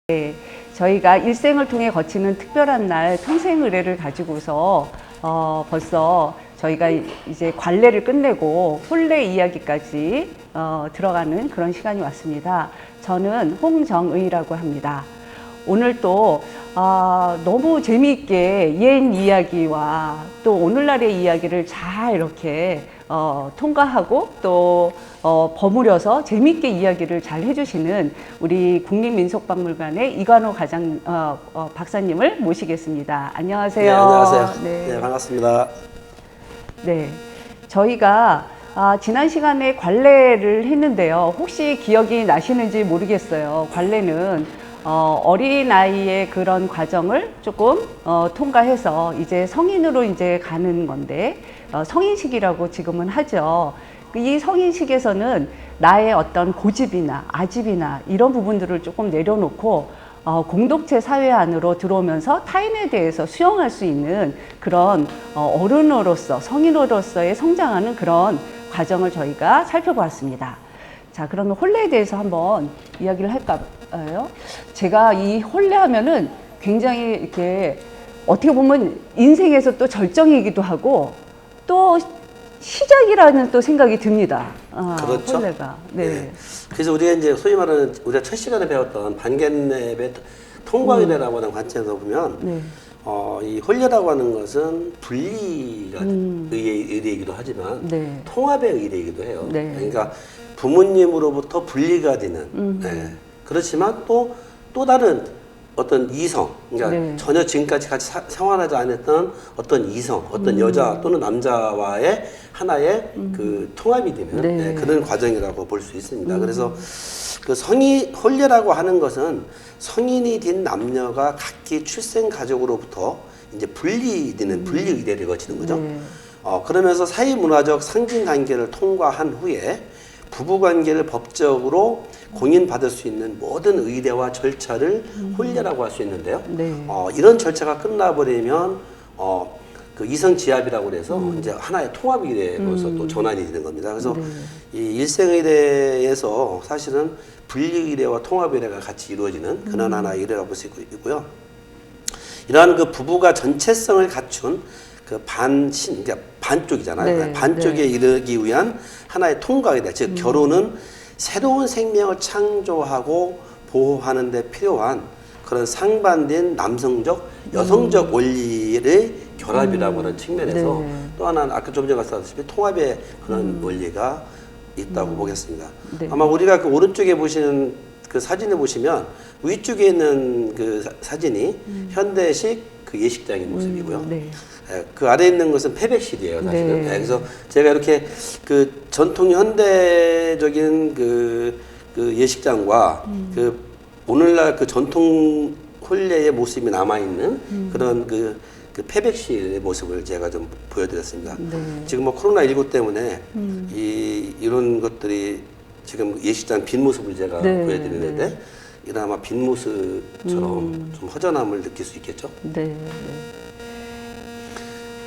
네, 저희가 일생을 통해 거치는 특별한 날 평생 의례를 가지고서 벌써 저희가 이제 관례를 끝내고 혼례 이야기까지 들어가는 그런 시간이 왔습니다. 저는 홍정의라고 합니다. 오늘 또 너무 재미있게 옛 이야기와 또 오늘날의 이야기를 잘 이렇게 통과하고 또 버무려서 재미있게 이야기를 잘 해주시는 우리 국립민속박물관의 이관호 박사님을 모시겠습니다. 안녕하세요. 네, 안녕하세요. 네. 네, 반갑습니다. 네, 저희가 지난 시간에 관례를 했는데요. 혹시 기억이 나시는지 모르겠어요. 관례는 어린아이의 그런 과정을 조금 통과해서 이제 성인으로 이제 가는 건데 성인식이라고 지금은 하죠. 이 성인식에서는 나의 어떤 고집이나 아집이나 이런 부분들을 조금 내려놓고 공동체 사회 안으로 들어오면서 타인에 대해서 수용할 수 있는 그런 어른으로서 성인으로서의 성장하는 그런 과정을 저희가 살펴보았습니다. 자, 그러면 혼례에 대해서 한번 이야기를 할까요? 제가 이 혼례 하면은 굉장히 이렇게 어떻게 보면 인생에서 또 절정이기도 하고 또 시작이라는 또 생각이 듭니다. 그렇죠. 혼례가. 네. 네. 그래서 우리가 이제 소위 말하는 우리가 첫 시간에 배웠던 반갯랩의 통과의례라고 하는 관점에서 보면 네. 이 혼례라고 하는 것은 분리가 의례이기도 하지만 네. 통합의 의례이기도 해요. 네. 그러니까 부모님으로부터 분리가 되는. 네. 그렇지만 또 다른 어떤 이성, 그러니까 네. 전혀 지금까지 같이 생활하지 않았던 어떤 이성, 어떤 여자 또는 남자와의 하나의 그 통합이 되는 네. 네, 그런 과정이라고 볼 수 있습니다. 그래서 그 혼례라고 하는 것은 성인이 된 남녀가 각기 출생 가족으로부터 이제 분리되는 분리 의례를 거치는 거죠. 네. 그러면서 사회 문화적 상징 관계를 통과한 후에 부부 관계를 법적으로 공인받을 수 있는 모든 의례와 절차를 혼례라고 할 수 있는데요. 네. 이런 절차가 끝나버리면 그 이성지합이라고 그래서 이제 하나의 통합 의례로서 또 전환이 되는 겁니다. 그래서 네. 이 일생 의례에서 사실은 분리 의례와 통합 의례가 같이 이루어지는 그런 하나의 의례라고 볼 수 있고요. 이러한 그 부부가 전체성을 갖춘 그 그러니까 반쪽이잖아요. 네, 반쪽에 네. 이르기 위한 하나의 통과이다. 즉 결혼은 새로운 생명을 창조하고 보호하는 데 필요한 그런 상반된 남성적, 여성적 원리의 결합이라고 하는 측면에서 네. 또 하나는 아까 좀 전에 말씀하셨다시피 통합의 그런 원리가 있다고 보겠습니다. 네. 아마 우리가 그 오른쪽에 보시는 그 사진을 보시면 위쪽에 있는 그 사진이 현대식 그 예식장의 모습이고요. 네. 그 아래에 있는 것은 패백실이에요, 사실은. 네. 그래서 제가 이렇게 그 전통 현대적인 그 예식장과 그 오늘날 그 전통 혼례의 모습이 남아있는 그런 그 패백실의 모습을 제가 좀 보여드렸습니다. 네. 지금 뭐 코로나19 때문에 이런 것들이 지금 예식장 빈 모습을 제가 네. 보여드리는데 네. 이런 아마 빈 모습처럼 좀 허전함을 느낄 수 있겠죠. 네.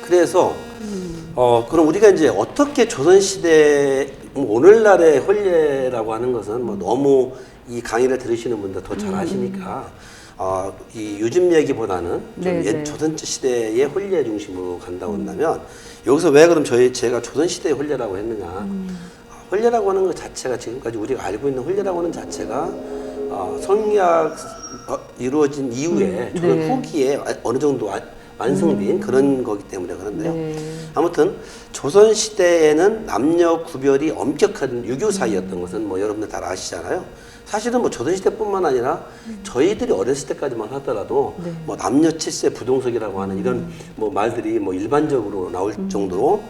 그래서 그럼 우리가 이제 어떻게 조선시대 오늘날의 혼례라고 하는 것은 뭐 너무 이 강의를 들으시는 분들 더 잘 아시니까 이 요즘 얘기보다는 좀 네, 옛 네. 조선시대의 혼례 중심으로 간다고 한다면 여기서 왜 그럼 제가 조선시대의 혼례라고 했느냐. 혼례라고 하는 것 자체가 지금까지 우리가 알고 있는 혼례라고 하는 자체가 성리학 이루어진 이후에 조선 네. 후기에 어느 정도 완성된 그런 거기 때문에 그런데요. 네. 아무튼 조선시대에는 남녀 구별이 엄격한 유교 사이였던 것은 뭐 여러분들 다 아시잖아요. 사실은 뭐 조선시대뿐만 아니라 저희들이 어렸을 때까지만 하더라도 네. 뭐 남녀 칠세 부동석이라고 하는 이런 뭐 말들이 뭐 일반적으로 나올 정도로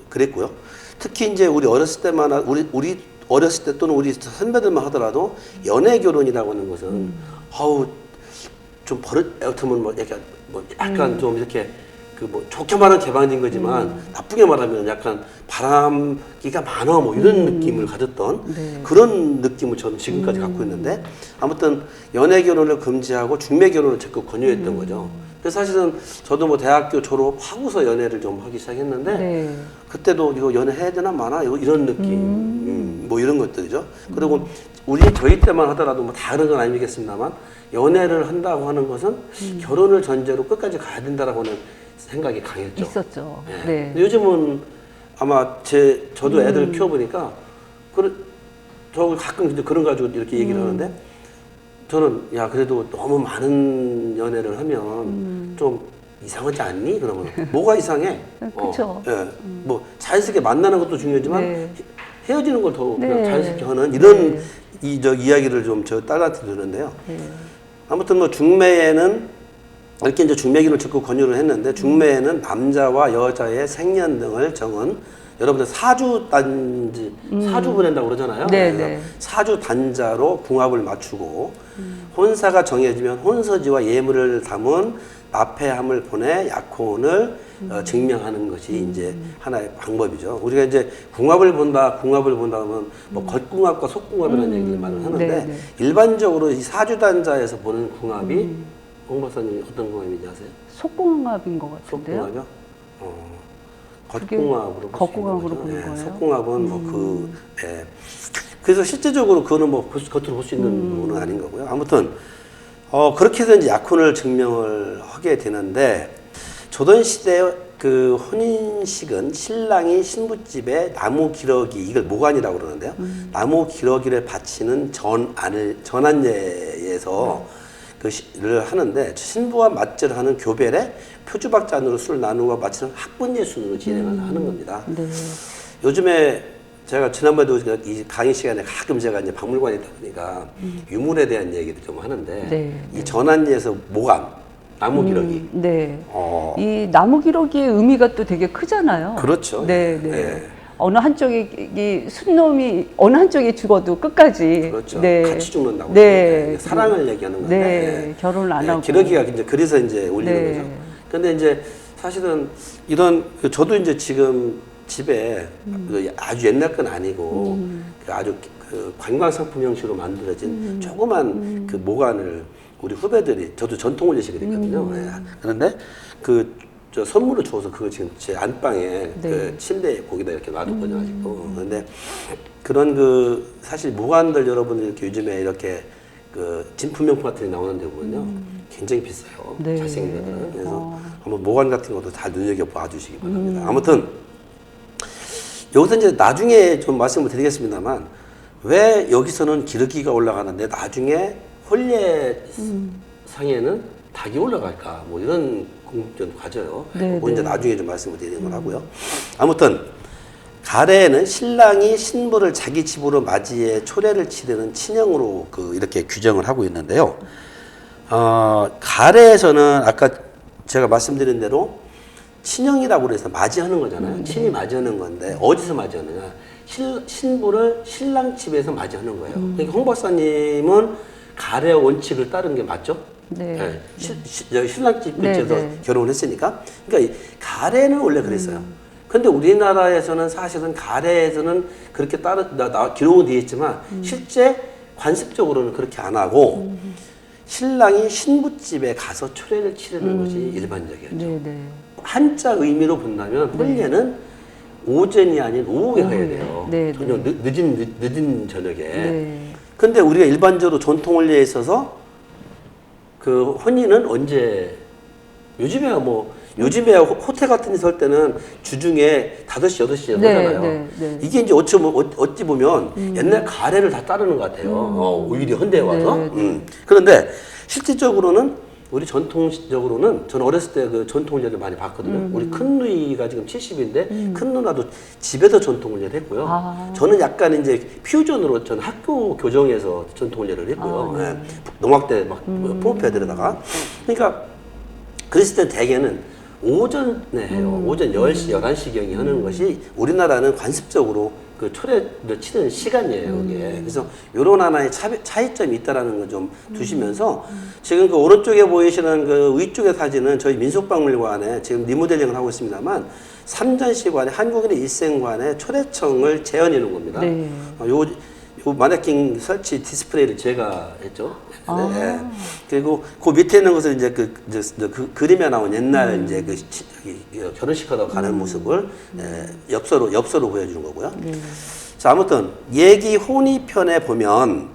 그랬고요. 특히 이제 우리 어렸을 때만 우리 어렸을 때 또는 우리 선배들만 하더라도 연애 결혼이라고 하는 것은 좀 같으면 뭐 약간 좀 이렇게 그 뭐 좋게 말하면 개방된 거지만 나쁘게 말하면 약간 바람기가 많아 뭐 이런 느낌을 가졌던 네. 그런 느낌을 저는 지금까지 갖고 있는데 아무튼 연애 결혼을 금지하고 중매 결혼을 적극 권유했던 거죠. 그래서 사실은 저도 뭐 대학교 졸업하고서 연애를 좀 하기 시작했는데 네. 그때도 이거 연애해야 되나 마나 이런 느낌 뭐 이런 것들이죠. 그리고 저희 때만 하더라도 뭐 다른 건 아니겠습니다만 연애를 한다고 하는 것은 결혼을 전제로 끝까지 가야 된다라고 하는 생각이 강했죠. 있었죠. 네. 네. 근데 요즘은 아마 저도 애들 키워보니까 저 가끔 이제 그런 가지고 이렇게 얘기를 하는데 저는 야 그래도 너무 많은 연애를 하면 좀 이상하지 않니? 그러면 뭐가 이상해? 그쵸. 예. 뭐 자연스럽게 만나는 것도 중요하지만 네. 헤어지는 걸 더 네. 자연스럽게 하는 이런 네. 이야기를 좀 저 딸한테 들었는데요. 네. 아무튼 뭐 중매에는 이렇게 이제 중매기를 적극 권유를 했는데 중매에는 남자와 여자의 생년 등을 정은 여러분들 사주 단지 사주 보낸다고 그러잖아요. 네, 그래서 네. 사주 단자로 궁합을 맞추고 혼사가 정해지면 혼서지와 예물을 담은 납폐함을 보내 약혼을 증명하는 것이 이제 하나의 방법이죠. 우리가 이제 궁합을 본다 하면 뭐 겉궁합과 속궁합이라는 얘기를 말을 하는데 네, 네. 일반적으로 이 사주 단자에서 보는 궁합이 홍 박사님 어떤 궁합인지 아세요? 속궁합인 것 같은데요. 속궁합이요? 겉궁합으로 겉궁합으로 보는 거예요? 속궁합은 예. 그래서 실제적으로 그거는 뭐 겉으로 볼 수 있는 부분은 아닌 거고요. 아무튼 그렇게 해서 이제 약혼을 증명을 하게 되는데 조선 시대 그 혼인식은 신랑이 신부집에 나무 기러기 이걸 모관이라고 그러는데요. 나무 기러기를 바치는 전안예에서 를 하는데 신부와 맞절을 하는 교벨에 표주박잔으로 술 나누고 마치는 학분제 순으로 진행을 하는 겁니다. 네. 요즘에 제가 지난번에도 이 강의 시간에 가끔 제가 이제 박물관에 있다 보니까 유물에 대한 얘기도 좀 하는데 네. 이 전안예에서 모관, 나무 기러기. 네. 이 나무 기러기의 의미가 또 되게 크잖아요. 그렇죠. 네, 네. 네. 어느 한쪽이 이 순놈이 어느 한쪽이 죽어도 끝까지 그렇죠. 네. 같이 죽는다고. 네. 사랑을 얘기하는 건데. 네. 결혼을 안 하고. 기러기가 이제 그래서 이제 올리는 네. 거죠. 근데 이제 사실은 이런 저도 이제 지금 집에 그 아주 옛날 건 아니고 그 아주 그 관광 상품 형식으로 만들어진 조그만 그 모관을 우리 후배들이 저도 전통을 예식이거든요. 그런데 저 선물을 줘서 그거 지금 제 안방에 네. 그 침대에 거기다 이렇게 놔뒀거든요, 아직도. 근데 그런 사실 모관들 여러분들 이렇게 요즘에 이렇게 그 진품명품 같은 게 나오는데 보면요. 굉장히 비싸요. 네. 잘생긴 것들은. 그래서 한번 모관 같은 것도 잘 눈여겨봐 주시기 바랍니다. 아무튼 여기서 이제 나중에 좀 말씀을 드리겠습니다만 왜 여기서는 기러기가 올라가는데 나중에 혼례상에는 닭이 올라갈까 뭐 이런 궁금증 가져요. 네, 그거 이제 네. 나중에 좀 말씀을 드리는 걸 하고요. 아무튼 가래에는 신랑이 신부를 자기 집으로 맞이해 초례를 치르는 친형으로 이렇게 규정을 하고 있는데요. 가래에서는 아까 제가 말씀드린 대로 친형이라고 해서 맞이하는 거잖아요. 친히 맞이하는 건데 어디서 맞이하느냐? 신부를 신랑 집에서 맞이하는 거예요. 그러니까 홍 박사님은 가래 원칙을 따른 게 맞죠? 네. 신랑 집 네, 근처에서 네. 결혼을 했으니까. 그러니까 이 가래는 원래 그랬어요. 근데 우리나라에서는 사실은 가래에서는 그렇게 기록은 되어 있지만 실제 관습적으로는 그렇게 안 하고 신랑이 신부집에 가서 초례를 치르는 것이 일반적이었죠. 네, 네. 한자 의미로 본다면 혼례는 오전이 아닌 오후에 해야 돼요. 네, 저녁 늦은 저녁에. 네. 근데 우리가 일반적으로 전통 혼례에 있어서 그 혼인은 언제 요즘에야 호텔 같은 데서 할 때는 주중에 5시, 8시에 네, 하잖아요. 네, 네. 이게 이제 어찌 보면 옛날 가래를 다 따르는 것 같아요. 오히려 현대에 와서. 네, 그런데 실질적으로는 우리 전통적으로는 저는 어렸을 때 그 전통 훈련을 많이 봤거든요. 우리 큰 누이가 지금 70인데 큰 누나도 집에서 전통 훈련을 했고요. 아. 저는 약간 이제 퓨전으로 전 학교 교정에서 전통 훈련을 했고요. 예. 농학대 막 폼페드에다가 그러니까 그랬을 때 대개는 오전에 해요. 오전 10시, 11시경에 하는 것이 우리나라는 관습적으로 그 초례를 치는 시간이에요, 이게. 그래서 요런 하나의 차이점이 있다라는 걸 좀 두시면서 지금 그 오른쪽에 보이시는 그 위쪽의 사진은 저희 민속박물관에 지금 리모델링을 하고 있습니다만 삼전시관의 한국인의 일생관의 초례청을 재현해 놓은 겁니다. 네. 요 마네킹 설치 디스플레이를 제가 했죠. 네. 그리고 그 밑에 있는 것은 이제 그 그림에 나온 옛날 이제 결혼식 하러 가는 모습을 엽서로 보여주는 거고요. 자, 아무튼 얘기 혼이편에 보면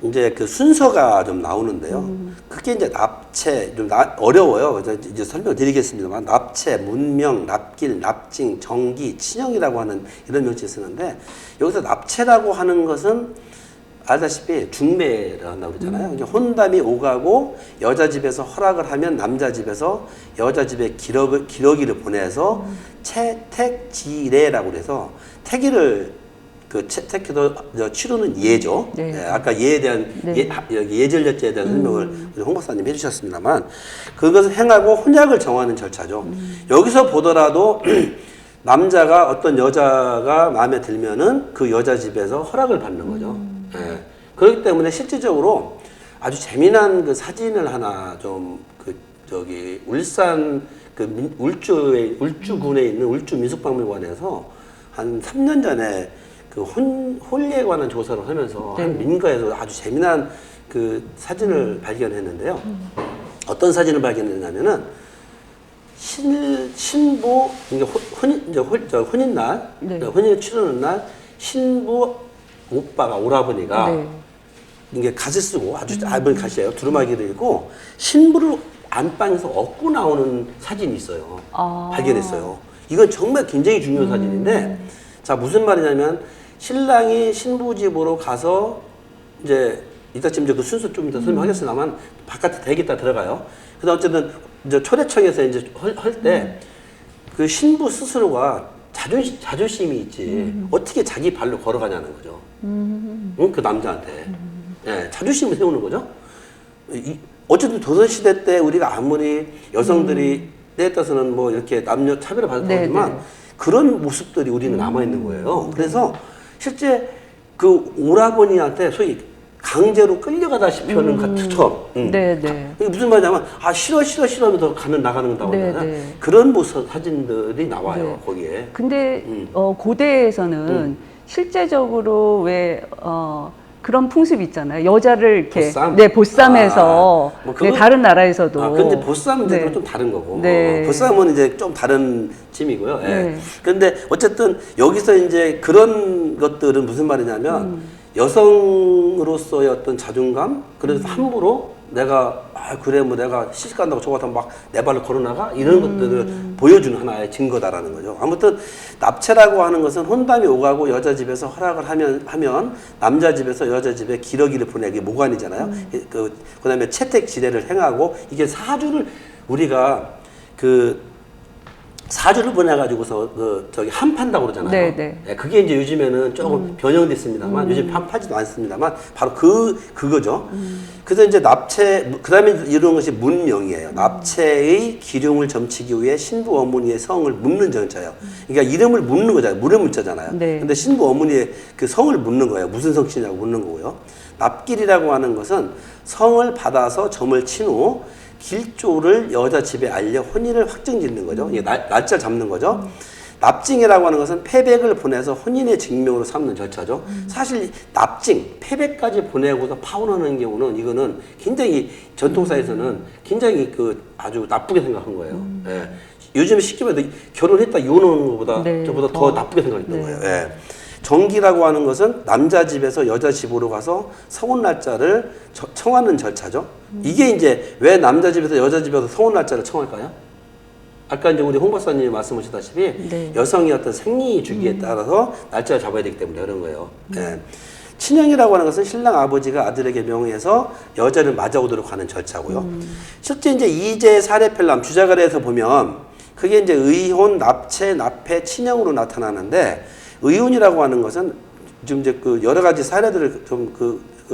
이제 그 순서가 좀 나오는데요. 그게 이제 납체 좀 어려워요. 그래서 이제 설명드리겠습니다만 납체, 문명, 납길, 납징, 정기, 친형이라고 하는 이런 명칭을 쓰는데 여기서 납체라고 하는 것은 알다시피 중매를 한다고 그러잖아요. 이제 혼담이 오가고 여자 집에서 허락을 하면 남자 집에서 여자 집에 기러기를 보내서 채택지례라고 그래서 태기를 채택해서 치르는 예죠. 네. 네, 아까 예에 대한 네. 예절여죄에 대한 설명을 우리 홍 박사님 해주셨습니다만 그것을 행하고 혼약을 정하는 절차죠. 여기서 보더라도 남자가 어떤 여자가 마음에 들면은 그 여자 집에서 허락을 받는 거죠. 예. 그렇기 때문에 실질적으로 아주 재미난 그 사진을 하나 울산 울주군에 있는 울주 민속박물관에서 한 3년 전에 그 혼례에 관한 조사를 하면서 한 민가에서 아주 재미난 그 사진을 발견했는데요. 어떤 사진을 발견했냐면은 신부 혼인날 혼인을 치르는 날 신부 오빠가 오라버니가 이게 갓을 쓰고 아주 얇은 갓이에요. 두루마기를 입고 신부를 안방에서 업고 나오는 사진이 있어요. 발견했어요. 이건 정말 굉장히 중요한 사진인데 자 무슨 말이냐면 신랑이 신부 집으로 가서 이제 이따 지금 그 순서 좀 이따 설명하겠습니다만 바깥에 대기다 들어가요. 그다음 어쨌든 이제 초대청에서 이제 할 때 그 신부 스스로가 자존심이 있지 어떻게 자기 발로 걸어가냐는 거죠. 응? 그 남자한테 예, 자존심을 세우는 거죠. 어쨌든 조선시대 때 우리가 아무리 여성들이 때에 따라서는 뭐 이렇게 남녀 차별을 받았다지만 그런 모습들이 우리는 남아있는 거예요. 그래서 실제 그 오라버니한테 소위 강제로 끌려가다시피 하는 것처럼. 네네. 이게 무슨 말이냐면 싫어 하면서 나가는 거라고 하잖아요. 그런 모습 사진들이 나와요. 거기에. 근데 고대에서는 실제적으로 왜 그런 풍습이 있잖아요. 여자를 이렇게 보쌈? 보쌈해서 뭐 다른 나라에서도. 근데 보쌈은 이제 좀 다른 거고. 보쌈은 이제 좀 다른 찜이고요. 예. 근데 어쨌든 여기서 이제 그런 것들은 무슨 말이냐면 여성으로서의 어떤 자존감, 그래서 함부로 내가 그래 뭐 내가 시집 간다고 저거 하면 막 내 발로 걸어나가 이런 것들을 보여주는 하나의 증거다라는 거죠. 아무튼 납체라고 하는 것은 혼담이 오가고 여자 집에서 허락을 하면 남자 집에서 여자 집에 기러기를 보내기 모관이잖아요. 그다음에 채택 지례를 행하고 이게 사주를 우리가 사주를 보내가지고서 한판다고 그러잖아요. 네, 그게 이제 요즘에는 조금 변형됐습니다만 요즘 판파지도 않습니다만 바로 그거죠. 그래서 이제 납체 그다음에 이런 것이 문명이에요. 납체의 기륭을 점치기 위해 신부 어머니의 성을 묻는 절차예요. 그러니까 이름을 묻는 거잖아요. 물의 문자잖아요. 근데 신부 어머니의 그 성을 묻는 거예요. 무슨 성씨냐고 묻는 거고요. 납길이라고 하는 것은 성을 받아서 점을 친 후 길조를 여자 집에 알려 혼인을 확정짓는 거죠. 이게 날짜 잡는 거죠. 납징이라고 하는 것은 패백을 보내서 혼인의 증명으로 삼는 절차죠. 사실 납징, 패백까지 보내고서 파혼하는 경우는 이거는 굉장히 전통사에서는 굉장히 아주 나쁘게 생각한 거예요. 예. 요즘에 쉽게 말해서 결혼했다 이혼하는 것보다 저보다 더 나쁘게 생각했던 거예요. 예. 정기라고 하는 것은 남자 집에서 여자 집으로 가서 성혼 날짜를 청하는 절차죠. 이게 이제 왜 남자 집에서 여자 집에서 성혼 날짜를 청할까요? 아까 이제 우리 홍 박사님이 말씀하셨다시피 여성의 어떤 생리 주기에 따라서 날짜를 잡아야 되기 때문에 그런 거예요. 예. 친형이라고 하는 것은 신랑 아버지가 아들에게 명의해서 여자를 맞아오도록 하는 절차고요. 실제 이제 이제 사례펠람 주자가래에서 보면 그게 이제 의혼, 납체, 납해, 친형으로 나타나는데 의혼이라고 하는 것은 지금 이제 여러 가지 사례들을 좀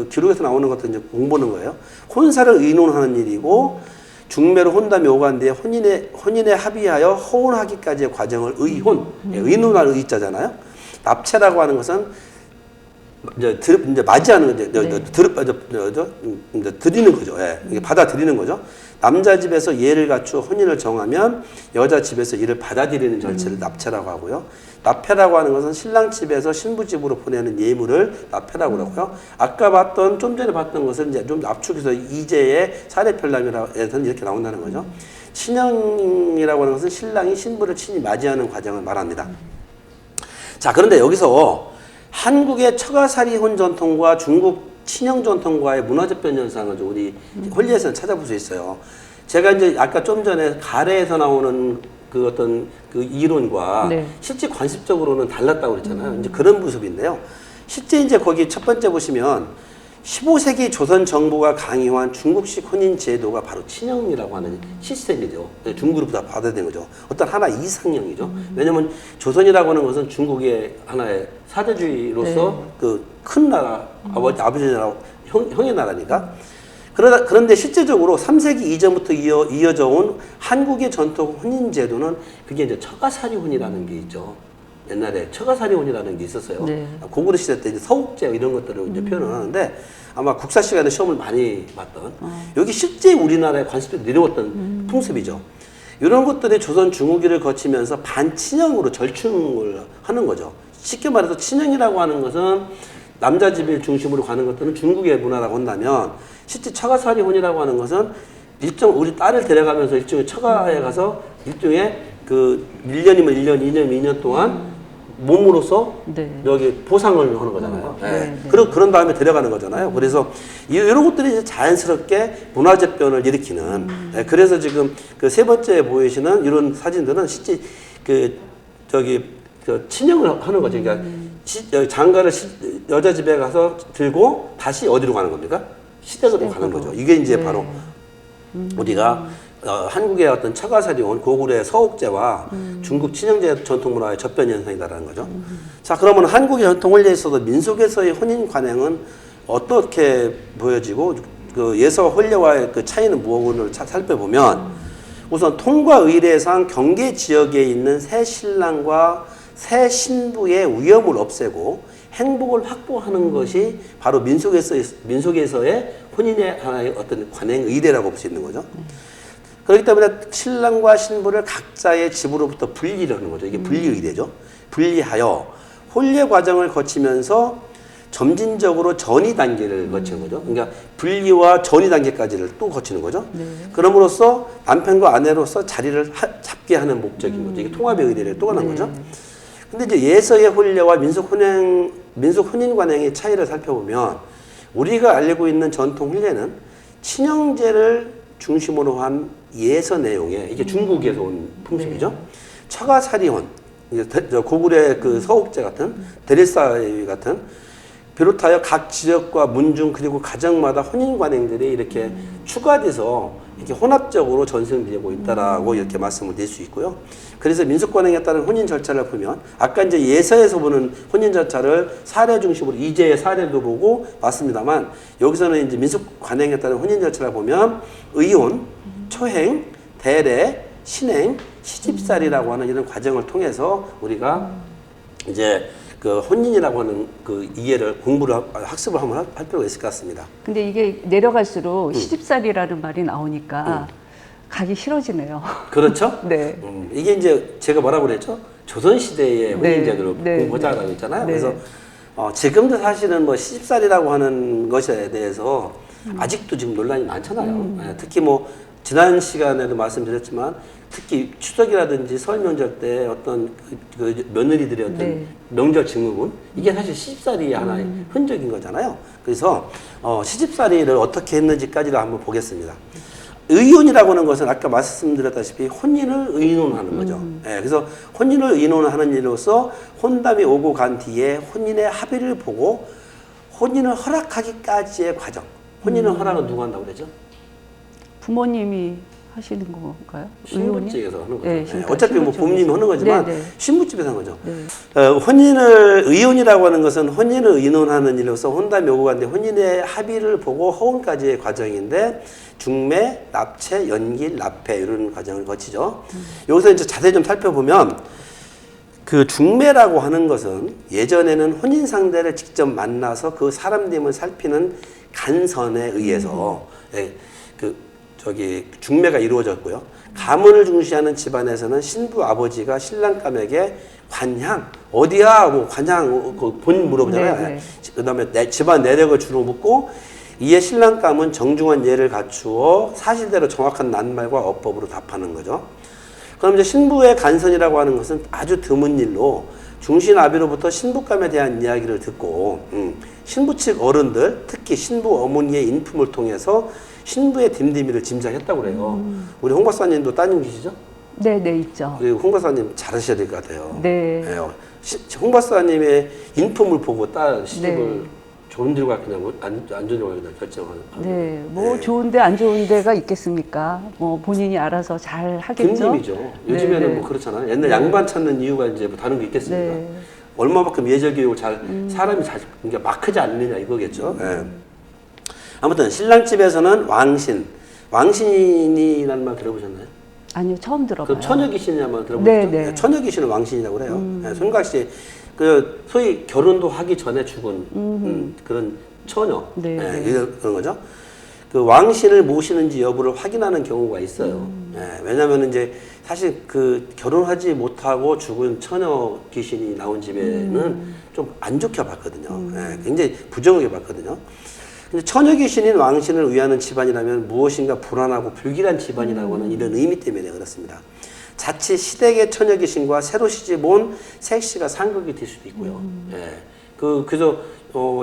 기록에서 나오는 것들 이제 공부하는 거예요. 혼사를 의논하는 일이고 중매로 혼담이 오간 뒤에 혼인에 합의하여 허혼하기까지의 과정을 의혼, 의논하는 의자잖아요. 납체라고 하는 것은 이제 맞이하는 드리는 거죠. 예. 받아들이는 거죠. 남자 집에서 예를 갖추어 혼인을 정하면 여자 집에서 이를 받아들이는 절차를 납체라고 하고요. 납패라고 하는 것은 신랑 집에서 신부 집으로 보내는 예물을 납패라고 하고요. 아까 좀 전에 봤던 것을 이제 좀 압축해서 이제의 사례편람에서는 이렇게 나온다는 거죠. 친형이라고 하는 것은 신랑이 신부를 친히 맞이하는 과정을 말합니다. 자, 그런데 여기서 한국의 처가살이혼 전통과 중국 친형 전통과의 문화적 변 현상을 좀 우리 홀리에서는 찾아볼 수 있어요. 제가 이제 아까 좀 전에 가래에서 나오는 그 어떤 그 이론과 네. 실제 관습적으로는 달랐다고 그랬잖아요. 이제 그런 모습인데요. 실제 이제 거기 첫 번째 보시면 15세기 조선 정부가 강요한 중국식 혼인 제도가 바로 친형이라고 하는 시스템이죠. 중국으로부터 받아들인 거죠. 어떤 하나 이상형이죠. 왜냐하면 조선이라고 하는 것은 중국의 하나의 사대주의로서 네. 그 큰 나라, 아버지 나라, 형의 나라니까. 그런데 실제적으로 3세기 이전부터 이어져 온 한국의 전통 혼인 제도는 그게 이제 처가살이혼이라는 게 있죠. 옛날에 처가살이혼이라는 게 있었어요. 네. 고구려 시대 때 이제 서욱제 이런 것들을 이제 표현을 하는데 아마 국사 시간에 시험을 많이 봤던 여기 실제 우리나라의 관습에서 내려왔던 풍습이죠. 이런 것들이 조선 중후기를 거치면서 반친형으로 절충을 하는 거죠. 쉽게 말해서 친형이라고 하는 것은 남자 집을 중심으로 가는 것들은 중국의 문화라고 한다면 실제 처가살이혼이라고 하는 것은 우리 딸을 데려가면서 일종의 처가에 가서 일종의 그 1년이면 1년, 2년이면 2년 동안 몸으로서 네. 여기 보상을 하는 거잖아요. 네, 네. 네. 그런 다음에 데려가는 거잖아요. 그래서 이런 것들이 이제 자연스럽게 문화적 변을 일으키는. 네, 그래서 지금 그 세 번째 보이시는 이런 사진들은 실제 그 친형을 하는 거죠. 그러니까 장가를 여자 집에 가서 들고 다시 어디로 가는 겁니까? 시댁으로 가는 거죠. 이게 이제 네. 바로 우리가 한국의 어떤 처가살이혼 고구려의 서옥제와 중국 친형제 전통 문화의 접변 현상이다라는 거죠. 자, 그러면 한국의 전통 원리에 있어서 민속에서의 혼인 관행은 어떻게 보여지고 그 예서와 혼례와의 그 차이는 무엇을 살펴보면 우선 통과 의례상 경계 지역에 있는 새 신랑과 새 신부의 위험을 없애고 행복을 확보하는 것이 바로 민속에서의 혼인의 하나의 어떤 관행 의례라고 볼 수 있는 거죠. 그렇기 때문에 신랑과 신부를 각자의 집으로부터 분리를 하는 거죠. 이게 분리 의례죠. 분리하여 혼례 과정을 거치면서 점진적으로 전이 단계를 거치는 거죠. 그러니까 분리와 전이 단계까지를 또 거치는 거죠. 네. 그럼으로써 남편과 아내로서 자리를 잡게 하는 목적인 거죠. 이게 통합의 의례를 또 하는 거죠. 근데 이제 예서의 혼례와 민속 혼인 관행의 차이를 살펴보면 우리가 알고 있는 전통 혼례는 친형제를 중심으로 한 예서 내용에 이게 중국에서 온 풍습이죠. 처가살이혼, 고구려의 그 서옥제 같은 대리사위 같은 비롯하여 각 지역과 문중 그리고 가정마다 혼인 관행들이 이렇게 추가돼서 이렇게 혼합적으로 전승되고 있다라고 이렇게 말씀을 드릴 수 있고요. 그래서 민속 관행에 따른 혼인 절차를 보면 아까 이제 예서에서 보는 혼인 절차를 사례 중심으로 이제의 사례도 보고 봤습니다만 여기서는 이제 민속 관행에 따른 혼인 절차를 보면 의혼, 초행, 대례, 신행, 시집살이라고 하는 이런 과정을 통해서 우리가 이제 그 혼인이라고 하는 그 이해를 학습을 한번 할 필요가 있을 것 같습니다. 근데 이게 내려갈수록 시집살이라는 말이 나오니까 가기 싫어지네요. 그렇죠? 네. 이게 이제 제가 뭐라고 그랬죠? 조선시대의 혼인제도를 네. 공부하자라고 했잖아요. 네. 그래서 지금도 사실은 뭐 시집살이라고 하는 것에 대해서 아직도 지금 논란이 많잖아요. 네, 특히 뭐 지난 시간에도 말씀드렸지만 특히 추석이라든지 설 명절 때 어떤 그 며느리들의 어떤 네. 명절 증후군 이게 사실 시집살이의 하나의 흔적인 거잖아요. 그래서 시집살이를 어떻게 했는지까지도 한번 보겠습니다. 의혼이라고 하는 것은 아까 말씀드렸다시피 혼인을 의논하는 거죠. 예, 그래서 혼인을 의논하는 일로서 혼담이 오고 간 뒤에 혼인의 합의를 보고 혼인을 허락하기까지의 과정. 혼인을 허락은 누가 한다고 그러죠? 부모님이 하시는 건가요? 신부집에서 하는 거죠. 네, 예, 어차피 뭐 부모님이 하는 거지만 네, 네. 신부집에서 하는 거죠. 네. 의혼이라고 하는 것은 혼인을 의논하는 일로서 혼담이 오고 간 뒤에 혼인의 합의를 보고 허혼까지의 과정인데 중매, 납체, 연길, 납회 이런 과정을 거치죠. 여기서 이제 자세히 좀 살펴보면 그 중매라고 하는 것은 예전에는 혼인 상대를 직접 만나서 그 사람됨을 살피는 간선에 의해서 중매가 이루어졌고요. 가문을 중시하는 집안에서는 신부 아버지가 신랑감에게 관향 어디야? 뭐 관향 본 물어보잖아요. 네, 네. 그다음에 집안 내력을 주로 묻고 이에 신랑감은 정중한 예를 갖추어 사실대로 정확한 낱말과 어법으로 답하는 거죠. 그럼 이제 신부의 간선이라고 하는 것은 아주 드문 일로 중신아비로부터 신부감에 대한 이야기를 듣고 신부 측 어른들, 특히 신부 어머니의 인품을 통해서 신부의 딤딤이를 짐작했다고 그래요. 우리 홍 박사님도 따님 계시죠? 네, 네, 있죠. 그리고 홍 박사님 잘하셔야 될 것 같아요. 네. 홍 박사님의 인품을 보고 딸 시집을 네. 좋은 데로 갈 거냐, 안 좋은 데로 갈 거냐 결정하는. 네, 뭐 좋은데 안 좋은 데가 있겠습니까? 뭐 본인이 알아서 잘 하겠죠. 딤딤이죠. 요즘에는 네, 뭐 그렇잖아요. 옛날 양반 찾는 이유가 이제 뭐 다른 게 있겠습니까? 네. 얼마만큼 예절 교육을 사람이 잘, 그러니까 막 크지 않느냐 이거겠죠. 예. 아무튼 신랑 집에서는 왕신이라는 말 들어보셨나요? 아니요, 처음 들어봐요. 그 처녀 귀신이라는 말 들어보셨죠? 네, 네. 처녀 귀신은 왕신이라고 그래요. 예, 손각시 그 소위 결혼도 하기 전에 죽은 그런 처녀 네, 네. 그런 거죠. 그 왕신을 모시는지 여부를 확인하는 경우가 있어요. 예, 왜냐하면 이제 사실 그 결혼하지 못하고 죽은 처녀 귀신이 나온 집에는 좀 안 좋게 봤거든요. 예, 굉장히 부정하게 봤거든요. 근데 처녀 귀신인 왕신을 위하는 집안이라면 무엇인가 불안하고 불길한 집안이라고 하는 이런 의미 때문에 그렇습니다. 자칫 시댁의 처녀 귀신과 새로 시집 온 색시가 상극이 될 수도 있고요. 예, 그래서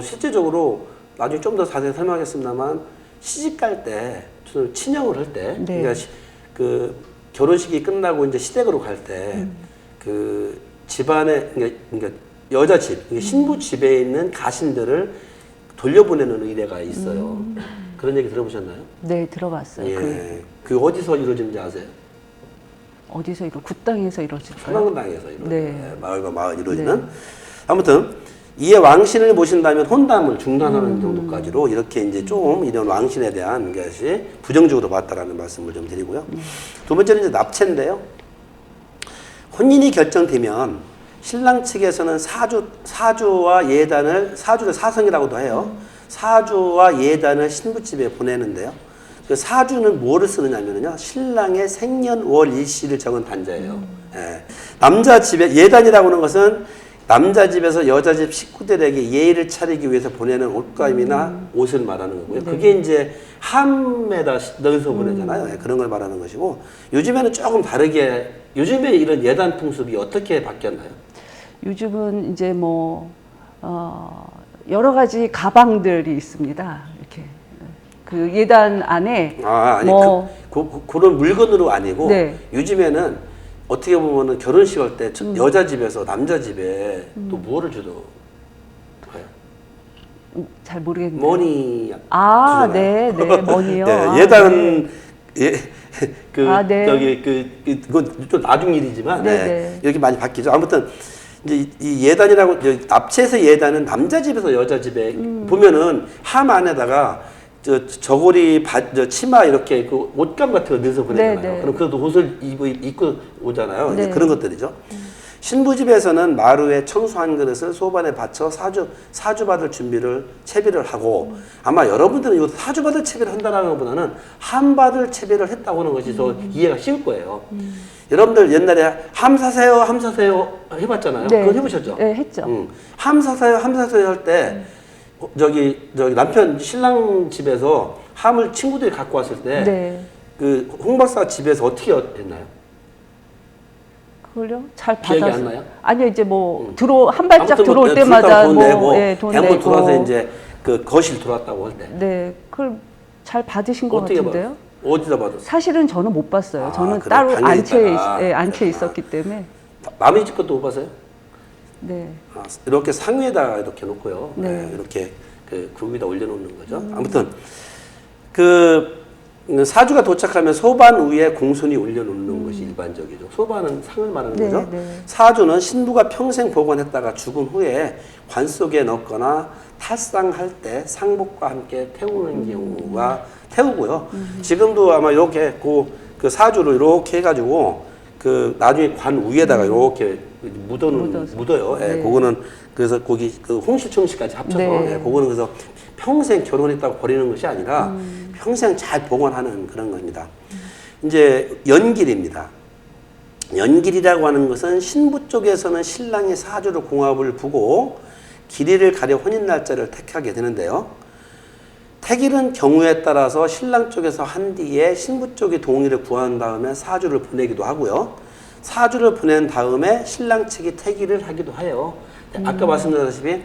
실제적으로 나중에 좀 더 자세히 설명하겠습니다만 시집 갈 때, 친형을 할 때, 네. 그러니까 그 결혼식이 끝나고 이제 시댁으로 갈 때, 그 집안에, 그러니까 여자 집, 신부 집에 있는 가신들을 돌려보내는 의례가 있어요. 그런 얘기 들어보셨나요? 네, 들어봤어요. 예. 그 어디서 이루어지는지 아세요? 어디서 굿당에서 이루어질까요? 소방당에서 이루어지는 네. 마을과 마을 이루어지는. 아무튼 이에 왕신을 모신다면 혼담을 중단하는 정도까지로 이렇게 이제 좀 이런 왕신에 대한 것이 부정적으로 봤다라는 말씀을 좀 드리고요. 두 번째는 이제 납체인데요. 혼인이 결정되면 신랑 측에서는 사주와 예단을 사주를 사성이라고도 해요. 사주와 예단을 신부집에 보내는데요. 그 사주는 뭐를 쓰느냐면요. 신랑의 생년월 일시를 적은 단자예요. 예. 남자 집에 예단이라고 하는 것은 남자 집에서 여자 집 식구들에게 예의를 차리기 위해서 보내는 옷감이나 옷을 말하는 거고요. 네. 그게 이제 함에다 넣어서 보내잖아요. 예, 그런 걸 말하는 것이고 요즘에는 조금 다르게 요즘에 이런 예단 풍습이 어떻게 바뀌었나요? 요즘은 이제 여러 가지 가방들이 있습니다. 이렇게 그 예단 안에 아니 그런 물건으로 아니고 네. 요즘에는 어떻게 보면은 결혼식 할 때 여자 집에서 남자 집에 또 뭐를 주도 잘 모르겠네요. 머니 아, 주잖아요. 네, 네, 머니요. 네, 아, 예단 네. 네. 저기 그건 좀 나중 일이지만 네, 네, 네. 이렇게 많이 바뀌죠. 아무튼 이제 이 예단이라고 납치해서 예단은 남자 집에서 여자 집에 보면은 함 안에다가 저고리 치마 이렇게 그 옷감 같은 거 넣어서 보내잖아요. 네, 네. 그럼 그것도 옷을 입고 오잖아요. 이제 네. 그런 것들이죠. 신부 집에서는 마루에 청수 한 그릇을 소반에 받쳐 사주 받을 채비를 하고 아마 여러분들은 이 사주 받을 채비를 한다는 것보다는 함 받을 채비를 했다고 하는 것이 더 이해가 쉬울 거예요. 여러분들 옛날에 함 사세요 해봤잖아요. 네. 그거 해보셨죠? 네, 했죠. 함 사세요 할 때 저기 남편 신랑 집에서 함을 친구들이 갖고 왔을 때 네. 그 홍 박사 집에서 어떻게 했나요? 그걸요? 잘 기억이 받아서. 안 나요? 아니요, 이제 한 발짝 아무튼 들어올 뭐 때마다 돈 내고 돈 대문 내고. 들어와서 이제 그 거실 들어왔다고 할 때 네, 그걸 잘 받으신 것 어떻게 같은데요? 받았어요? 어디다 받았어요? 사실은 저는 못 봤어요. 저는 그래, 따로 방에 앉혀 있다가. 있었기 때문에. 남의 집 것도 못 봤어요? 네. 이렇게 상위에다가 이렇게 놓고요. 네. 네, 이렇게 그 위에다 올려놓는 거죠. 아무튼 그 사주가 도착하면 소반 위에 공손히 올려놓는 것이 일반적이죠. 소반은 상을 말하는 네, 거죠. 네. 사주는 신부가 평생 보관했다가 죽은 후에 관 속에 넣거나 탈상할 때 상복과 함께 태우는 경우가 태우고요. 지금도 아마 이렇게 그 사주를 이렇게 해가지고 그 나중에 관 위에다가 이렇게 묻어요. 예, 네. 그거는 그래서 거기 그 홍실청실까지 합쳐서 네. 예, 그거는 그래서 평생 결혼했다고 버리는 것이 아니라 평생 잘 보관하는 그런 겁니다. 이제 연길입니다. 연길이라고 하는 것은 신부 쪽에서는 신랑의 사주를 공합을 보고 길이를 가려 혼인 날짜를 택하게 되는데요. 택일은 경우에 따라서 신랑 쪽에서 한 뒤에 신부 쪽이 동의를 구한 다음에 사주를 보내기도 하고요. 사주를 보낸 다음에 신랑 측이 태기를 하기도 해요. 아까 말씀드렸다시피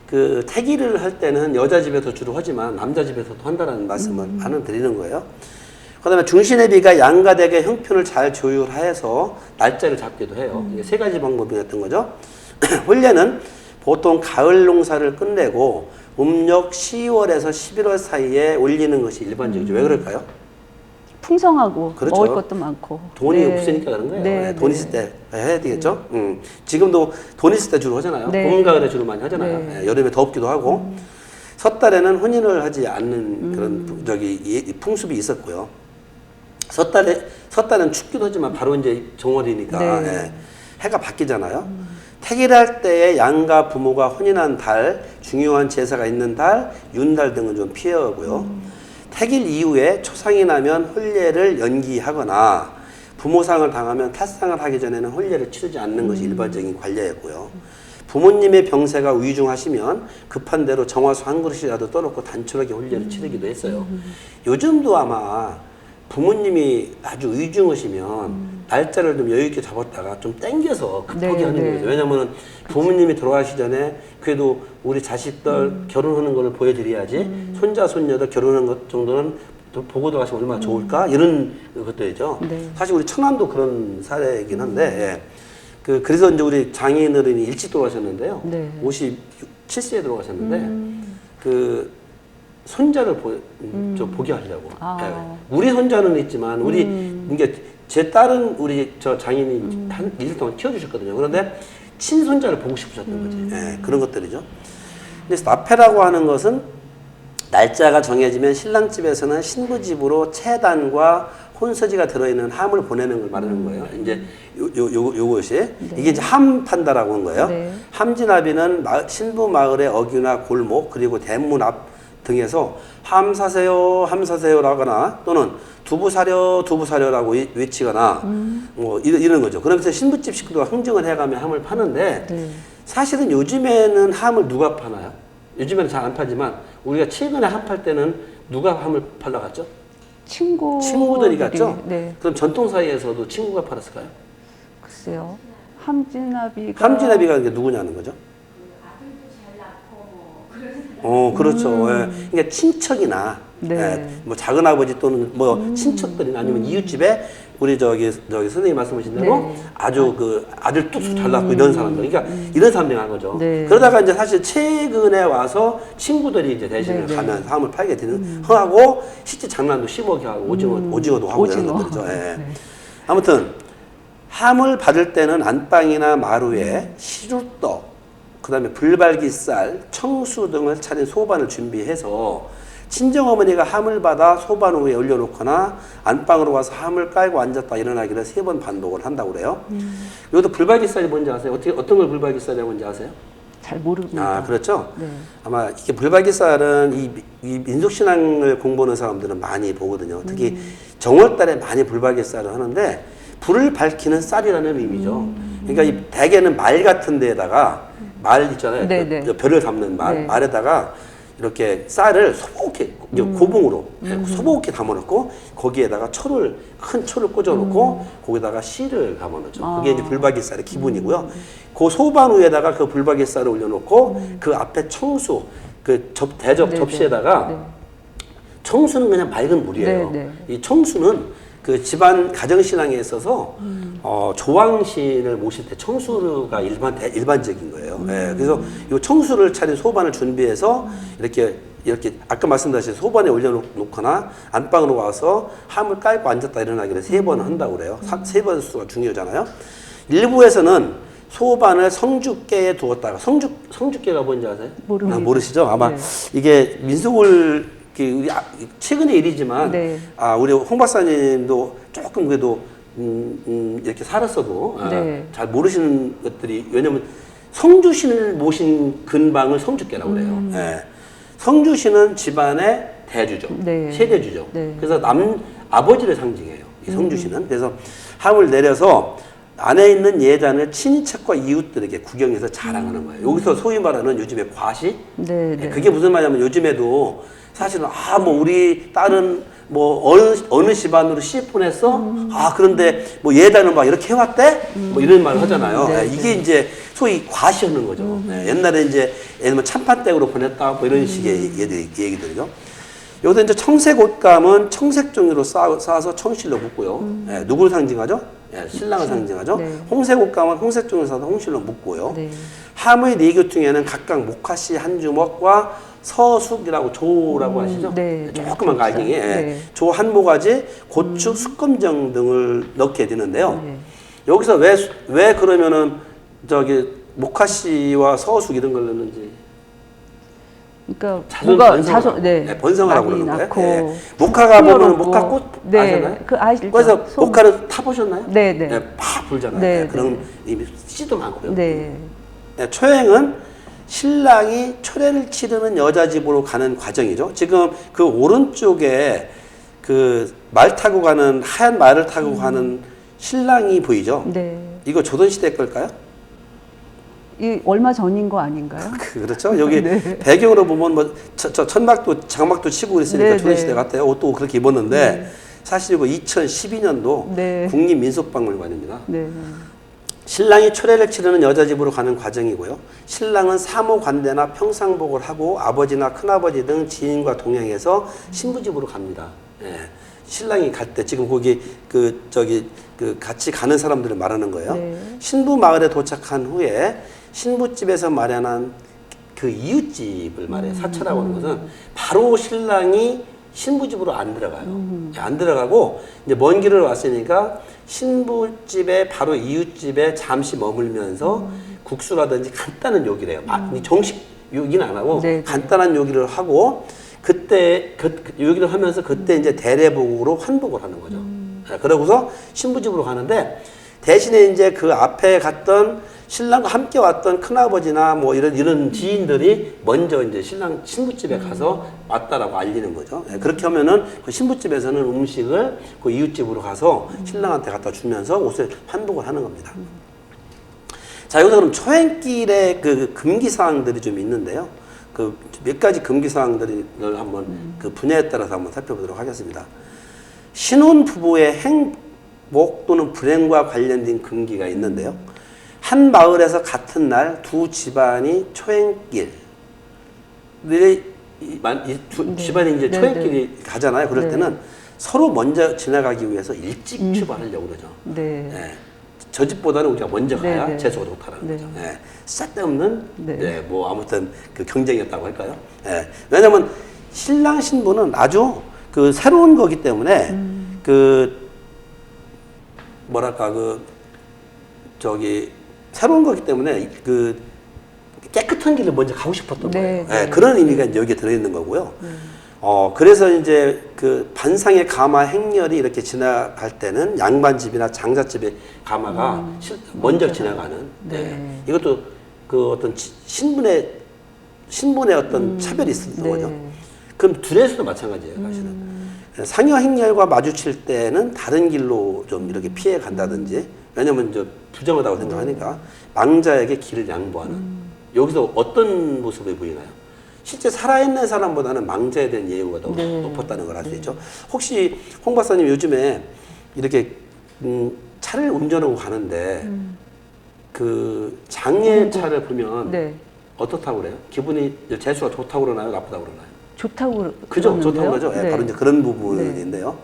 그 태기를 할 때는 여자 집에서 주로 하지만 남자 집에서도 한다는 말씀을 하는 드리는 거예요. 그다음에 중신애비가 양가댁의 형편을 잘 조율하여서 날짜를 잡기도 해요. 이게 세 가지 방법이었던 거죠. 혼례는 보통 가을 농사를 끝내고 음력 10월에서 11월 사이에 올리는 것이 일반적이죠. 왜 그럴까요? 풍성하고 그렇죠. 먹을 것도 많고 돈이 네. 없으니까 그런 거예요. 네, 네, 돈 네. 있을 때 해야 되겠죠. 지금도 돈 있을 때 주로 하잖아요. 네. 봄, 가을에 주로 많이 하잖아요. 네. 예, 여름에 덥기도 하고. 섣달에는 혼인을 하지 않는 그런 풍습이 있었고요. 섣달은 춥기도 하지만 바로 이제 정월이니까 네. 예, 해가 바뀌잖아요. 태길할 때에 양가 부모가 혼인한 달, 중요한 제사가 있는 달, 윤달 등은 좀 피하고요. 태길 이후에 초상이 나면 혼례를 연기하거나 부모상을 당하면 탈상을 하기 전에는 혼례를 치르지 않는 것이 일반적인 관례였고요. 부모님의 병세가 위중하시면 급한 대로 정화수 한 그릇이라도 떠놓고 단촐하게 혼례를 치르기도 했어요. 요즘도 아마 부모님이 아주 의중하시면 날짜를 좀 여유 있게 잡았다가 좀 땡겨서 급하게 네, 하는 네. 거죠. 왜냐면은 부모님이 돌아가시기 전에 그래도 우리 자식들 결혼하는 걸 보여드려야지 손자 손녀들 결혼하는 것 정도는 또 보고 돌아가시면 얼마나 좋을까 이런 것들이죠. 네. 사실 우리 천안도 그런 사례이긴 한데 예. 그래서 이제 우리 장인어른이 일찍 돌아가셨는데요. 네. 57세에 돌아가셨는데 그 손자를 좀 보게 하려고. 아. 예. 우리 손자는 있지만 우리 이게 제 딸은 우리 저 장인이 한 일 동안 키워주셨거든요. 그런데 친손자를 보고 싶으셨던 거지. 예, 그런 것들이죠. 근데 나페라고 하는 것은 날짜가 정해지면 신랑 집에서는 신부 집으로 채단과 혼서지가 들어있는 함을 보내는 걸 말하는 거예요. 이제 요것이 이게 이제 함 판다라고 한 거예요. 네. 함진아비는 신부 마을의 어귀나 골목 그리고 대문 앞 등에서 함 사세요라고 하거나 또는 두부 사려라고 외치거나 뭐 이런 거죠. 그러면서 신부집 식구가 흥정을 해가며 함을 파는데 네. 사실은 요즘에는 함을 누가 파나요? 요즘에는 잘 안 팔지만 우리가 최근에 함 팔 때는 누가 함을 팔러 갔죠? 친구들이 갔죠? 네. 그럼 전통 사이에서도 친구가 팔았을까요? 글쎄요. 함진아비가 함진아비가 이게 누구냐는 거죠? 그렇죠. 예. 그러니까 친척이나, 네. 예, 뭐 작은 아버지 또는 뭐 친척들이나 아니면 이웃집에 우리 저기 선생님 말씀하신 대로 네. 아주 그 아들 뚝 잘 낳고 이런 사람들. 그러니까 이런 사람들이 한 거죠. 네. 그러다가 이제 사실 최근에 와서 친구들이 이제 대신을 네, 네. 가면 함을 팔게 되는, 하고 실제 장난도 심하게 하고 오징어도 하고 이런 오징어. 것들이죠. 예. 네. 아무튼 함을 받을 때는 안방이나 마루에 시루떡, 그 다음에 불발기쌀, 청수 등을 차린 소반을 준비해서 친정어머니가 함을 받아 소반 위에 올려놓거나 안방으로 와서 함을 깔고 앉았다 일어나기를 3번 반복을 한다고 그래요. 여기도 불발기쌀이 뭔지 아세요? 어떤 걸 불발기쌀이라고 뭔지 아세요? 잘 모릅니다. 아, 그렇죠? 네. 아마 이게 불발기쌀은 이 민속신앙을 공부하는 사람들은 많이 보거든요. 특히 정월달에 많이 불발기쌀을 하는데 불을 밝히는 쌀이라는 의미죠. 그러니까 이 대개는 말 같은 데에다가 말 있잖아요. 네, 네. 별을 담는 말, 네. 말에다가 이렇게 쌀을 소복게 고봉으로 소복게 담아놓고 거기에다가 큰 초를 꽂아놓고 거기다가 씨를 담아놓죠. 그게 이제 불박이쌀의 기본이고요. 그 소반 위에다가 그 불박이쌀을 올려놓고 그 앞에 청수, 그 대접 네, 접시에다가 네. 청수는 그냥 맑은 물이에요. 네, 네. 이 청수는 그 집안 가정신앙에 있어서 조왕신을 모실 때 청수가 일반적인 거예요. 예, 그래서 이 청수를 차린 소반을 준비해서 이렇게 아까 말씀드린 소반에 올려놓거나 안방으로 와서 함을 깔고 앉았다 일어나기를 3번 한다고 그래요. 3번 수가 중요하잖아요. 일부에서는 소반을 성주께에 두었다가 성주께가 뭔지 아세요? 모릅니다. 모르시죠? 아마 네. 이게 민속을 우리 최근의 일이지만 네. 우리 홍 박사님도 조금 그래도 이렇게 살았어도 네. 잘 모르시는 것들이, 왜냐면 성주신을 모신 근방을 성주께라고 그래요. 예. 성주신은 집안의 대주죠. 네. 세대주죠. 네. 그래서 아버지를 상징해요. 이 성주신은. 그래서 함을 내려서 안에 있는 예단을 친인척과 이웃들에게 구경해서 자랑하는 거예요. 여기서 소위 말하는 요즘에 과시? 네, 네. 그게 무슨 말이냐면 요즘에도 사실은 뭐 우리 딸은 뭐 어느 집안으로 시집보냈어? 아 그런데 뭐 예단은 막 이렇게 해왔대? 뭐 이런 말을 하잖아요. 네, 이게 이제 소위 과시하는 거죠. 옛날에 이제 예를 들면 찬판댁으로 보냈다 뭐 이런 식의 얘기들이죠. 여기서 이제 청색 옷감은 청색 종이로 쌓아서 청실로 묶고요. 누구를 상징하죠? 신랑을 상징하죠. 네. 홍색 옷감은 홍색 종이로 쌓아서 홍실로 묶고요. 네. 함의 네 교퉁에는 각각 목화씨 한 주먹과 서숙이라고 조라고 아시죠? 네, 조그만 네, 갈갱이, 네. 조 한 모가지, 고추, 숙검정 등을 넣게 되는데요. 네. 여기서 왜 그러면은 저기 목화씨와 서숙 이런 걸 넣는지 그러니까 자손 네. 번성하라고 많이 그러는 낳고 거예요. 목화가 보면 풍요롭고. 목화꽃 네. 아시나요? 그 아시죠? 그래서 목화를 타보셨나요? 네, 네. 팍 불잖아요. 네, 그런 이미 씨도 많고요. 네. 초행은 신랑이 초례를 치르는 여자 집으로 가는 과정이죠. 지금 그 오른쪽에 그 말 타고 가는 하얀 말을 타고 가는 신랑이 보이죠? 네. 이거 조선시대 걸까요? 이 얼마 전인 거 아닌가요? 그렇죠. 여기 네. 배경으로 보면 뭐 천막도 장막도 치고 그랬으니까 네, 조선시대 네. 같아요. 옷도 그렇게 입었는데 사실 이거 2012년도 네. 국립민속박물관입니다. 네. 신랑이 초례를 치르는 여자 집으로 가는 과정이고요. 신랑은 사모 관대나 평상복을 하고 아버지나 큰아버지 등 지인과 동행해서 신부 집으로 갑니다. 예. 신랑이 갈 때 지금 거기 그 같이 가는 사람들을 말하는 거예요. 네. 신부 마을에 도착한 후에 신부 집에서 마련한 그 이웃집을 말해요. 사처라고 하는 것은 바로 신랑이 신부 집으로 안 들어가요. 안 들어가고 이제 먼 길을 왔으니까 신부 집에 바로 이웃 집에 잠시 머물면서 국수라든지 간단한 요기를 해요. 정식 요기는 안 하고 네, 네. 간단한 요기를 하고 그때 요기를 하면서 그때 이제 대례복으로 환복을 하는 거죠. 그러고서 신부 집으로 가는데 대신에 이제 그 앞에 갔던 신랑과 함께 왔던 큰아버지나 뭐 이런 지인들이 먼저 이제 신부집에 가서 왔다라고 알리는 거죠. 그렇게 하면은 그 신부집에서는 음식을 그 이웃집으로 가서 신랑한테 갖다 주면서 옷을 환복을 하는 겁니다. 자, 여기서 그럼 초행길의 그 금기사항들이 좀 있는데요. 그 몇 가지 금기사항들을 한번 그 분야에 따라서 한번 살펴보도록 하겠습니다. 신혼 부부의 행복 또는 불행과 관련된 금기가 있는데요. 한 마을에서 같은 날 두 집안이 초행길, 집안이 이제 초행길이 가잖아요. 그럴 때는 서로 먼저 지나가기 위해서 일찍 출발하려고 그러죠. 네. 예. 저 집보다는 우리가 먼저 가야 네, 네. 재수가 좋다는 네. 거죠. 예. 쓸데없는 네. 뭐 아무튼 그 경쟁이었다고 할까요? 예. 왜냐하면 신랑 신부는 아주 그 새로운 거기 때문에 그 뭐랄까 그 저기 새로운 거기 때문에 그 깨끗한 길을 먼저 가고 싶었던 네, 거예요. 네. 예, 그런 의미가 이제 여기에 들어있는 거고요. 그래서 이제 그 반상의 가마 행렬이 이렇게 지나갈 때는 양반집이나 장자집의 가마가 먼저 지나가는. 네. 예. 이것도 그 어떤 신분의 어떤 차별이 있었던 네. 거죠. 그럼 둘에서도 마찬가지예요, 사실은. 상여 행렬과 마주칠 때는 다른 길로 좀 이렇게 피해 간다든지, 왜냐면 저 부정하다고 생각하니까 망자에게 길을 양보하는. 여기서 어떤 모습을 보이나요? 실제 살아있는 사람보다는 망자에 대한 예우가 더 높았다는 걸 알 수 있죠. 혹시 홍 박사님 요즘에 이렇게 차를 운전하고 가는데 그 장애차를 보면 네. 어떻다고 그래요? 기분이 재수가 좋다고 그러나요? 나쁘다고 그러나요? 좋다고 그죠? 그러는데요? 좋다고 그러죠. 예, 네. 바로 이제 그런 부분인데요.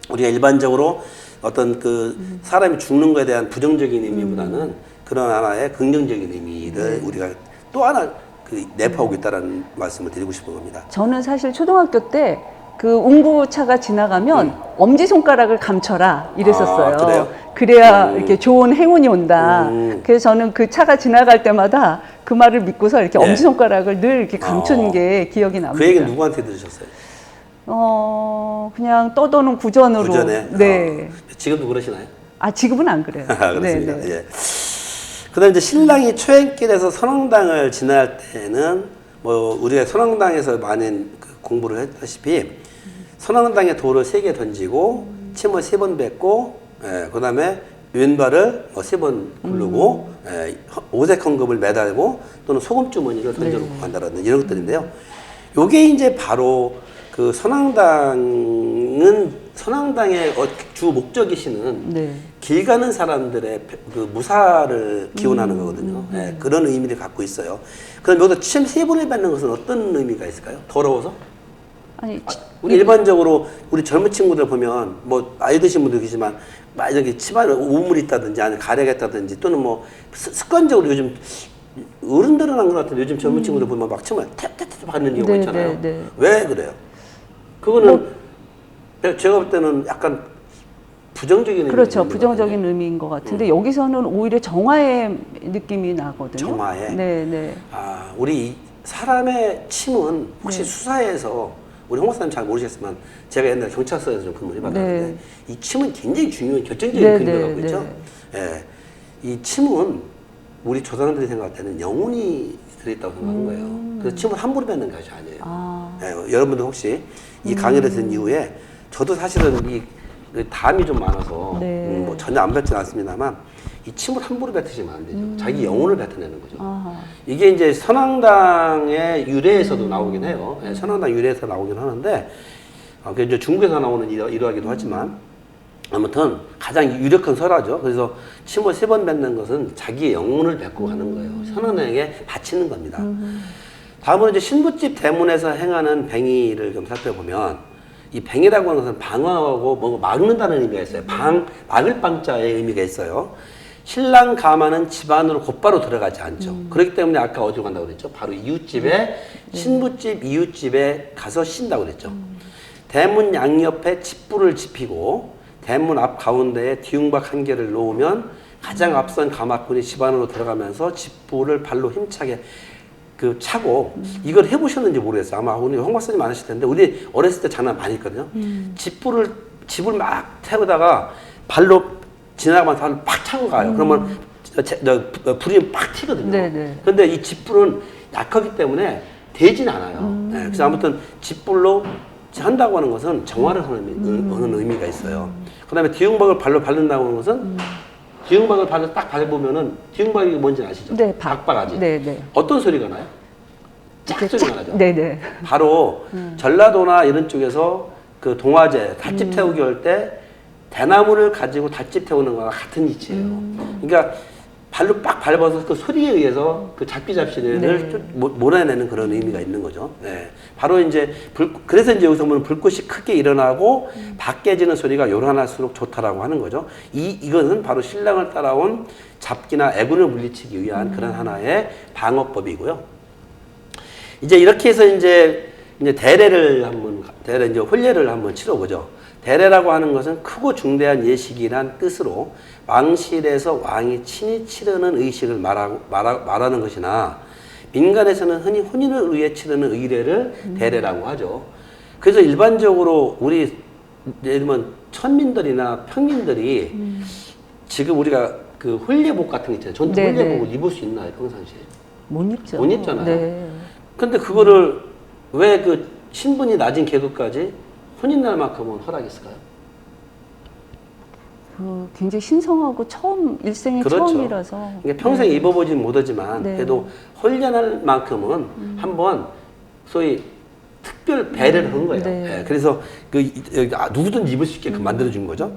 우리가 일반적으로 어떤 그 사람이 죽는 거에 대한 부정적인 의미보다는 그런 하나의 긍정적인 의미를 우리가 또 하나 그 내포하고 있다는 말씀을 드리고 싶은 겁니다. 저는 사실 초등학교 때 그 운구차가 지나가면 엄지손가락을 감춰라 이랬었어요. 아, 그래요? 그래야 이렇게 좋은 행운이 온다. 그래서 저는 그 차가 지나갈 때마다 그 말을 믿고서 이렇게 네. 엄지손가락을 늘 이렇게 감추는 게 기억이 납니다. 그 얘기는 누구한테 들으셨어요? 그냥 떠도는 구전으로. 구전에? 네. 지금도 그러시나요? 아, 지금은 안 그래요. 그렇습니다. 네, 네. 예. 그다음 이제 신랑이 초행길에서 선왕당을 지날 때는 뭐 우리가 선왕당에서 많은 그 공부를 했다시피 선왕당에 돌을 3개 던지고 침을 3번 뱉고 그다음에 왼발을 3번 굴르고 오색 헝겊을 매달고 또는 소금 주머니를 던져놓고 간다라는 이런 것들인데요. 요게 이제 바로 그 선왕당의 선왕당의 주 목적이시는 네. 길 가는 사람들의 그 무사를 기원하는 거거든요. 예, 그런 의미를 갖고 있어요. 그럼 여기서 침 3번을 뱉는 것은 어떤 의미가 있을까요? 더러워서? 아니, 우리 일반적으로 우리 젊은 친구들 보면 뭐 나이 드신 분도 계시지만 만약에 치마에 오물이 있다든지 아니면 가래가 있다든지 또는 뭐 습관적으로 요즘 어른들은 안 그런 것 같은데 요즘 젊은 친구들 보면 막 치마에 탭탭탭 바르는 경우가 네, 있잖아요. 네, 네. 왜 그래요? 그거는 제가 볼 때는 약간 부정적인 그렇죠. 의미가 부정적인 있는 것 의미인 것 같은데 여기서는 오히려 정화의 느낌이 나거든요. 정화의? 네, 네. 같아요. 아, 우리 사람의 침은 혹시 수사에서 우리 홍 박사님 잘 모르시겠지만 제가 옛날에 경찰서에서 좀 근무를 해봤는데 네. 이 침은 굉장히 중요한 결정적인 네, 근거를 네, 갖고 있죠. 예. 이 침은 우리 조상들이 생각할 때는 영혼이 들어있다고 생각하는 거예요. 그래서 침을 함부로 뱉는 것이 아니에요. 아, 예, 여러분들 혹시 이 강의를 듣는 이후에 저도 사실은 이 담이 좀 많아서 네. 뭐 전혀 안 뱉지는 않습니다만 이 침을 함부로 뱉으시면 안 되죠. 자기 영혼을 뱉어내는 거죠. 아하. 이게 이제 선왕당의 유래에서도 나오긴 해요. 예, 선왕당 유래에서 나오긴 하는데 그게 이제 중국에서 나오는 일화이기도 하지만 아무튼 가장 유력한 설화죠. 그래서 침을 3번 뱉는 것은 자기의 영혼을 뱉고 가는 거예요. 선왕에게 바치는 겁니다. 다음으로 이제 신부집 대문에서 행하는 뱅이를 좀 살펴보면 이 뱅이라고 하는 것은 방어하고 뭐 막는다는 의미가 있어요. 막을 방자의 의미가 있어요. 신랑 가마는 집 안으로 곧바로 들어가지 않죠. 그렇기 때문에 아까 어디로 간다고 그랬죠? 바로 이웃집에 신부집 이웃집에 가서 쉰다고 그랬죠. 대문 양옆에 집불을 지피고 대문 앞 가운데에 뒤움박 한 개를 놓으면 가장 앞선 가마꾼이 집 안으로 들어가면서 집불을 발로 힘차게 그 차고 이걸 해보셨는지 모르겠어요. 아마 우리 홍 박사님 안 하실 텐데 우리 어렸을 때 장난 많이 했거든요. 집을 막 태우다가 발로 지나가면서 발로 팍 차고 가요. 그러면 불이 팍 튀거든요. 네네. 그런데 이 집불은 약하기 때문에 되진 않아요. 네, 그래서 아무튼 집불로 한다고 하는 것은 정화를 하는 의미가 있어요. 그 다음에 뒤움박을 발로 밟는다고 하는 것은 뒤움박을 발로 딱 밟으면은 뒤움박이 뭔지 아시죠? 네, 박바가지. 네, 네. 어떤 소리가 나요? 짝 소리가 나죠. 네, 네. 바로 전라도나 이런 쪽에서 그 동화제 닷집 태우기 할 때 대나무를 가지고 닷집 태우는 거와 같은 이치예요. 그러니까 발로 빡 밟아서 그 소리에 의해서 그 잡기잡시를 네. 몰아내는 그런 의미가 있는 거죠. 네. 바로 이제 그래서 이제 여기서 보면 불꽃이 크게 일어나고 밖에 지는 소리가 요란할수록 좋다라고 하는 거죠. 이것은 바로 신랑을 따라온 잡기나 애군을 물리치기 위한 그런 하나의 방어법이고요. 이제 이렇게 해서 이제 대례를 이제 혼례를 한번 치러보죠. 대례라고 하는 것은 크고 중대한 예식이란 뜻으로 왕실에서 왕이 친히 치르는 의식을 말하는 것이나 민간에서는 흔히 혼인을 위해 치르는 의례를 대례라고 하죠. 그래서 일반적으로 우리 예를 들면 천민들이나 평민들이 지금 우리가 그 혼례복 같은 거 있잖아요. 전통 네네. 혼례복을 입을 수 있나요, 평상시에? 못 입죠. 못 입잖아요. 네. 근데 그거를 왜 그 신분이 낮은 계급까지 혼인날만큼은 허락했을까요? 그 굉장히 신성하고 일생의 그렇죠. 처음이라서. 그러니까 평생 입어보진 못하지만 네. 그래도 혼례날만큼은 한번 소위 특별 배려를 한 거예요. 네. 예, 그래서 누구든지 입을 수 있게끔 만들어준 거죠.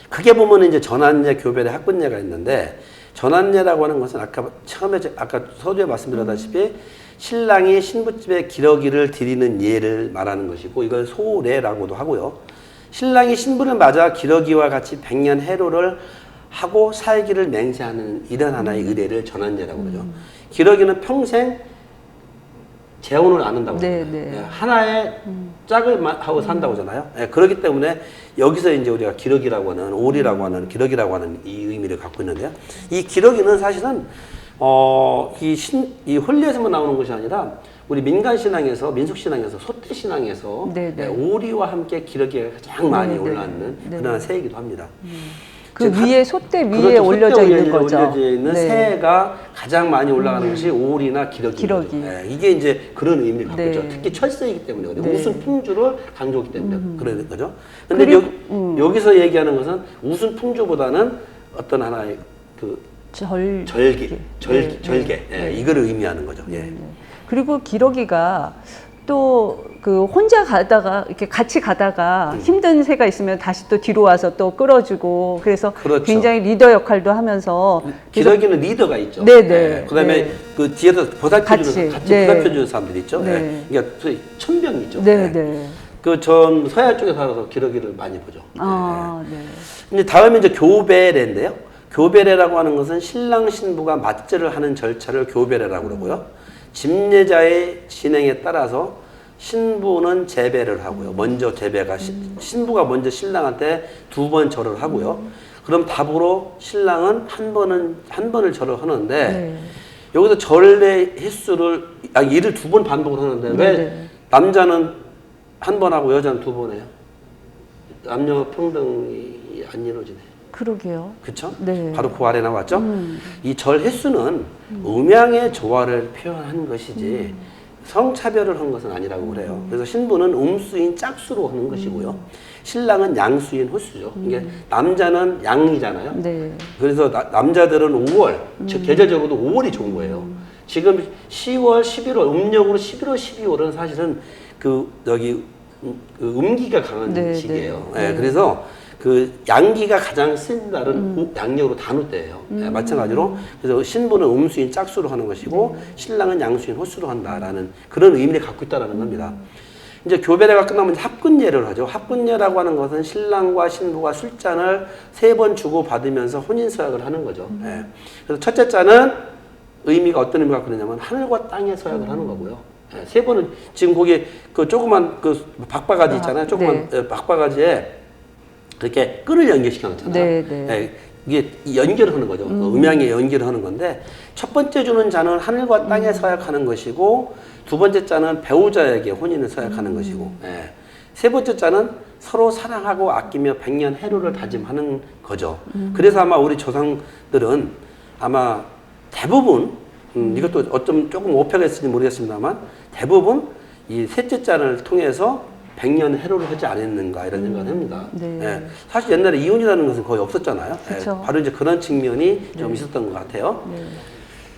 크게 보면 이제 전환례, 교배례, 학분례가 있는데 전환례라고 하는 것은 아까 서두에 말씀드렸다시피 신랑이 신부집에 기러기를 드리는 예를 말하는 것이고 이걸 소례라고도 하고요. 신랑이 신부를 맞아 기러기와 같이 100년 해로를 하고 살기를 맹세하는 이런 하나의 의례를 전환례라고 그러죠. 기러기는 평생 재혼을 안 한다고 네, 하잖아요. 네. 예, 하나의 짝을 하고 산다고 하잖아요. 예, 그렇기 때문에 여기서 이제 우리가 기러기라고 하는 오리라고 하는 기러기라고 하는 이 의미를 갖고 있는데요. 이 기러기는 사실은 이 혼례에서만 나오는 것이 아니라 우리 민간신앙에서 민속신앙에서 소태신앙에서 네, 네. 오리와 함께 기러기가 가장 많이 네, 네. 올라앉는 네. 그런 새이기도 합니다. 그 위에 소대 위에 그렇죠. 올려져 솥대 있는 거죠. 올려져 있는 네. 새가 가장 많이 올라가는 것이 오리나 기러기입니다. 기러기. 네, 이게 이제 그런 의미를 갖고 네. 있죠. 특히 철새이기 때문에 그래요. 네. 우순 풍주를 강조하기 때문에 그런 거죠. 근데 그리고, 여기서 얘기하는 것은 우순 풍주보다는 어떤 하나의 그 절개, 네. 절개, 예, 네. 이거를 의미하는 거죠. 예. 그리고 기러기가 또 그 혼자 가다가 이렇게 같이 가다가 힘든 새가 있으면 다시 또 뒤로 와서 또 끌어주고 그래서 그렇죠. 굉장히 리더 역할도 하면서 기러기는 리더가 있죠. 네네. 네. 그다음에 네. 그 뒤에서 보살펴주는 같이 네. 보살펴주는 사람들이 있죠. 네. 네. 그러니까 소위 천병이죠. 네네. 그 전 서해안 쪽에 살아서 기러기를 많이 보죠. 아, 네. 근데 다음에 이제 교배례인데요. 교배례라고 하는 것은 신랑 신부가 맞절을 하는 절차를 교배례라고 그러고요. 집례자의 진행에 따라서 신부는 제배를 하고요. 먼저 제배가 신부가 먼저 신랑한테 2번 절을 하고요. 그럼 답으로 신랑은 한 번을 절을 하는데 네. 여기서 절의 횟수를 일을 2번 반복을 하는데 왜 네네. 남자는 한 번 하고 여자는 2번 해요? 남녀 평등이 안 이루어지네요. 그러게요. 그렇죠? 네. 바로 그 아래 나왔죠. 이 절 횟수는 음양의 조화를 표현한 것이지 성차별을 한 것은 아니라고 그래요. 그래서 신부는 음수인 짝수로 하는 것이고요. 신랑은 양수인 홀수죠. 이게 남자는 양이잖아요. 네. 그래서 남자들은 5월, 즉 계절적으로도 5월이 좋은 거예요. 지금 10월, 11월, 음력으로 11월, 12월은 사실은 그 음기가 강한 네, 시기예요. 네. 예, 그래서 그 양기가 가장 센 날은 양력으로 단오 때예요. 예, 마찬가지로 그래서 신부는 음수인 짝수로 하는 것이고 신랑은 양수인 홀수로 한다라는 그런 의미를 갖고 있다라는 겁니다. 이제 교배례가 끝나면 이제 합군예를 하죠. 합군예라고 하는 것은 신랑과 신부가 술잔을 3번 주고 받으면서 혼인 서약을 하는 거죠. 예. 그래서 첫째 잔은 의미가 어떤 의미가 갖고 있냐면 하늘과 땅의 서약을 하는 거고요. 예, 3번은 지금 거기 그 조그만 그 박바가지 있잖아요. 조그만 네. 박바가지에 그렇게 끈을 연결시켜 놓잖아요. 네, 네. 예, 이게 연결을 하는 거죠. 음양에 연결을 하는 건데 첫 번째 주는 자는 하늘과 땅에 서약하는 것이고 두 번째 자는 배우자에게 혼인을 서약하는 것이고 예. 세 번째 자는 서로 사랑하고 아끼며 백년 해로를 다짐하는 거죠. 그래서 아마 우리 조상들은 아마 대부분 이것도 어쩜 조금 오해가 있을지 모르겠습니다만 대부분 이 셋째 잔을 통해서 백년 해로를 하지 않았는가 이런 생각을 합니다. 네. 예. 사실 옛날에 이혼이라는 것은 거의 없었잖아요. 예. 그쵸. 바로 이제 그런 측면이 좀 있었던 것 같아요. 네.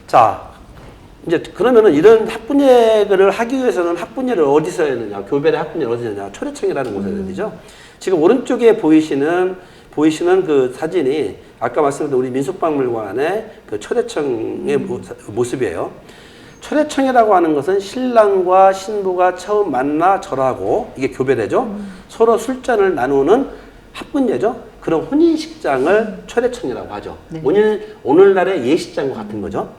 자, 이제 그러면은 이런 합분예를 하기 위해서는 합분예를 어디서 해야 되느냐, 교배례 합분예를 어디서 해야 되느냐, 초래청이라는 곳에 해야 되죠. 지금 오른쪽에 보이시는 그 사진이 아까 말씀드린 우리 민속박물관의 그 초래청의 모습이에요. 초래청이라고 하는 것은 신랑과 신부가 처음 만나 절하고 이게 교배례죠. 서로 술잔을 나누는 합분예죠. 그런 혼인식장을 초래청이라고 하죠. 네. 오늘날의 예식장과 같은 거죠.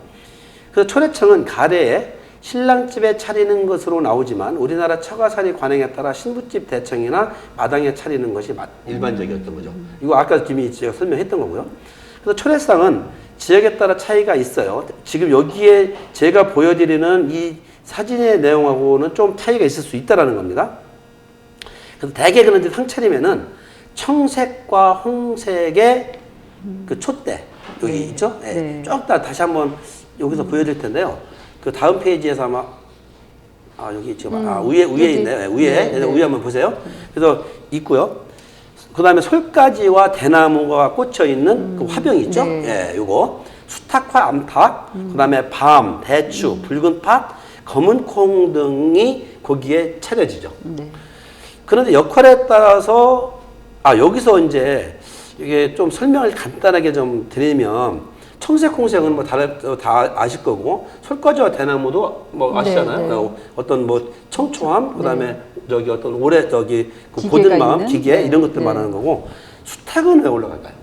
그래서 초래청은 가래에 신랑집에 차리는 것으로 나오지만 우리나라 처가살이 관행에 따라 신부집 대청이나 마당에 차리는 것이 일반적이었던 거죠. 이거 아까 김이 제가 설명했던 거고요. 그래서 초래상은 지역에 따라 차이가 있어요. 지금 여기에 제가 보여드리는 이 사진의 내용하고는 좀 차이가 있을 수 있다는 겁니다. 그래서 대개 그런데 상차림에는 청색과 홍색의 그 촛대 여기 네. 있죠? 네. 네. 쭉 다 다시 한번 여기서 보여드릴 텐데요. 그 다음 페이지에서 아마 여기 지금 위에 여기. 있네요. 네, 위에 네, 네. 위에 한번 보세요. 그래서 있고요. 그 다음에 솔가지와 대나무가 꽂혀 있는 그 화병 있죠? 네. 예, 요거. 수탉과 암탉, 그 다음에 밤, 대추, 붉은 팥, 검은 콩 등이 거기에 차려지죠. 네. 그런데 역할에 따라서, 여기서 이제 이게 좀 설명을 간단하게 좀 드리면, 청색, 홍색은 뭐 다 아실 거고, 솔가지와 대나무도 뭐 아시잖아요. 네, 네. 어떤 뭐 청초함, 그 다음에 저기 어떤 그 기계가 고든 마음, 있는? 기계, 네. 이런 것들 네. 말하는 거고, 수탉은 왜 올라갈까요?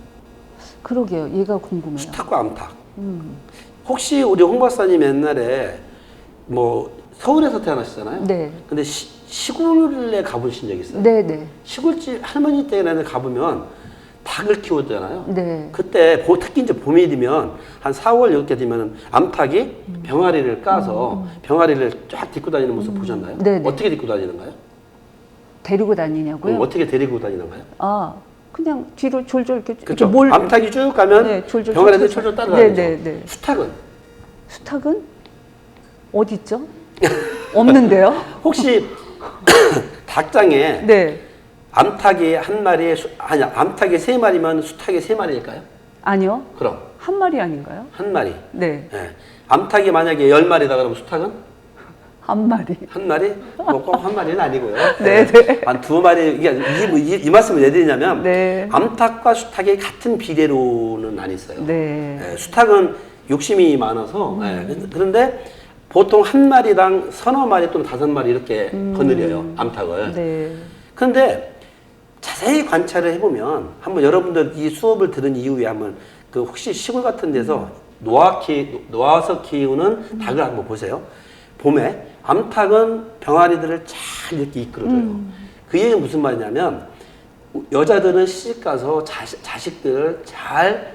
그러게요. 얘가 궁금해요. 수탉과 암탉. 혹시 우리 홍 박사님 옛날에 뭐 서울에서 태어나셨잖아요. 네. 근데 시골에 가보신 적 있어요? 네, 네. 시골집 할머니 댁에 가보면 닭을 키웠잖아요. 네. 그때 특히 이제 봄이 되면 한 4월 이렇게 되면 암탉이 병아리를 까서 병아리를 쫙 딛고 다니는 모습 보셨나요? 네, 네. 어떻게 딛고 다니는가요? 데리고 다니냐고요? 어떻게 데리고 다니는가요? 그냥 뒤로 졸졸 이렇게 그렇죠. 이렇게 암탉이 쭉 가면 네, 졸졸 병아리들 쫓아서. 졸졸 따라가죠. 네, 네, 네. 수탉은? 수탉은 어디 있죠? 없는데요? 혹시 닭장에 네. 암탉이 한 마리에 암탉이 3마리면 수탉이 3마리일까요? 아니요. 그럼 한 마리 아닌가요? 한 마리. 네. 예. 암탉이 만약에 10마리다 그러면 수탉은 한 마리. 한 마리? 뭐 꼭 한 마리는 아니고요. 네, 한 두 마리. 이 말씀을 왜 드리냐면 네. 암탉과 수탉이 같은 비례로는 안 있어요. 네. 수탉은 욕심이 많아서 그런데 보통 한 마리당 서너 마리 또는 다섯 마리 이렇게 거느려요. 암탉을. 네. 그런데 자세히 관찰을 해보면 한번 여러분들 이 수업을 들은 이후에 한번 그 혹시 시골 같은 데서 놓아서 키우는 닭을 한번 보세요. 봄에 암탉은 병아리들을 잘 이렇게 이끌어줘요. 그 얘기는 무슨 말이냐면 여자들은 시집 가서 자식들을 잘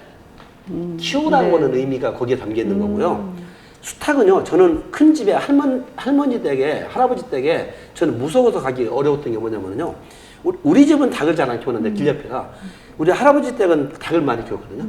키우라고 하는 의미가 거기에 담겨 있는 거고요. 수탉은요, 저는 큰 집에 할머니 댁에, 할아버지 댁에 저는 무서워서 가기 어려웠던 게 뭐냐면요. 우리 집은 닭을 잘 안 키웠는데 길 옆에가 우리 할아버지 댁은 닭을 많이 키웠거든요.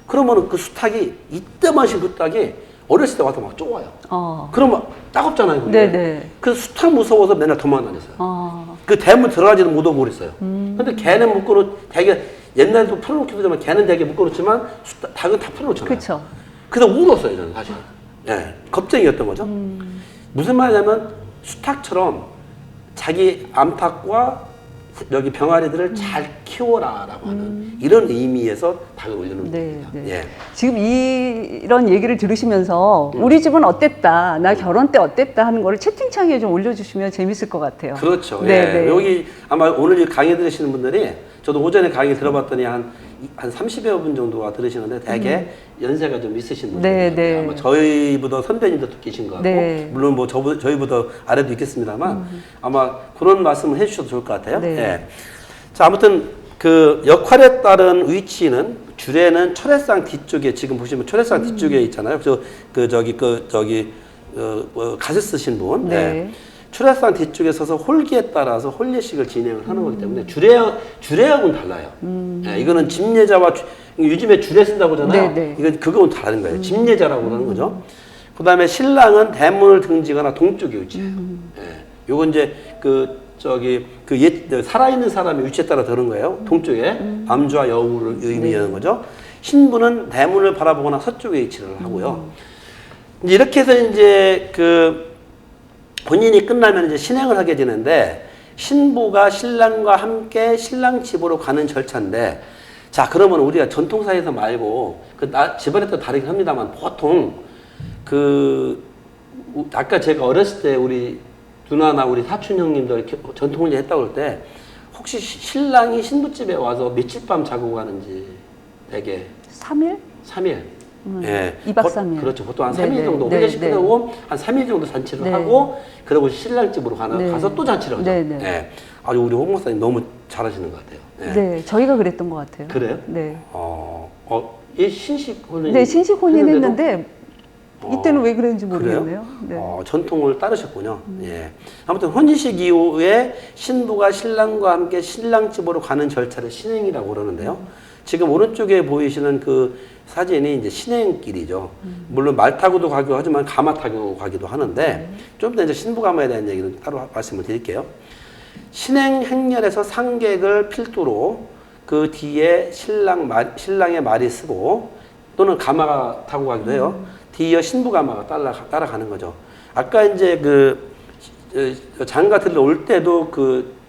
그러면은 그 수탉이 이때만씩 그 닭이 어렸을 때 와서 막 쪼아요. 그러면 따갑잖아요. 그게. 네네. 그 수탉 무서워서 맨날 도망다녔어요. 그 대문 들어가지도 못 오고 그랬어요. 근데 걔는 되게 옛날에도 풀어놓기도 하지만 걔는 되게 묶어놓지만 닭은 다 풀어놓잖아요. 그렇죠. 그래서 울었어요, 저는 사실은. 예, 겁쟁이였던 거죠. 무슨 말이냐면 수탉처럼 자기 암탉과 여기 병아리들을 잘 키워라라고 하는 이런 의미에서 닭을 올려놓는 네, 겁니다. 네. 예. 지금 이런 얘기를 들으시면서 우리 집은 어땠다, 나 결혼 때 어땠다 하는 거를 채팅창에 좀 올려주시면 재밌을 것 같아요. 그렇죠. 네, 예. 네. 여기 아마 오늘 이 강의 들으시는 분들이 저도 오전에 강의 들어봤더니 한 30여 분 정도가 들으시는데 되게 연세가 좀 있으신 분들 네, 같아요. 네. 아마 저희보다 선배님도 또 계신 것 같고 네. 물론 뭐 저희보다 아래도 있겠습니다만 아마 그런 말씀을 해주셔도 좋을 것 같아요. 네. 예. 자, 아무튼 그 역할에 따른 위치는 주례는 철회상 뒤쪽에 지금 보시면 철회상 뒤쪽에 있잖아요. 그래서 가세 쓰신 분. 네. 예. 출애상 뒤쪽에 서서 홀기에 따라서 홀례식을 진행을 하는 거기 때문에 주례하고는 달라요. 예, 이거는 집례자와 요즘에 주례 쓴다고 하잖아요. 네, 네. 이건 그거는 다른 거예요. 집례자라고 하는 거죠. 그다음에 신랑은 대문을 등지거나 동쪽에 위치해요. 예, 요건 이제 살아있는 사람의 위치에 따라 다른 거예요. 동쪽에 암주와 여우를 의미하는 거죠. 신부는 대문을 바라보거나 서쪽에 위치를 하고요. 이제 이렇게 해서 이제 본인이 끝나면 이제 신행을 하게 되는데 신부가 신랑과 함께 신랑 집으로 가는 절차인데 자 그러면 우리가 전통사에서 말고 집안에 또 다르긴 합니다만 보통 아까 제가 어렸을 때 우리 누나나 우리 사촌 형님들 이렇게 전통을 했다고 할 때 혹시 신랑이 신부집에 와서 며칠 밤 자고 가는지 되게 3일? 3일. 예. 2박 3일. 그렇죠. 보통 한 네네. 3일 정도 네, 홀례식 네. 끝나고 한 3일 정도 잔치를 네. 하고 그러고 신랑 집으로 네. 가서 또 잔치를 하죠. 네, 네. 예. 아주 우리 홍 목사님 너무 잘하시는 것 같아요. 예. 네, 저희가 그랬던 것 같아요. 그래요? 네. 이 신식 혼인 네, 신식 혼인 했는데도? 했는데 이때는 왜 그랬는지 모르겠네요. 그래요? 네. 전통을 따르셨군요. 예. 아무튼 혼인식 이후에 신부가 신랑과 함께 신랑 집으로 가는 절차를 신행이라고 그러는데요. 지금 오른쪽에 보이시는 그 사진이 이제 신행길이죠. 물론 말 타고도 가기도 하지만 가마 타고 가기도 하는데 좀 더 이제 신부가마에 대한 얘기는 따로 말씀을 드릴게요. 신행 행렬에서 상객을 필두로 그 뒤에 신랑의 말이 쓰고 또는 가마가 타고 가기도 해요. 뒤이어 신부가마가 따라가는 거죠. 아까 이제 장가 들러올 때도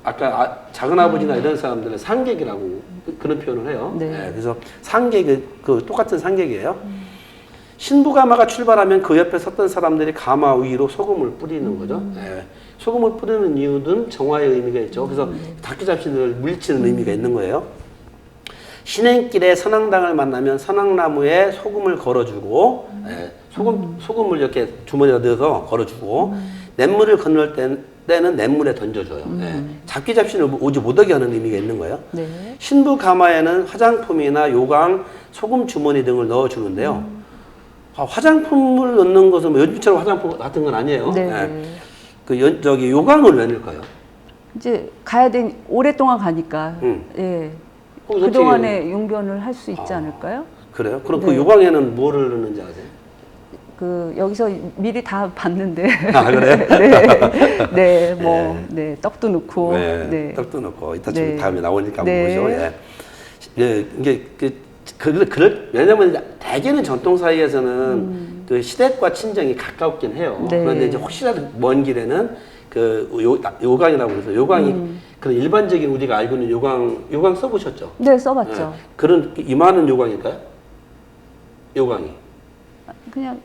아까 작은아버지나 이런 사람들은 상객이라고 그런 표현을 해요. 네. 예, 그래서 똑같은 상객이에요. 신부가마가 출발하면 그 옆에 섰던 사람들이 가마 위로 소금을 뿌리는 거죠. 예, 소금을 뿌리는 이유는 정화의 의미가 있죠. 그래서 닭기잡신을 물리치는 의미가 있는 거예요. 신행길에 선앙당을 만나면 선앙나무에 소금을 걸어주고 소금을 이렇게 주머니에 넣어서 걸어주고 냇물을 건널 때는 냇물에 던져줘요. 잡기잡신을 오지 못하게 하는 의미가 있는 거예요. 네. 신부 가마에는 화장품이나 요강, 소금 주머니 등을 넣어주는데요. 화장품을 넣는 것은 뭐 요즘처럼 화장품 같은 건 아니에요. 네. 요강을 왜 넣을까요? 이제 오랫동안 가니까 예. 그 동안에 용변을 할 수 있지 않을까요? 그래요? 그럼 네. 그 요강에는 뭐를 넣는지 아세요? 여기서 미리 다 봤는데. 그래요? 떡도 넣고. 네. 떡도 넣고 이따 네. 다음에 나오니까 네. 한번 보죠. 예. 이게 왜냐면 대개는 전통 사이에서는 그 시댁과 친정이 가깝긴 해요. 네. 그런데 이제 혹시라도 먼 길에는 그 요강이라고 해서 요강이 그런 일반적인 우리가 알고 있는 요강 써보셨죠? 네, 써봤죠. 예. 그런 이만한 요강일까요? 요강이. 그냥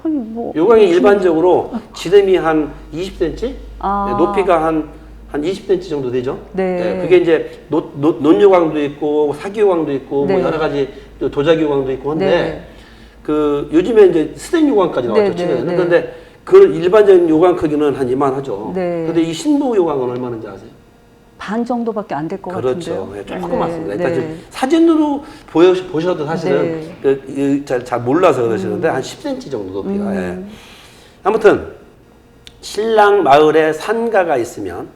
뭐 요강이 일반적으로 지름이 한 20cm, 아. 네, 높이가 한 20cm 정도 되죠. 네. 그게 이제 논요강도 있고 사기요강도 있고 네. 뭐 여러 가지 또 도자기요강도 있고 한데 네. 그 요즘에 이제 스텐요강까지 나왔죠. 네, 최근에는. 네, 네. 그런데 그 일반적인 요강 크기는 한 이만하죠. 네. 근데 이 신부 요강은 얼마인지 아세요? 반 정도밖에 안 될 것 그렇죠. 같은데요. 네, 조금 맞습니다. 일단 네. 지금 사진으로 보셔도 사실은 잘 몰라서 그러시는데 한 10cm 정도 높이가. 예. 아무튼 신랑 마을에 산가가 있으면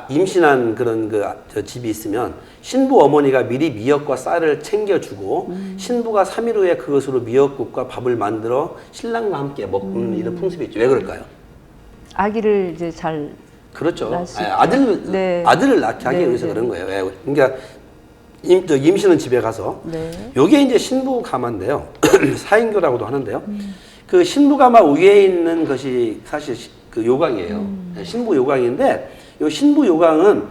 임신한 그런 저 집이 있으면 신부 어머니가 미리 미역과 쌀을 챙겨주고 신부가 3일 후에 그것으로 미역국과 밥을 만들어 신랑과 함께 먹는 이런 풍습이 있죠. 왜 그럴까요? 아기를 이제 잘 그렇죠. 낳을 수 아들을 낳게 하기 네, 위해서 네. 그런 거예요. 왜? 그러니까 임신한 집에 가서 네. 요게 이제 신부 가마인데요. 사인교라고도 하는데요. 그 신부 가마 위에 있는 것이 사실 그 요강이에요. 신부 요강인데 요 신부 요강은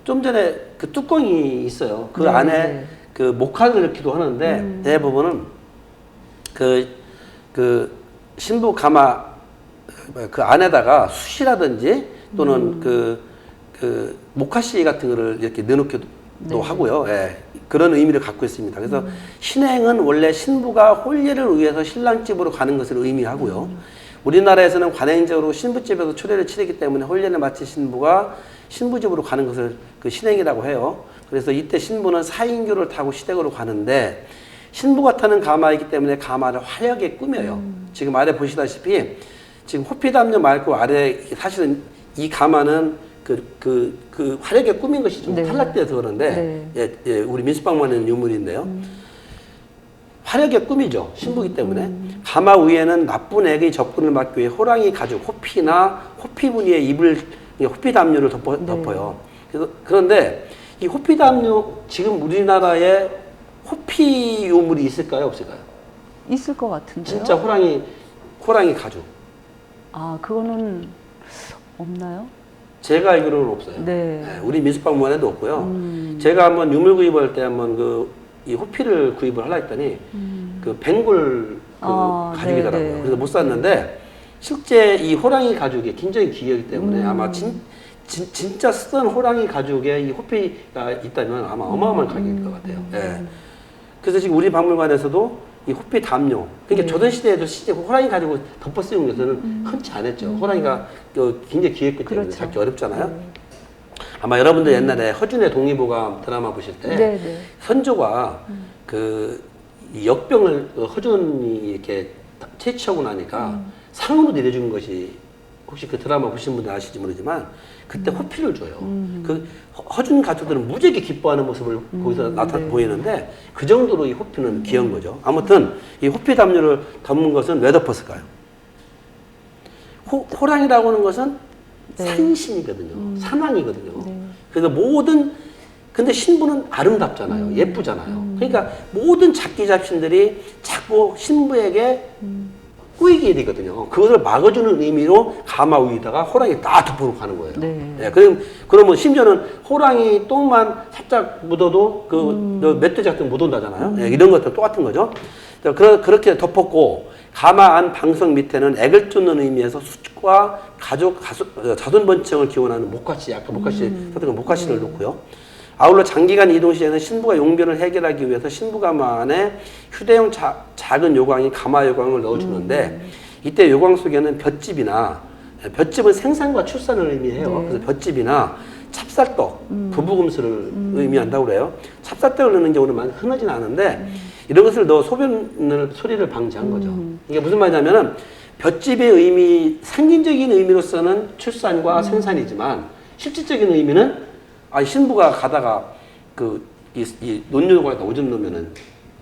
좀 전에 그 뚜껑이 있어요. 그 네, 안에 네. 그 목화를 넣기도 하는데 대부분은 그 신부 가마 그 안에다가 숯이라든지 또는 그 목화씨 같은 거를 이렇게 넣어놓기도 하고요. 예, 그런 의미를 갖고 있습니다. 그래서 신행은 원래 신부가 혼례를 위해서 신랑 집으로 가는 것을 의미하고요. 우리나라에서는 관행적으로 신부집에서 초례를 치르기 때문에 혼례를 마친 신부가 신부집으로 가는 것을 그 신행이라고 해요. 그래서 이때 신부는 사인교를 타고 시댁으로 가는데 신부가 타는 가마이기 때문에 가마를 화려하게 꾸며요. 지금 아래 보시다시피 지금 호피담요 말고 아래 사실은 이 가마는 그 화려하게 꾸민 것이 좀 네. 탈락돼서 그런데 예, 우리 민수박물관에 유물인데요. 화려하게 꾸미죠. 신부기 때문에. 가마 위에는 나쁜 액의 접근을 막기 위해 호랑이 가죽, 호피나 호피 무늬의 호피담요를 덮어요. 그런데 이 호피담요 지금 우리나라에 호피 유물이 있을까요? 없을까요? 있을 것 같은데요. 진짜 호랑이 가죽. 아, 그거는 없나요? 제가 알기로는 없어요. 네. 네, 우리 민수박물관에도 없고요. 제가 한번 유물 구입할 때 한번 이 호피를 구입을 하려 했더니 그 벵골 가죽이더라고요. 네, 네. 그래서 못 샀는데 실제 이 호랑이 가죽이 굉장히 귀하기 때문에 아마 진짜 쓰던 호랑이 가죽에 이 호피가 있다면 아마 어마어마한 가격일 것 같아요. 예. 그래서 지금 우리 박물관에서도 이 호피 담요, 그러니까 조선시대에도 실제 호랑이 가지고 덮어 쓰는 것은 흔치 않았죠. 호랑이가 굉장히 귀했기 때문에 그렇죠. 잡기 어렵잖아요. 아마 여러분들 옛날에 허준의 독립보감 드라마 보실 때 선조가 이 역병을 역병을 이렇게 채취하고 나니까 상으로 내려준 것이 혹시 그 드라마 보신 분들 아실지 모르지만 그때 호피를 줘요. 그 허준 가족들은 무지하게 기뻐하는 모습을 거기서 보이는데 그 정도로 이 호피는 귀한 거죠. 아무튼 이 호피 담요를 덮는 것은 왜 덮었을까요? 호랑이라고 하는 것은 산신이거든요. 산왕이거든요. 그래서 근데 신부는 아름답잖아요. 예쁘잖아요. 그러니까 모든 잡기 잡신들이 자꾸 신부에게 꼬이게 되거든요. 그것을 막아주는 의미로 가마 위에다가 호랑이 딱 덮어놓고 가는 거예요. 네. 예, 그러면 심지어는 호랑이 똥만 살짝 묻어도 멧돼지 같은 거 못 온다잖아요. 예, 이런 것도 똑같은 거죠. 그렇게 덮었고 가마 안 방석 밑에는 액을 쫓는 의미에서 숯과 자손 번창을 기원하는 목화씨, 아까 목화씨 썼던 목화씨를 놓고요. 아울러 장기간 이동 시에는 신부가 용변을 해결하기 위해서 신부 가마 안에 휴대용 작은 요광인 가마 요광을 넣어주는데 이때 요광 속에는 볏짚은 생산과 출산을 의미해요. 그래서 볏짚이나 찹쌀떡, 부부금수를 의미한다고 그래요. 찹쌀떡을 넣는 경우는 흔하지는 않은데 이런 것을 넣어 소리를 방지한 거죠. 이게 무슨 말이냐면은 볏짚의 상징적인 의미로서는 출산과 생산이지만 실질적인 의미는 신부가 가다가 이 논요관에다 오줌 넣으면은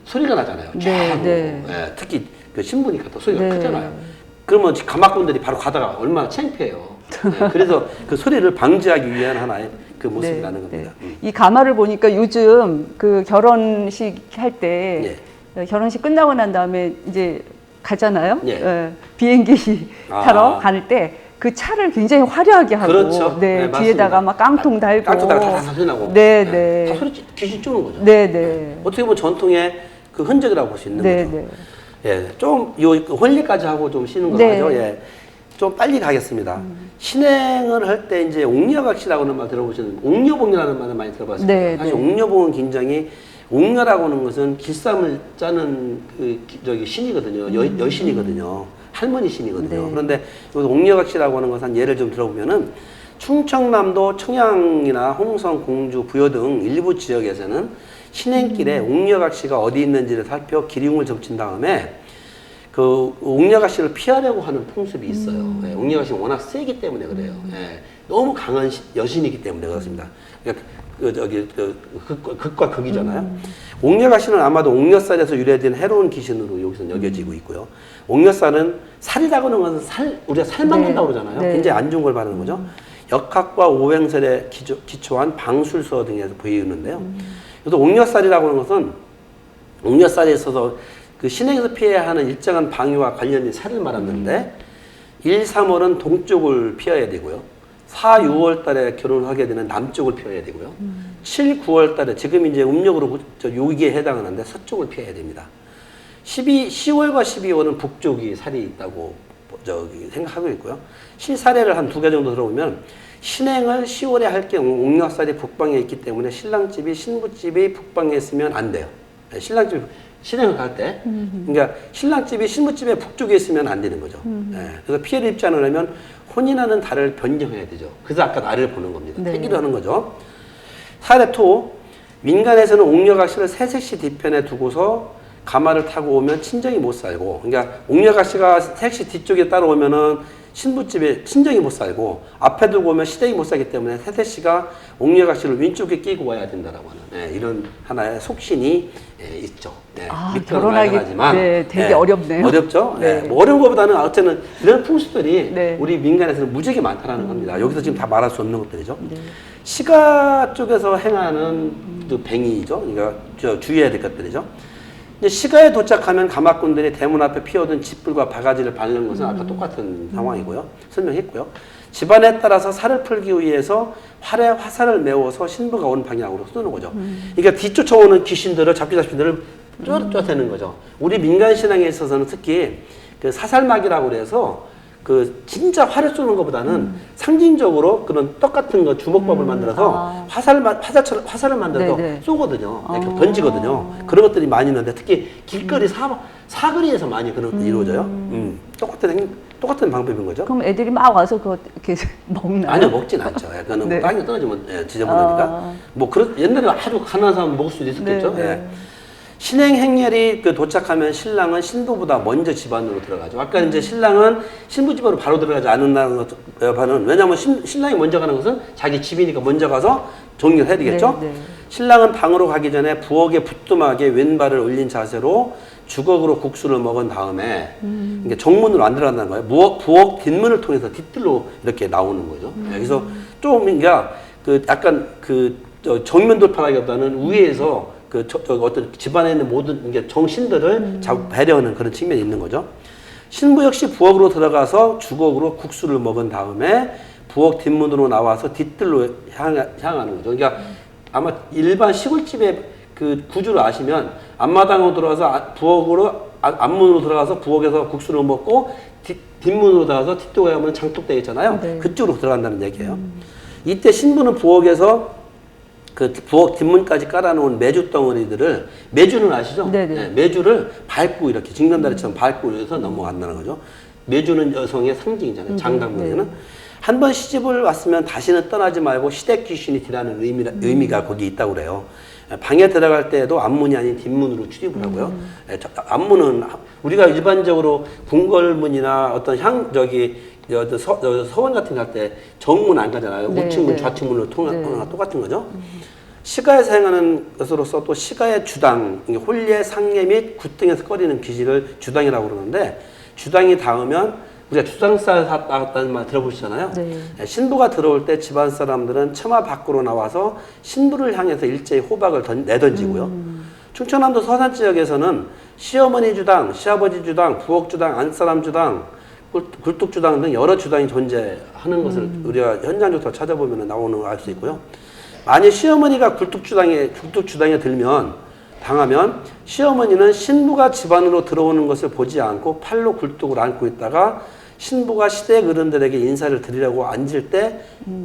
소리가 나잖아요. 네. 예, 특히 그 신부니까 또 소리가 크잖아요. 그러면 가마꾼들이 바로 가다가 얼마나 창피해요. 예, 그래서 그 소리를 방지하기 위한 하나의 그 모습이라는 겁니다. 이 가마를 보니까 요즘 그 결혼식 할 때 결혼식 끝나고 난 다음에 이제 가잖아요. 예. 예, 비행기 타러 갈 때 그 차를 굉장히 화려하게 하고, 그렇죠. 네, 네, 뒤에다가 막 깡통 달고, 깡통 달고 다 소리 나고, 네, 네, 다 소리 귀신 쫓는 거죠. 네, 네, 어떻게 보면 전통의 그 흔적이라고 볼 수 있는 네, 거죠. 네. 예, 좀 혼례까지 하고 좀 쉬는 거 네. 하죠. 예, 좀 빨리 가겠습니다. 신행을 할 때 이제 옥녀각시라고는 말 들어보시는 옥녀봉이라는 말을 많이 들어봤을 거예요. 네, 사실 네. 옥녀봉은 굉장히 옥녀라고 하는 것은 길쌈을 짜는 신이거든요. 여신이거든요. 할머니 신이거든요. 네. 그런데 여기서 옥녀각시라고 하는 것은 예를 좀 들어보면은 충청남도 청양이나 홍성, 공주, 부여 등 일부 지역에서는 신행길에 옥녀각시가 어디 있는지를 살펴 기륭을 점친 다음에 그 옥녀각시를 피하려고 하는風습이 있어요. 예, 옥녀각시는 워낙 세기 때문에 그래요. 예, 너무 강한 여신이기 때문에 그렇습니다. 그러니까 극과 극이잖아요. 옥녀각시는 아마도 옥녀살에서 유래된 해로운 귀신으로 여기서 여겨지고 있고요. 옥녀살은 살이라고 하는 것은 우리가 살 만든다고 그러잖아요. 네. 굉장히 안 좋은 걸 말하는 거죠. 역학과 오행설에 기초한 방술서 등에서 보이는데요. 그래서 옥녀살이라고 하는 것은 옥녀살에 있어서 그 신행에서 피해야 하는 일정한 방위와 관련된 살을 말하는데 1, 3월은 동쪽을 피해야 되고요. 4, 6월 달에 결혼하게 되는 남쪽을 피해야 되고요. 7, 9월 달에 지금 이제 음력으로 요기에 해당하는데 서쪽을 피해야 됩니다. 10월과 12월은 북쪽이 살이 있다고 생각하고 있고요. 실사례를 한 2개 정도 들어보면 신행을 10월에 할 경우 옥녀살이 북방에 있기 때문에 신랑집이 신부집이 북방에 있으면 안 돼요. 신랑집이 신행을 갈 때, 그러니까 신랑집이 신부집에 북쪽에 있으면 안 되는 거죠. 예, 그래서 피해를 입지 않으려면 혼인하는 달을 변경해야 되죠. 그래서 아까 날을 보는 겁니다. 네. 태기를 하는 거죠. 사례 2, 민간에서는 옥녀각시를 새색시 뒤편에 두고서 가마를 타고 오면 친정이 못 살고, 그러니까 옥녀각시가 새색시 뒤쪽에 따라오면은 신부집에 친정이 못 살고 앞에 두고 오면 시댁이 못 살기 때문에 새색시가 옥녀각시를 왼쪽에 끼고 와야 된다라고 하는 이런 하나의 속신이 있죠. 결혼하기 네, 되게 어렵네요. 어렵죠. 네. 뭐 어려운 것보다는 어쨌든 이런 풍습들이 네. 우리 민간에서는 무지하게 많다는 겁니다. 여기서 지금 다 말할 수 없는 것들이죠. 시가 쪽에서 행하는 그 뱅이죠. 그러니까 주의해야 될 것들이죠. 이제 시가에 도착하면 가마꾼들이 대문 앞에 피워둔 짓불과 바가지를 밟는 것은 아까 똑같은 상황이고요. 설명했고요. 집안에 따라서 살을 풀기 위해서 활에 화살을 메워서 신부가 온 방향으로 쏘는 거죠. 그러니까 뒤쫓아오는 귀신들을 잡기들을 쫓아내는 거죠. 우리 민간 신앙에 있어서는 특히 그 사살막이라고 그래서 그 진짜 활을 쏘는 것보다는 상징적으로 그런 떡 같은 거 주먹밥을 만들어서 화살을 만들어서 네네. 쏘거든요. 이렇게 던지거든요. 그런 것들이 많이 있는데 특히 길거리 사거리에서 많이 그런 것들이 이루어져요. 똑같은 방법인 거죠. 그럼 애들이 막 와서 그거 이렇게 먹나요? 아니요, 먹진 않죠. 약간은 네. 땅에 떨어지면 지저분하니까. 뭐 옛날에 아주 가난한 사람 먹을 수도 있었겠죠. 네, 네. 예. 신행 행렬이 도착하면 신랑은 신부보다 먼저 집안으로 들어가죠. 아까 이제 신랑은 신부 집으로 바로 들어가지 않는다는 것은 왜냐하면 신랑이 먼저 가는 것은 자기 집이니까 먼저 가서 정리를 해야 되겠죠. 네, 네. 신랑은 방으로 가기 전에 부엌에 부뚜막에 왼발을 올린 자세로 주걱으로 국수를 먹은 다음에 이게 정문으로 안 들어간다는 거예요. 부엌 뒷문을 통해서 뒷뜰로 이렇게 나오는 거죠. 그래서 좀 그러니까 약간 정면 돌파라기보다는 위에서 어떤 집안에 있는 모든 이게 정신들을 배려하는 그런 측면이 있는 거죠. 신부 역시 부엌으로 들어가서 주걱으로 국수를 먹은 다음에 부엌 뒷문으로 나와서 뒷뜰로 향하는 거죠. 그러니까 아마 일반 시골집의 그 구조를 아시면 앞마당으로 들어가서 부엌으로 앞문으로 들어가서 부엌에서 국수를 먹고 뒷문으로 들어가서 뒷도에 가면 장독대 있잖아요. 네. 그쪽으로 들어간다는 얘기예요. 이때 신부는 부엌에서 그 부엌 뒷문까지 깔아놓은 메주 덩어리들을 메주는 아시죠? 네네. 네, 메주를 밟고 이렇게 징검다리처럼 밟고 이래서 넘어간다는 거죠. 메주는 여성의 상징이잖아요. 장당부에는. 네. 한 번 시집을 왔으면 다시는 떠나지 말고 시댁 귀신이 뒤라는 의미가 거기 있다고 그래요. 방에 들어갈 때에도 앞문이 아닌 뒷문으로 출입을 하고요. 앞문은 우리가 일반적으로 궁궐문이나 어떤 서원 같은 거 할 때 정문 안 가잖아요. 네, 우측문, 네. 좌측문으로 통하는 거나 똑같은 거죠. 시가에서 행하는 것으로서 또 시가의 주당, 홀례, 상례 및 굿등에서 꺼리는 귀신을 주당이라고 그러는데 주당이 닿으면 우리가 주당살 나갔다는 말 들어보시잖아요. 네. 신부가 들어올 때 집안 사람들은 처마 밖으로 나와서 신부를 향해서 일제히 호박을 내던지고요. 충청남도 서산 지역에서는 시어머니 주당, 시아버지 주당, 부엌 주당, 안사람 주당, 굴뚝 주당 등 여러 주당이 존재하는 것을 우리가 현장조사 찾아보면 나오는 걸 알 수 있고요. 만약 시어머니가 굴뚝 주당에 당하면 시어머니는 신부가 집안으로 들어오는 것을 보지 않고 팔로 굴뚝을 안고 있다가 신부가 시댁 어른들에게 인사를 드리려고 앉을 때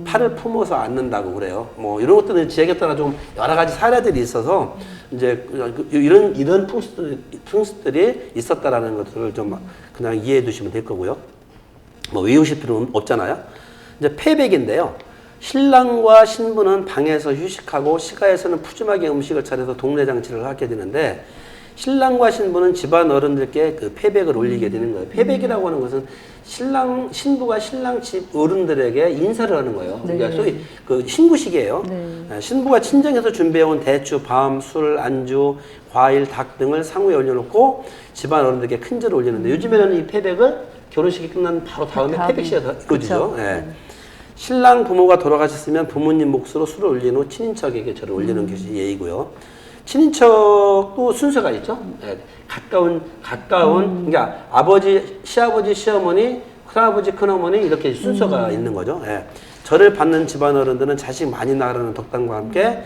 팔을 품어서 앉는다고 그래요. 뭐 이런 것들은 지역에 따라 좀 여러 가지 사례들이 있어서 이제 이런 풍습들이 있었다라는 것들을 좀 그냥 이해해 두시면 될 거고요. 뭐 외우실 필요는 없잖아요. 이제 패백인데요. 신랑과 신부는 방에서 휴식하고 시가에서는 푸짐하게 음식을 차려서 동네 장치를 하게 되는데 신랑과 신부는 집안 어른들께 그 패백을 올리게 되는 거예요. 패백이라고 하는 것은 신부가 신랑 집 어른들에게 인사를 하는 거예요. 네. 그러니까 소위 그 신부식이에요. 네. 신부가 친정에서 준비해온 대추, 밤, 술, 안주, 과일, 닭 등을 상우에 올려놓고 집안 어른들에게 큰절을 올리는데 요즘에는 이 패백을 결혼식이 끝난 바로 다음에 패백식이 이루어지죠. 네. 신랑 부모가 돌아가셨으면 부모님 몫으로 술을 올린 후 친인척에게 절을 올리는 것이 예의고요. 친인척도 순서가 있죠. 네. 가까운 그러니까 아버지, 시아버지, 시어머니, 큰아버지, 큰어머니 이렇게 순서가 있는 거죠. 네. 절을 받는 집안 어른들은 자식 많이 낳으라는 덕담과 함께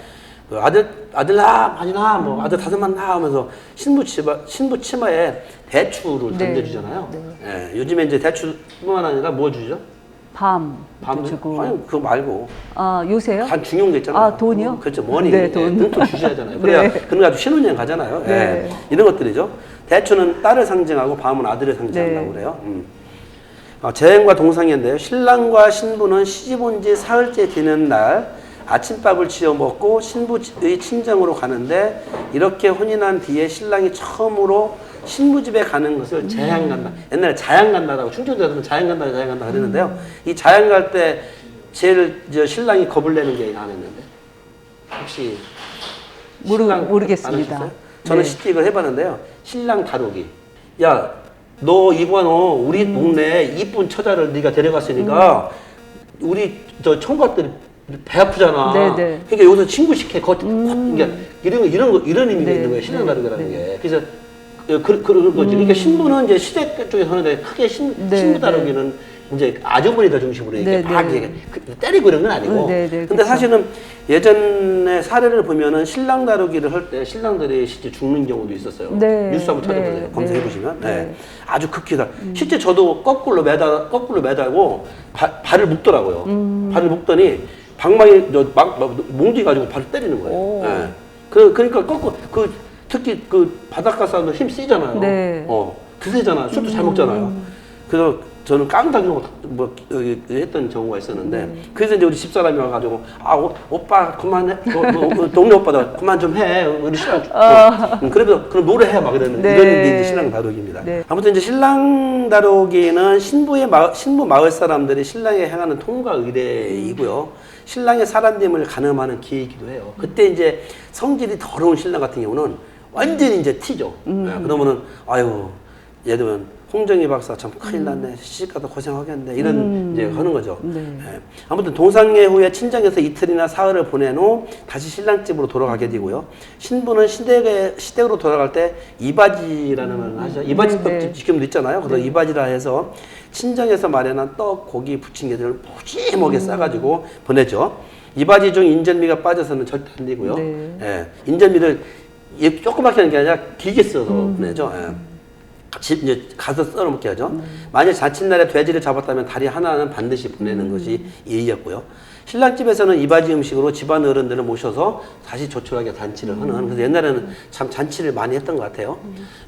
그 아들 낳아 많이 낳아 뭐 아들 5만 낳아 하면서 신부 치마에 대추를 던져주잖아요. 네. 요즘에 이제 대추뿐만 아니라 뭐 주죠? 밤도 주고. 아니 그거 말고. 아 요새요? 한 중요한 게 있잖아요. 아 돈이요? 그렇죠. 머니. 네, 돈. 등도 주셔야 하잖아요. 그래야 네. 그런 가지고 신혼여행 가잖아요. 네. 이런 것들이죠. 대추는 딸을 상징하고 밤은 아들을 상징한다고 네. 그래요. 재행과 동상인데요. 신랑과 신부는 시집 온 지 사흘째 되는 날 아침밥을 지어 먹고 신부의 친정으로 가는데 이렇게 혼인한 뒤에 신랑이 처음으로 신부 집에 가는 것을 자양 간다. 옛날에 자양 간다라고 충청도에서는 자양 간다 그랬는데요. 이 자양 갈 때 제일 신랑이 겁을 내는 게 안 했는데 혹시 모르겠습니다. 안 하셨어요? 저는 네. 시식을 해봤는데요. 신랑 다루기. 야, 너 이번 우리 동네 이쁜 처자를 네가 데려갔으니까 우리 저 청각들이 배 아프잖아. 네네. 그러니까 여기서 친구 시켜. 그러니까 이런 의미가 있는 거예요. 신랑 다루기라는 게. 그래서 그런 거지. 그러니까 신부는 이제 시댁 쪽에서 하는데 크게 신부 다루기는 이제 아주머니들 중심으로 이렇게 막 이렇게 때리고 이런 건 아니고. 근데 사실은 예전에 사례를 보면은 신랑 다루기를 할 때 신랑들이 실제 죽는 경우도 있었어요. 뉴스 한번 찾아보세요. 검색해 보시면. 아주 극히다. 실제 저도 거꾸로 매달고 발을 묶더라고요. 발을 묶더니 방망이 몽둥이 가지고 발을 때리는 거예요. 그러니까 거꾸로 특히 바닷가 사람들 힘 세잖아요. 드세잖아요. 술도 잘 먹잖아요. 그래서 저는 깡당이라고 했던 경우가 있었는데 그래서 이제 우리 집사람이 와가지고 오빠 그만해 동네 오빠들 그만 좀 해 우리 신랑 그래도 그럼 노래해 막 이러는데 이런 게 이제 신랑 다루기입니다. 아무튼 이제 신랑 다루기는 신부 마을 사람들이 신랑에 행하는 통과 의례이고요. 신랑의 살아남을 가늠하는 기회이기도 해요. 그때 이제 성질이 더러운 신랑 같은 경우는 완전히 이제 티죠. 그러면은 얘들은 홍정희 박사 참 큰일 났네. 시집가다 고생하겠네. 이런 이제 하는 거죠. 아무튼 동상례 후에 친정에서 이틀이나 사흘을 보낸 후 다시 신랑 집으로 돌아가게 되고요. 신부는 시댁으로 돌아갈 때 이바지라는 말을 하죠. 이바지떡 지금도 있잖아요. 그래서 이바지라 해서 친정에서 마련한 떡, 고기, 부침개들을 푸짐하게 싸가지고 보내죠. 이바지 중 인절미가 빠져서는 절대 안 되고요. 인절미를 조그맣게 하는 게 아니라 길게 써서 보내죠. 이제 가서 썰어 먹게 하죠. 만약 자칫날에 돼지를 잡았다면 다리 하나는 반드시 보내는 것이 예의였고요. 신랑집에서는 이바지 음식으로 집안 어른들을 모셔서 다시 조촐하게 잔치를 하는. 그래서 옛날에는 참 잔치를 많이 했던 것 같아요.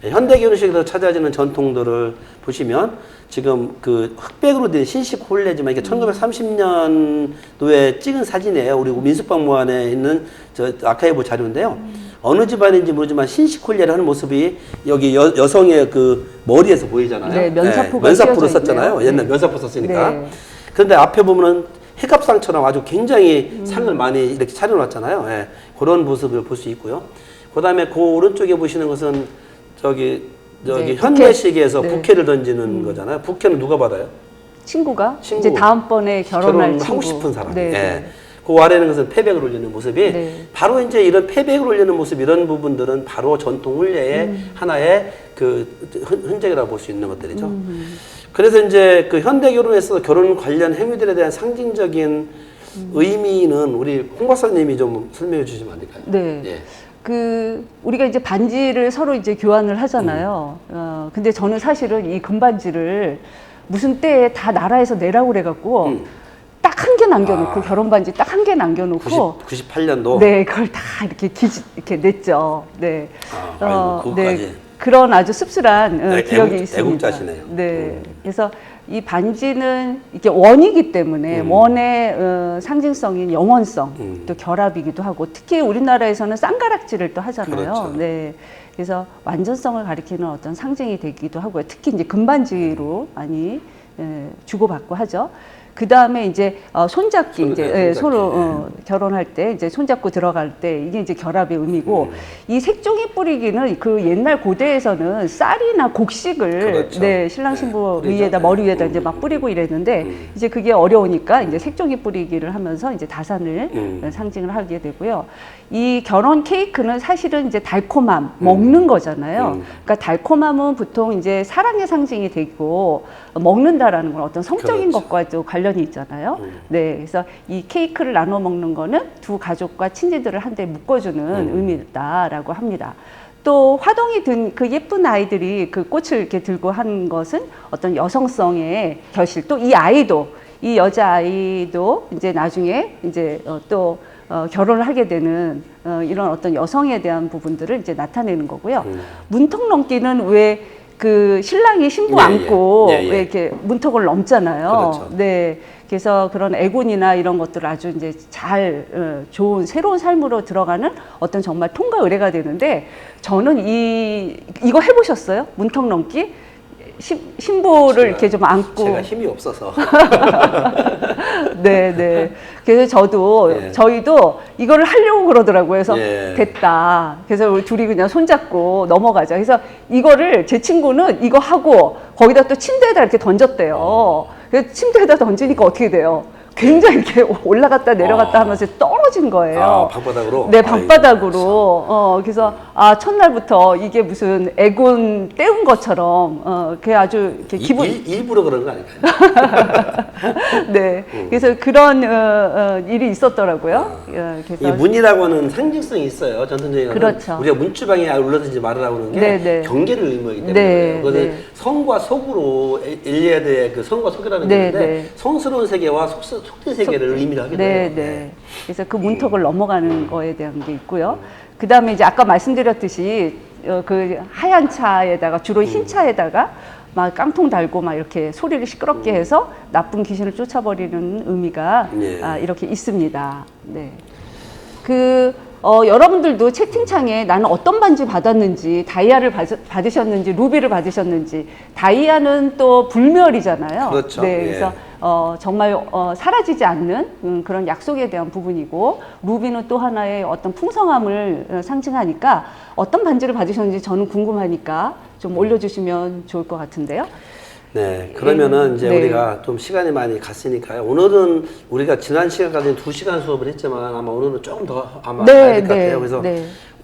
현대 결혼식에서 찾아지는 전통들을 보시면 지금 그 흑백으로 된 신식 홀레지만 이게 1930년도에 찍은 사진이에요. 우리 민속박물관에 있는 저 아카이브 자료인데요. 어느 집안인지 모르지만 신식 홀레를 하는 모습이 여기 여성의 그 머리에서 보이잖아요. 면사포를 썼잖아요. 옛날 면사포 썼으니까. 그런데 앞에 보면은 해갑상처럼 아주 굉장히 상을 많이 이렇게 차려놨잖아요. 그런 모습을 볼 수 있고요. 그 다음에 그 오른쪽에 보시는 것은 저기 현대식에서 부케를 던지는 거잖아요. 부케는 누가 받아요? 친구가 이제 다음번에 결혼할 친구. 하고 싶은 사람. 그 그 아래는 것은 패백을 올리는 모습이 네. 바로 이제 이런 패백을 올리는 모습 이런 부분들은 바로 전통 훈례의 하나의 그 흔적이라고 볼 수 있는 것들이죠. 그래서 이제 그 현대 결혼에서 결혼 관련 행위들에 대한 상징적인 의미는 우리 홍 박사님이 좀 설명해 주시면 안 될까요? 네. 예. 그 우리가 이제 반지를 서로 이제 교환을 하잖아요. 근데 저는 사실은 이 금반지를 무슨 때에 다 나라에서 내라고 그래갖고 딱 한 개 남겨놓고 결혼 반지 딱 한 개 남겨놓고 98년도. 네, 그걸 다 이렇게 냈죠. 네. 아이고, 그것까지. 네. 그런 아주 씁쓸한 기억이 있습니다. 애국자시네요. 네. 그래서 이 반지는 이게 원이기 때문에 원의 상징성인 영원성, 또 결합이기도 하고 특히 우리나라에서는 쌍가락질을 또 하잖아요. 그렇죠. 네. 그래서 완전성을 가리키는 어떤 상징이 되기도 하고요. 특히 이제 금반지로 많이 주고받고 하죠. 그 다음에 이제 손잡기 이제 서로 결혼할 때 이제 손잡고 들어갈 때 이게 이제 결합의 의미고 이 색종이 뿌리기는 그 옛날 고대에서는 쌀이나 곡식을 그렇죠. 네, 신랑 신부 네, 위에다 뿌리죠. 머리 위에다 이제 막 뿌리고 이랬는데 이제 그게 어려우니까 이제 색종이 뿌리기를 하면서 이제 다산을 상징을 하게 되고요. 이 결혼 케이크는 사실은 이제 달콤함 먹는 거잖아요. 그러니까 달콤함은 보통 이제 사랑의 상징이 되고 먹는다라는 건 어떤 성적인 그렇죠. 것과 또 관련이 있잖아요. 네, 그래서 이 케이크를 나눠 먹는 거는 두 가족과 친지들을 한데 묶어주는 의미다라고 합니다. 또 화동이 든 그 예쁜 아이들이 그 꽃을 이렇게 들고 한 것은 어떤 여성성의 결실. 또 이 아이도 이 여자 아이도 이제 나중에 이제 또 결혼을 하게 되는 이런 어떤 여성에 대한 부분들을 이제 나타내는 거고요. 문턱 넘기는 왜 그 신랑이 신부 안고 왜 이렇게 문턱을 넘잖아요. 그렇죠. 네. 그래서 그런 애군이나 이런 것들을 아주 이제 잘 좋은 새로운 삶으로 들어가는 어떤 정말 통과 의례가 되는데 저는 이거 해보셨어요? 문턱 넘기? 신부를 이렇게 좀 안고 제가 힘이 없어서 네, 네. 그래서 저희도 이거를 하려고 그러더라고요. 그래서 됐다. 그래서 우리 둘이 그냥 손잡고 넘어가자. 그래서 이거를 제 친구는 이거 하고 거기다 또 침대에다 이렇게 던졌대요. 그래서 침대에다 던지니까 어떻게 돼요? 굉장히 이렇게 올라갔다 내려갔다 하면서 떨어진 거예요. 방바닥으로? 네, 방바닥으로. 그래서 첫날부터 이게 무슨 애군 떼운 것처럼 그게 아주 이렇게 기분 일부러 그런 거 아닐까요? 네, 그래서 그런 일이 있었더라고요. 그래서 이 문이라고 하는 상징성이 있어요. 전통적인 그렇죠. 우리가 문주방에 올라든지 말으라고 하는 게 네. 경계를 의미하기 때문에 네, 그것은 네. 성과 속으로 일리아드의 그 성과 속이라는 게 네, 있는데 네. 성스러운 세계와 속된 세계를 의미를 하게 돼요. 네. 그래서 그 문턱을 넘어가는 거에 대한 게 있고요. 그 다음에 이제 아까 말씀드렸듯이 그 하얀 차에다가 주로 흰 차에다가 막 깡통 달고 막 이렇게 소리를 시끄럽게 해서 나쁜 귀신을 쫓아버리는 의미가 이렇게 있습니다. 네. 여러분들도 채팅창에 나는 어떤 반지 받았는지, 다이아를 받으셨는지, 루비를 받으셨는지, 다이아는 또 불멸이잖아요. 그렇죠. 네, 그래서 정말 사라지지 않는 그런 약속에 대한 부분이고, 루비는 또 하나의 어떤 풍성함을 상징하니까 어떤 반지를 받으셨는지 저는 궁금하니까 좀 올려주시면 좋을 것 같은데요. 네, 그러면은 이제 네. 우리가 좀 시간이 많이 갔으니까요. 오늘은 우리가 지난 시간까지는 2시간 수업을 했지만 아마 오늘은 조금 더 아마 가야 될 것 같아요. 그래서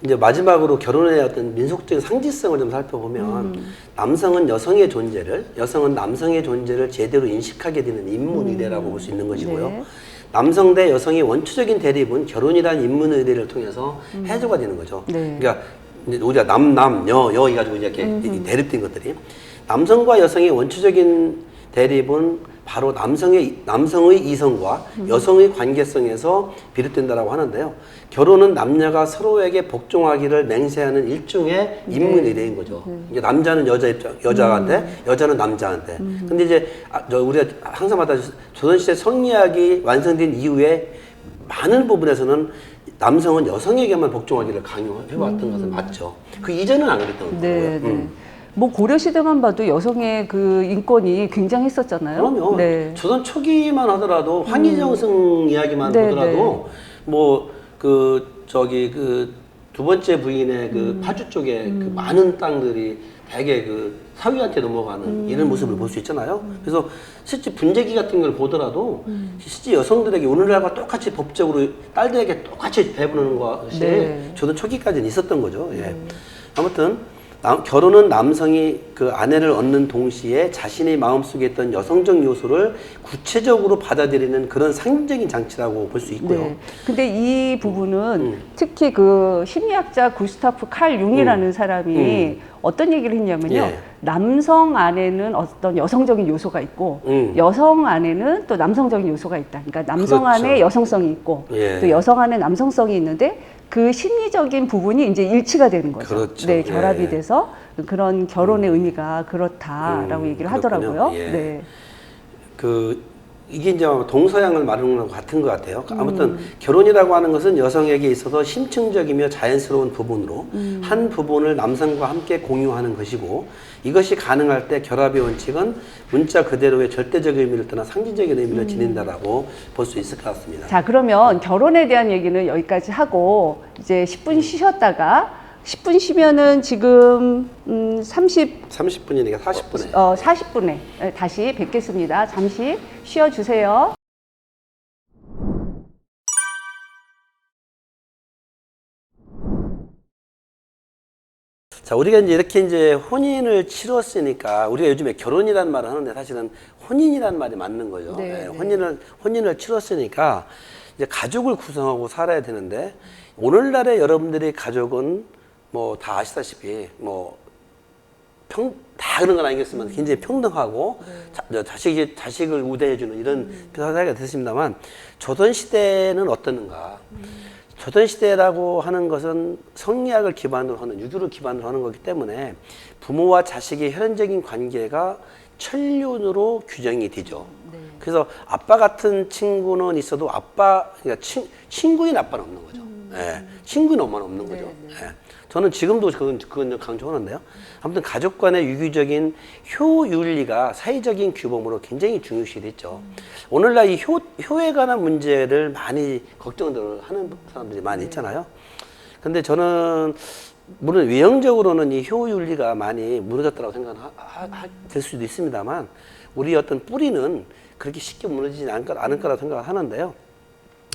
이제 마지막으로 결혼의 어떤 민속적인 상징성을 좀 살펴보면 남성은 여성의 존재를 제대로 인식하게 되는 인문의례라고 볼 수 있는 것이고요. 네. 남성 대 여성의 원초적인 대립은 결혼이라는 인문의례를 통해서 해소가 되는 거죠. 네. 그러니까 이제 우리가 남, 여 해가지고 이렇게 대립된 것들이 남성과 여성의 원초적인 대립은 바로 남성의 이성과 여성의 관계성에서 비롯된다라고 하는데요. 결혼은 남녀가 서로에게 복종하기를 맹세하는 일종의 인문의례인 거죠. 이제 남자는 여자한테, 여자는 남자한테. 근데 이제 우리가 항상 말하듯이 조선시대 성리학이 완성된 이후에 많은 부분에서는 남성은 여성에게만 복종하기를 강요해왔던 것은 맞죠. 그 이전은 안 그랬던 거고요. 뭐 고려시대만 봐도 여성의 그 인권이 굉장했었잖아요. 그럼요. 네. 조선 초기만 하더라도 황희정승 이야기만 네, 보더라도 뭐 두 번째 부인의 그 파주 쪽에 그 많은 땅들이 대개 그 사위한테 넘어가는 이런 모습을 볼 수 있잖아요. 그래서 실제 분재기 같은 걸 보더라도 실제 여성들에게 오늘날과 똑같이 법적으로 딸들에게 똑같이 배부르는 것이 네. 저도 초기까지는 있었던 거죠. 예. 아무튼 결혼은 남성이 그 아내를 얻는 동시에 자신의 마음속에 있던 여성적 요소를 구체적으로 받아들이는 그런 상징적인 장치라고 볼 수 있고요. 네. 근데 이 부분은 특히 그 심리학자 구스타프 칼 융이라는 사람이 어떤 얘기를 했냐면요. 예. 남성 안에는 어떤 여성적인 요소가 있고 여성 안에는 또 남성적인 요소가 있다. 그러니까 남성 그렇죠. 안에 여성성이 있고 예. 또 여성 안에 남성성이 있는데 그 심리적인 부분이 이제 일치가 되는 거죠. 그렇죠. 네, 결합이 예. 돼서 그런 결혼의 의미가 그렇다라고 얘기를 그렇군요. 하더라고요. 예. 네. 이게 이제 동서양을 말하는 것 같은 것 같아요. 아무튼 결혼이라고 하는 것은 여성에게 있어서 심층적이며 자연스러운 부분으로 한 부분을 남성과 함께 공유하는 것이고 이것이 가능할 때 결합의 원칙은 문자 그대로의 절대적 의미를 떠나 상징적인 의미를 지닌다라고 볼 수 있을 것 같습니다. 자, 그러면 결혼에 대한 얘기는 여기까지 하고 이제 10분 쉬셨다가 10분 쉬면은 지금 30분이니까 40분에. 40분에 다시 뵙겠습니다. 잠시 쉬어주세요. 자, 우리가 이제 이렇게 이제 혼인을 치렀으니까 우리가 요즘에 결혼이라는 말을 하는데 사실은 혼인이라는 말이 맞는 거죠. 네, 예, 네. 혼인을 치렀으니까 이제 가족을 구성하고 살아야 되는데 오늘날의 여러분들의 가족은 뭐 다 아시다시피 뭐 다 그런 건 아니겠지만 굉장히 평등하고 자식을 우대해주는 이런 사회가 됐습니다만 조선시대는 어떻는가? 조선시대라고 하는 것은 성리학을 기반으로 하는 유교를 기반으로 하는 거기 때문에 부모와 자식의 혈연적인 관계가 천륜으로 규정이 되죠. 네. 그래서 아빠 같은 친구는 있어도 그러니까 친구인 아빠는 없는 거죠. 예, 친구인 엄마는 없는 거죠. 예. 저는 지금도 그건 강조하는데요. 아무튼 가족 간의 유기적인 효윤리가 사회적인 규범으로 굉장히 중요시 됐죠. 오늘날 이 효에 관한 문제를 많이 걱정들을 하는 사람들이 많이 있잖아요. 근데 저는 물론 외형적으로는 이 효윤리가 많이 무너졌다고 될 수도 있습니다만 우리 어떤 뿌리는 그렇게 쉽게 무너지지 않을 거라고 생각을 하는데요.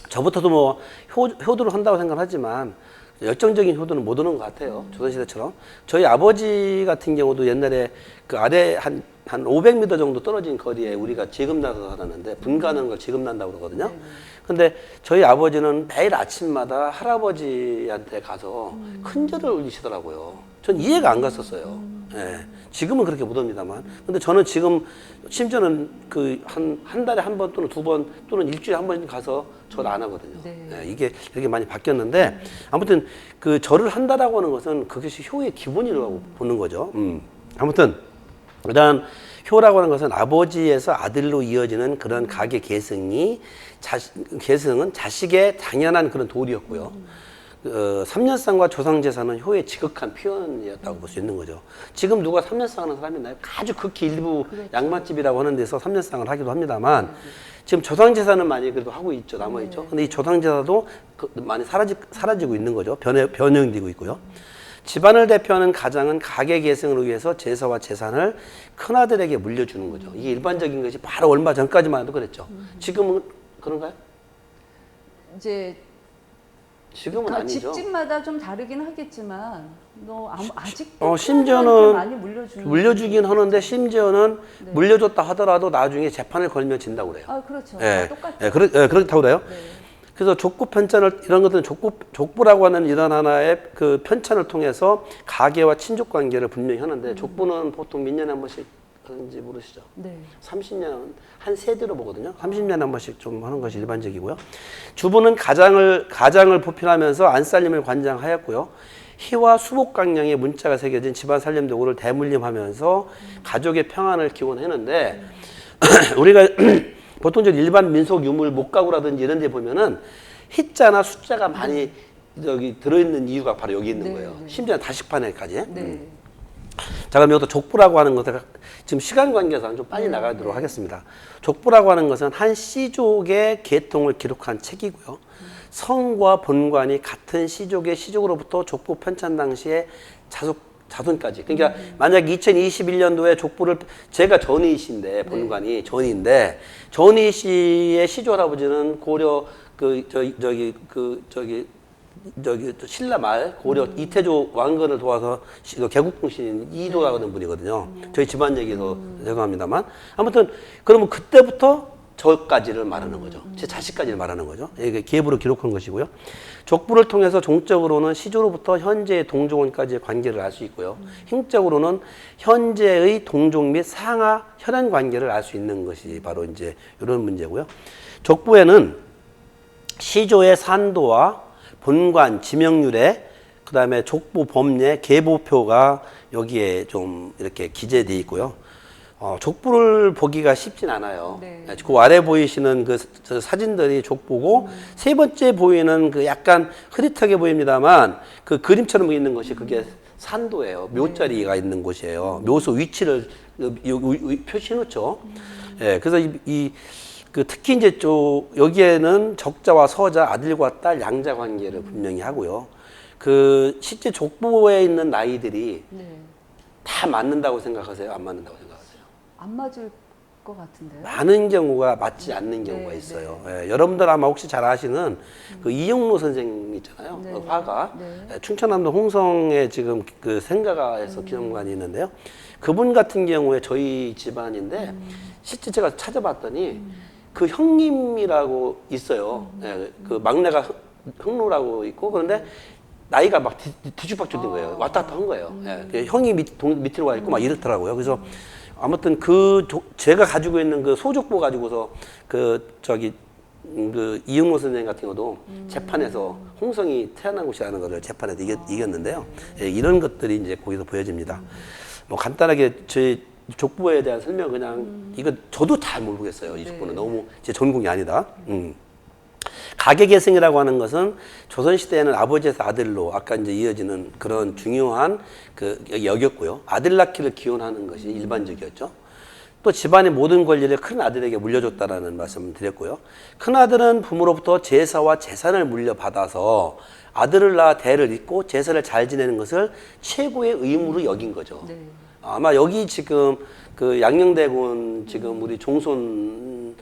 저부터도 뭐 효도를 한다고 생각하지만 열정적인 효도는 못 오는 것 같아요. 조선시대처럼. 저희 아버지 같은 경우도 옛날에 그 아래 한 500m 정도 떨어진 거리에 우리가 재금나서 살았는데 분가하는 걸 재금난다고 그러거든요. 근데 저희 아버지는 매일 아침마다 할아버지한테 가서 큰절을 올리시더라고요. 전 이해가 안 갔었어요. 예. 지금은 그렇게 못 옵니다만. 근데 저는 지금 심지어는 그 한 달에 한 번 또는 두 번 또는 일주일에 한 번 가서 절을 안 하거든요. 네. 예, 이게 이렇게 많이 바뀌었는데 아무튼 그 절을 한다라고 하는 것은 그것이 효의 기본이라고 보는 거죠. 아무튼 일단 효라고 하는 것은 아버지에서 아들로 이어지는 그런 가계 계승은 자식의 당연한 그런 도리였고요. 삼년상과 조상제사는 효의 지극한 표현이었다고 볼 수 있는 거죠. 지금 누가 삼년상하는 사람이 있나요? 아주 극히 일부 양맛집이라고 하는 데서 삼년상을 하기도 합니다만 지금 조상제사는 많이 그래도 하고 있죠. 남아있죠. 근데 이 조상제사도 많이 사라지고 있는 거죠. 변형되고 있고요. 집안을 대표하는 가장은 가계 계승을 위해서 제사와 재산을 큰아들에게 물려주는 거죠. 이게 일반적인 것이 바로 얼마 전까지만 해도 그랬죠. 지금은 그런가요? 이제 지금은 아니죠. 집집마다 좀 다르긴 하겠지만 아직도 심지어는 많이 물려주긴 하는데 심지어는 물려줬다 하더라도 나중에 재판을 걸면 진다고 그래요. 아, 그렇죠. 예, 똑같아요. 그렇다고 그래요. 네. 그래서 족부 편찬을 이런 것들은 족부라고 하는 이런 하나의 그 편찬을 통해서 가계와 친족 관계를 분명히 하는데 족부는 보통 몇 년에 한 번씩 하는지 모르시죠? 네. 30년 한 세대로 보거든요. 30년에 한 번씩 좀 하는 것이 일반적이고요. 주부는 가장을 보필하면서 안살림을 관장하였고요. 희와 수복강령의 문자가 새겨진 집안 살림 도구를 대물림하면서 가족의 평안을 기원했는데 우리가 보통 일반 민속 유물 목가구라든지 이런 데 보면은 희자나 숫자가 많이 여기 들어있는 이유가 바로 여기 있는 거예요. 심지어 다식판에까지. 네. 자, 그럼 여기서 족부라고 하는 것을 지금 시간 관계상 좀 빨리 나가도록 하겠습니다. 족부라고 하는 것은 한 씨족의 계통을 기록한 책이고요. 성과 본관이 같은 씨족의 씨족으로부터 족부 편찬 당시에 자손까지. 그러니까 만약 2021년도에 족보를 제가 전희 씨인데 본관이 전희인데 전희 씨의 시조 할아버지는 고려 저기 신라 말 고려 이태조 왕건을 도와서 개국공신 이도라고 하는 분이거든요. 저희 집안 얘기에서 죄송합니다만 아무튼 그러면 그때부터 저까지를 말하는 거죠. 제 자식까지를 말하는 거죠. 이게 기업으로 기록한 것이고요. 족부를 통해서 종적으로는 시조로부터 현재의 동종원까지의 관계를 알 수 있고요. 힘적으로는 현재의 동종 및 상하 혈연 관계를 알 수 있는 것이 바로 이제 이런 문제고요. 족부에는 시조의 산도와 본관, 지명률에 그다음에 족부 법례, 계보표가 여기에 좀 이렇게 기재되어 있고요. 족부를 보기가 쉽진 않아요. 네. 그 아래 보이시는 저 사진들이 족부고 세 번째 보이는 그 약간 흐릿하게 보입니다만 그 그림처럼 보이는 것이 그게 산도예요. 묘자리가 있는 곳이에요. 묘소 위치를 표시해 놓죠. 예, 그래서 특히 이제 여기에는 적자와 서자, 아들과 딸, 양자 관계를 분명히 하고요. 그 실제 족보에 있는 나이들이 다 맞는다고 생각하세요? 안 맞는다고 생각하세요? 안 맞을 것 같은데요? 많은 경우가 맞지 않는 경우가 있어요. 예, 여러분들 아마 혹시 잘 아시는 그 이영로 선생님 있잖아요. 그 화가. 예, 충청남도 홍성에 지금 그 생가가에서 기념관이 있는데요. 그분 같은 경우에 저희 집안인데 실제 제가 찾아봤더니 그 형님이라고 있어요. 예, 그 막내가 흥로라고 있고 그런데 나이가 막 뒤죽박죽 된 거예요. 왔다 갔다 한 거예요. 예, 형이 밑으로 와 있고 막 이렇더라고요. 그래서 아무튼 제가 가지고 있는 그 소족보 가지고서 그 이영로 선생님 같은 경우도 재판에서 홍성이 태어난 곳이라는 것을 재판에서 이겼는데요. 예, 이런 것들이 이제 거기서 보여집니다. 뭐 간단하게 제 족보에 대한 설명 그냥 이거 저도 잘 모르겠어요. 이 족보는 너무 제 전공이 아니다. 가계계승이라고 하는 것은 조선시대에는 아버지에서 아들로 아까 이제 이어지는 그런 중요한 여겼고요. 아들 낳기를 기원하는 것이 일반적이었죠. 또 집안의 모든 권리를 큰 아들에게 물려줬다라는 말씀을 드렸고요. 큰 아들은 부모로부터 제사와 재산을 물려받아서 아들을 낳아 대를 잇고 제사를 잘 지내는 것을 최고의 의무로 여긴 거죠. 아마 여기 지금 그 양녕대군 지금 우리 종손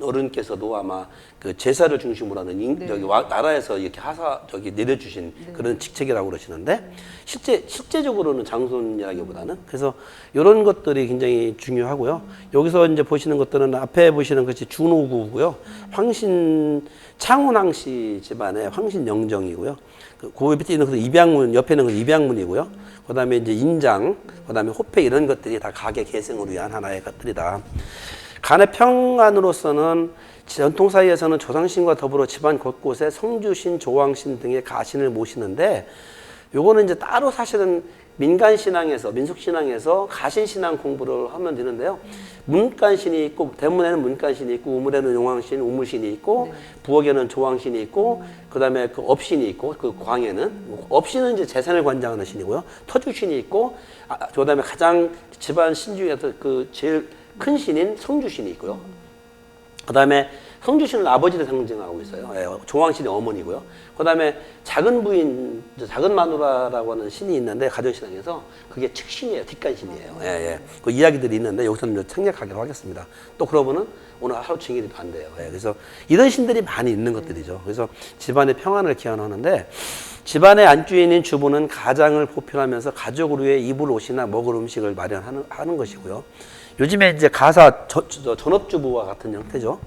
어른께서도 아마 그 제사를 중심으로 하는 나라에서 이렇게 내려주신 그런 직책이라고 그러시는데 실제적으로는 장손이라기보다는 그래서 이런 것들이 굉장히 중요하고요. 여기서 이제 보시는 것들은 앞에 보시는 것이 준호구고요. 창운항씨 집안의 황신 영정이고요. 그 밑에 있는 것은 입양문, 옆에 있는 것은 입양문이고요. 그 다음에 이제 인장, 그 다음에 호패 이런 것들이 다 가계 계승을 위한 하나의 것들이다. 간의 평안으로서는 전통사회에서는 조상신과 더불어 집안 곳곳에 성주신, 조왕신 등의 가신을 모시는데 요거는 이제 따로 사실은 민간신앙에서, 민속신앙에서 가신신앙 공부를 하면 되는데요. 문간신이 있고, 대문에는 문간신이 있고, 우물에는 용왕신, 우물신이 있고, 부엌에는 조왕신이 있고, 그 다음에 그 업신이 있고, 그 광에는. 업신은 이제 재산을 관장하는 신이고요. 터주신이 있고, 그 다음에 가장 집안 신 중에서 그 제일 큰 신인 성주신이 있고요. 그 다음에 성주신은 아버지를 상징하고 있어요. 예, 조왕신이 어머니고요. 그 다음에 작은 부인, 작은 마누라라고 하는 신이 있는데 가정신앙에서 그게 측신이에요. 뒷간신이에요. 예, 예. 그 이야기들이 있는데 여기서는 생략하기로 하겠습니다. 또 그러면은 오늘 하루 종일이 안 돼요. 예, 그래서 이런 신들이 많이 있는 것들이죠. 그래서 집안의 평안을 기원하는데 집안의 안주인인 주부는 가장을 보필하면서 가족을 위해 입을 옷이나 먹을 음식을 마련하는 것이고요. 요즘에 이제 가사 전업주부와 같은 형태죠.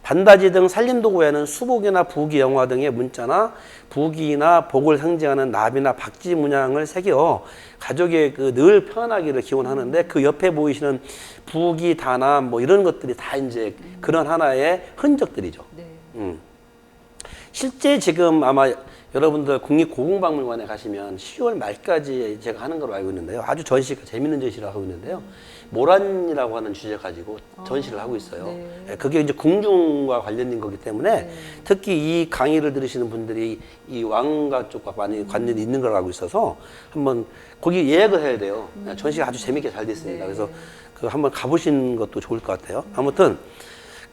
반다지 등 살림도구에는 수복이나 부기, 영화 등의 문자나 부기나 복을 상징하는 나비나 박쥐 문양을 새겨 가족의 늘 편안하기를 기원하는데 그 옆에 보이시는 부기, 다나 뭐 이런 것들이 다 이제 그런 하나의 흔적들이죠. 실제 지금 아마 여러분들 국립고궁박물관에 가시면 10월 말까지 제가 하는 걸로 알고 있는데요. 아주 전시가 재밌는 전시를 하고 있는데요. 모란이라고 하는 주제 가지고 전시를 하고 있어요. 네, 그게 이제 궁중과 관련된 거기 때문에 특히 이 강의를 들으시는 분들이 이 왕가 쪽과 많이 관련이 있는 걸 알고 있어서 한번 거기 예약을 해야 돼요. 전시가 아주 재밌게 잘 됐습니다. 그래서 그 한번 가보신 것도 좋을 것 같아요. 아무튼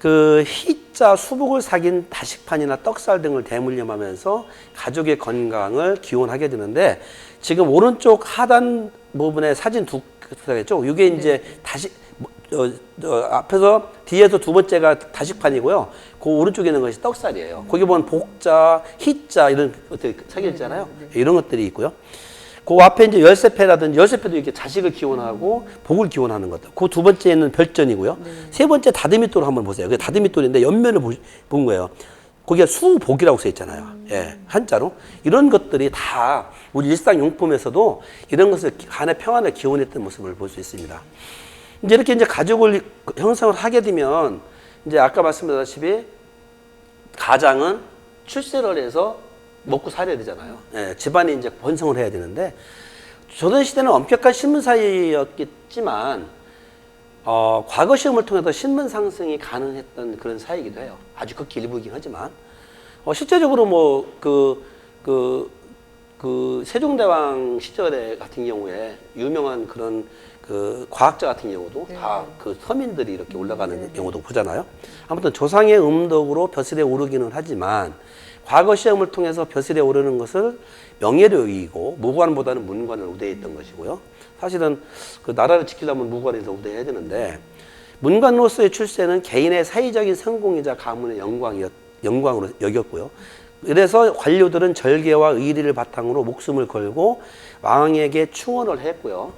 그 희자 수복을 사귄 다식판이나 떡살 등을 대물림하면서 가족의 건강을 기원하게 되는데 지금 오른쪽 하단 부분에 사진 두 개죠. 이게 이제 다시 앞에서 뒤에서 두 번째가 다식판이고요. 그 오른쪽에 있는 것이 떡살이에요. 거기 보면 복자, 희자 이런 것들이 새겨 있잖아요. 이런 것들이 있고요. 그 앞에 이제 열쇠패라든지 열쇠패도 이렇게 자식을 기원하고 복을 기원하는 것들. 그 두 번째는 별전이고요. 세 번째 다듬이돌을 한번 보세요. 그 다듬이돌인데 옆면을 본 거예요. 거기가 수복이라고 써 있잖아요. 예, 한자로. 이런 것들이 다 우리 일상용품에서도 이런 것을 간의 평안을 기원했던 모습을 볼 수 있습니다. 이제 이렇게 이제 가족을 형성을 하게 되면 이제 아까 말씀드렸다시피 가장은 출세를 해서 먹고 살아야 되잖아요. 예, 집안이 이제 번성을 해야 되는데 조선시대는 엄격한 신분사회였겠지만 과거 시험을 통해서 신분 상승이 가능했던 그런 사회이기도 해요. 아주 극히 일부이긴 하지만 실제적으로 뭐 세종대왕 시절에 같은 경우에 유명한 그런 그 과학자 같은 경우도 다 그 서민들이 이렇게 올라가는 경우도 보잖아요. 아무튼 조상의 음덕으로 벼슬에 오르기는 하지만 과거 시험을 통해서 벼슬에 오르는 것을 명예로이고 무관보다는 문관을 우대했던 것이고요. 사실은 그 나라를 지키려면 무관에서 우대해야 되는데 문관으로서의 출세는 개인의 사회적인 성공이자 가문의 영광으로 여겼고요. 그래서 관료들은 절개와 의리를 바탕으로 목숨을 걸고 왕에게 충원을 했고요.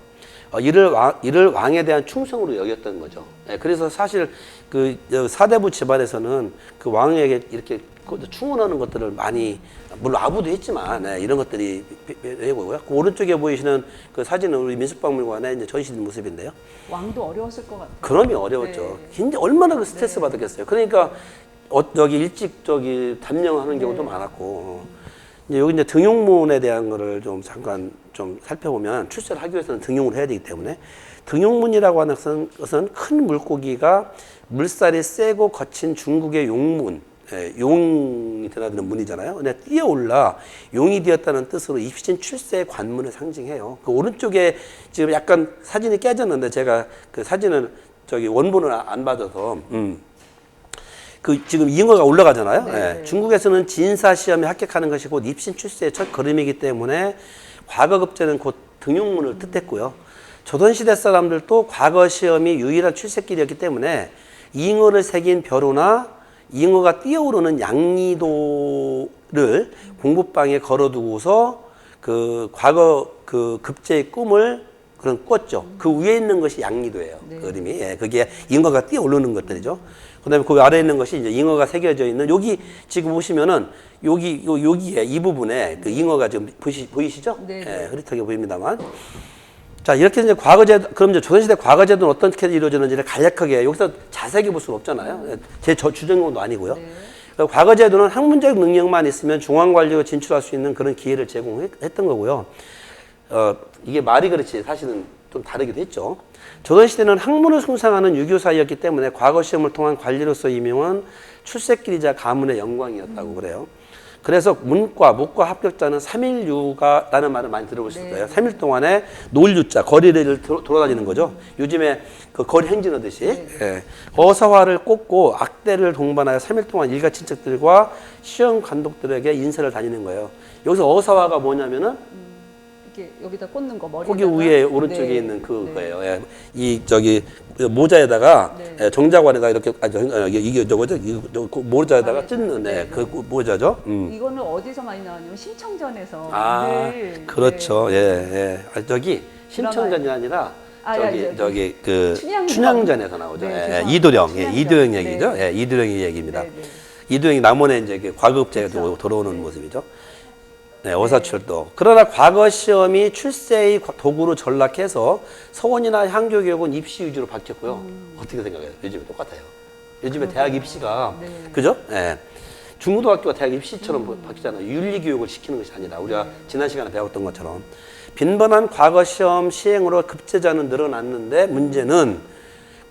이를 왕에 대한 충성으로 여겼던 거죠. 그래서 사실 그 사대부 집안에서는 그 왕에게 이렇게 충원하는 것들을 많이 물론 아부도 했지만 이런 것들이 되고요. 그 오른쪽에 보이시는 그 사진은 우리 민속박물관에 이제 전시된 모습인데요. 왕도 어려웠을 것 같아요. 그럼이 어려웠죠. 굉장히 얼마나 그 스트레스 받았겠어요. 그러니까 여기 일찍 단명하는 경우도 많았고 이제 여기 이제 등용문에 대한 거를 좀 잠깐 좀 살펴보면 출세를 하기 위해서는 등용을 해야 되기 때문에 등용문이라고 하는 것은 큰 물고기가 물살이 세고 거친 중국의 용문, 용이 드나드는 문이잖아요. 근데 뛰어올라 용이 되었다는 뜻으로 입신 출세의 관문을 상징해요. 그 오른쪽에 지금 약간 사진이 깨졌는데 제가 그 사진을 원본을 안 받아서 그 지금 잉어가 올라가잖아요. 네. 중국에서는 진사 시험에 합격하는 것이 곧 입신 출세의 첫 걸음이기 때문에 과거 급제는 곧 등용문을 뜻했고요. 조선시대 사람들도 과거 시험이 유일한 출세길이었기 때문에 잉어를 새긴 벼루나 잉어가 뛰어오르는 양리도를 공부방에 걸어두고서 그 과거 그 급제의 꿈을 그런 꿨죠. 그 위에 있는 것이 양리도예요. 그 그림이. 그게 잉어가 뛰어오르는 것들이죠. 그다음에 그 아래에 있는 것이 이제 잉어가 새겨져 있는 여기 지금 보시면은 여기에 이 부분에 그 잉어가 지금 보이시죠? 흐릿하게 보입니다만. 자, 이렇게 이제 과거제도, 그럼 이제 조선시대 과거제도는 어떻게 이루어지는지를 간략하게 여기서 자세하게 볼 수는 없잖아요. 제 주전공도 아니고요. 과거제도는 학문적 능력만 있으면 중앙관리로 진출할 수 있는 그런 기회를 제공했던 거고요. 이게 말이 그렇지 사실은 좀 다르기도 했죠. 조선시대는 학문을 숭상하는 유교사회였기 때문에 과거 시험을 통한 관리로서 임용은 출세길이자 가문의 영광이었다고 그래요. 그래서 문과, 무과 합격자는 3일유가라는 말을 많이 들어보실 거예요. 3일 동안에 놀유자, 거리를 돌아다니는 거죠. 요즘에 그 거리 행진하듯이. 어사화를 꽂고 악대를 동반하여 3일 동안 일가 친척들과 시험 감독들에게 인사를 다니는 거예요. 여기서 어사화가 뭐냐면은 여기다 꽂는 거 머리에다가 거기 위에 오른쪽에 있는 그거예요. 이 모자에다가 정자관에다 이렇게 이게 저거죠. 이거 모자에다가 찢는 그 모자죠. 이거는 어디서 많이 나왔냐면 심청전에서 그렇죠. 저기 심청전이 아니라 저기 그 춘향전에서 나오죠. 이도령 얘기죠. 이도령의 얘기입니다. 이도령이 남원에 이제 과거급제가 들어오는 모습이죠. 어사출도. 그러나 과거 시험이 출세의 도구로 전락해서 서원이나 향교교육은 입시 위주로 바뀌었고요. 어떻게 생각해요? 요즘에 똑같아요. 요즘에 대학 입시가 그죠? 중고등학교가 대학 입시처럼 바뀌잖아요. 윤리교육을 시키는 것이 아니라 우리가 지난 시간에 배웠던 것처럼 빈번한 과거 시험 시행으로 급제자는 늘어났는데 문제는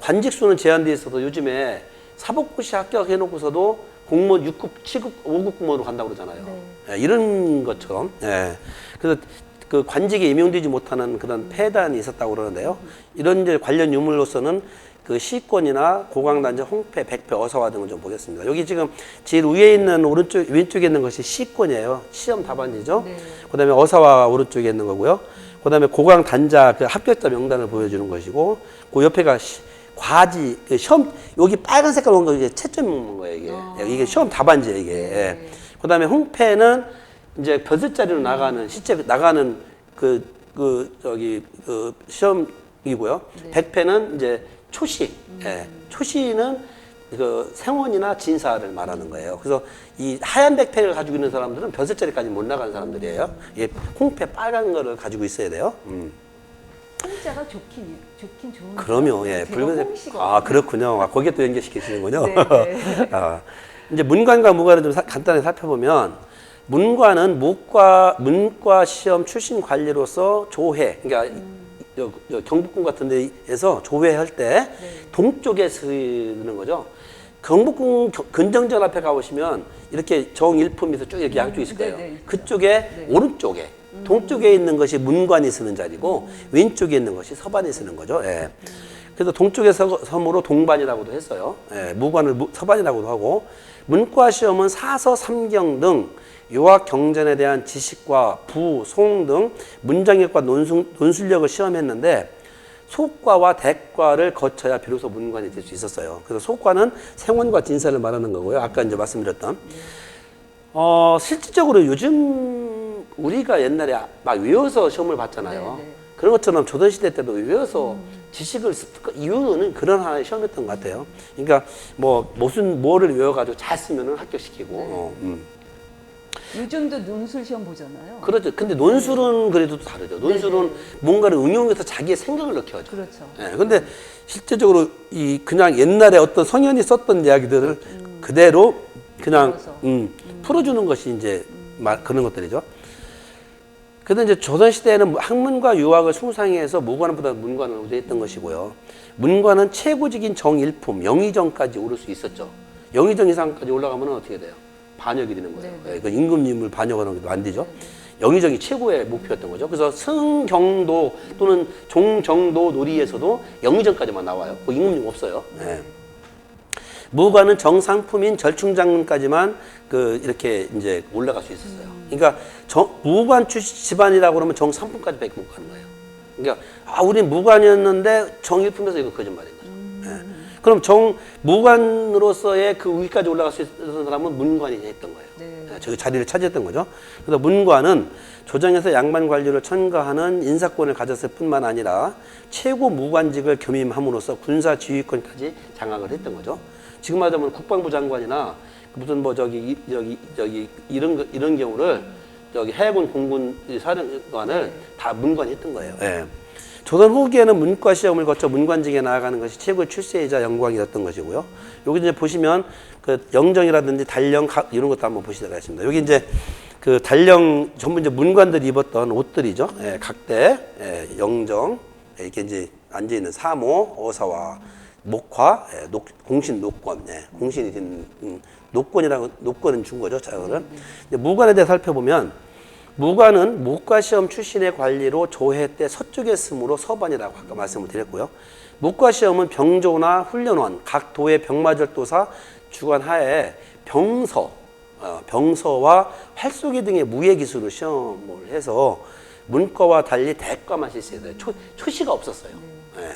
관직수는 제한되어 있어서 요즘에 사법고시 합격해놓고서도 공무원 6급, 7급, 5급 공무원으로 간다고 그러잖아요. 이런 것처럼. 그래서 그 관직에 임용되지 못하는 그런 폐단이 있었다고 그러는데요. 이런 이제 관련 유물로서는 그 시권이나 고강단자, 홍패, 백패, 어사화 등을 좀 보겠습니다. 여기 지금 제일 위에 있는 왼쪽에 있는 것이 시권이에요. 시험 답안지죠. 네. 그다음에 어사화 오른쪽에 있는 거고요. 그다음에 고강단자 그 합격자 명단을 보여주는 것이고, 그 옆에가 과지 그 시험 여기 빨간 색깔 온 거 이게 채점 먹는 거예요 이게. 이게 시험 답안지예요 이게. 네. 그다음에 홍패는 이제 벼슬자리로 나가는 실제 나가는 저기 시험이고요. 네. 백패는 이제 초시. 예. 초시는 그 생원이나 진사를 말하는 거예요. 그래서 이 하얀 백패를 가지고 있는 사람들은 벼슬자리까지 못 나가는 사람들이에요. 예, 홍패 빨간 거를 가지고 있어야 돼요. 홍자가 좋긴 좋은. 그럼요. 예, 붉은색. 아, 그렇군요. 아, 거기에 또 연결시키시는군요. 네, 네. 아, 이제 문관과 무관을 좀 간단히 살펴보면, 문관은 문과 시험 출신 관리로서 조회, 그러니까 경복궁 같은 데에서 조회할 때 네. 동쪽에 쓰는 거죠. 경복궁 근정전 앞에 가보시면 이렇게 정일품에서 쭉 이렇게 양쪽에 있을 거예요. 네네. 그쪽에 네. 오른쪽에 동쪽에 있는 것이 문관이 쓰는 자리고 왼쪽에 있는 것이 서반이 쓰는 거죠. 예. 그래서 동쪽의 섬으로 동반이라고도 했어요. 예. 무관을 서반이라고도 하고, 문과 시험은 사서, 삼경 등 유학 경전에 대한 지식과 부, 송 등 문장력과 논술력을 시험했는데, 소과와 대과를 거쳐야 비로소 문관이 될 수 있었어요. 그래서 소과는 생원과 진사를 말하는 거고요. 아까 이제 말씀드렸던. 실질적으로 요즘 우리가 옛날에 막 외워서 시험을 봤잖아요. 네, 네. 그런 것처럼 조선시대 때도 외워서 지식을 이유는 그런 하나의 시험이었던 것 같아요. 그러니까 뭐를 외워가지고 잘 쓰면은 합격시키고. 요즘도 논술 시험 보잖아요. 그렇죠. 근데 논술은 그래도 다르죠. 논술은 뭔가를 응용해서 자기의 생각을 넣게 하죠. 그렇죠. 예, 근데 실제적으로 그냥 옛날에 어떤 성현이 썼던 이야기들을 그대로 그냥 풀어서. 풀어주는 것이 이제 그런 것들이죠. 그런데 이제 조선시대에는 학문과 유학을 숭상해서 무관보다 문관을 우대했던 것이고요. 문관은 최고직인 정일품, 영의정까지 오를 수 있었죠. 영의정 이상까지 올라가면 어떻게 돼요? 반역이 되는 거예요. 네. 그 임금님을 반역하는 것도 안 되죠. 영의정이 최고의 목표였던 거죠. 그래서 승경도 또는 종정도 놀이에서도 영의정까지만 나와요. 그 임금님 없어요. 네. 무관은 정상품인 절충장군까지만 이렇게 이제 올라갈 수 있었어요. 그러니까 무관 출신 집안이라고 그러면 정상품까지밖에 못 가는 거예요. 그러니까 우린 무관이었는데 정일품에서 이거 거짓말인 거죠. 예. 그럼 무관으로서의 그 위까지 올라갈 수 있는 사람은 문관이 했던 거예요. 네. 예, 저 자리를 차지했던 거죠. 그래서 문관은 조정에서 양반 관리를 첨가하는 인사권을 가졌을 뿐만 아니라 최고 무관직을 겸임함으로써 군사 지휘권까지 장악을 했던 거죠. 지금 말하자면 국방부 장관이나 무슨 이런 경우를 해군 공군 사령관을 다 문관이 했던 거예요. 예. 조선 후기에는 문과 시험을 거쳐 문관직에 나아가는 것이 최고의 출세이자 영광이었던 것이고요. 여기 이제 보시면 그 영정이라든지 달령 이런 것도 한번 보시도록 하겠습니다. 여기 이제 그 달령 전부 이제 문관들이 입었던 옷들이죠. 예, 각대, 영정, 이렇게 이제 앉아 있는 사모, 어사와 목화, 공신 노권, 공신이 된 노권은 준 거죠. 자연은. 무관에 대해 살펴보면, 무관은 무과시험 출신의 관리로 조회 때 서쪽에 쓰므로 서반이라고 아까 말씀을 드렸고요. 무과시험은 병조나 훈련원, 각 도의 병마절도사 주관하에 병서와 활쏘기 등의 무예기술을 시험을 해서 문과와 달리 대과만 실시해요. 초시가 없었어요. 예.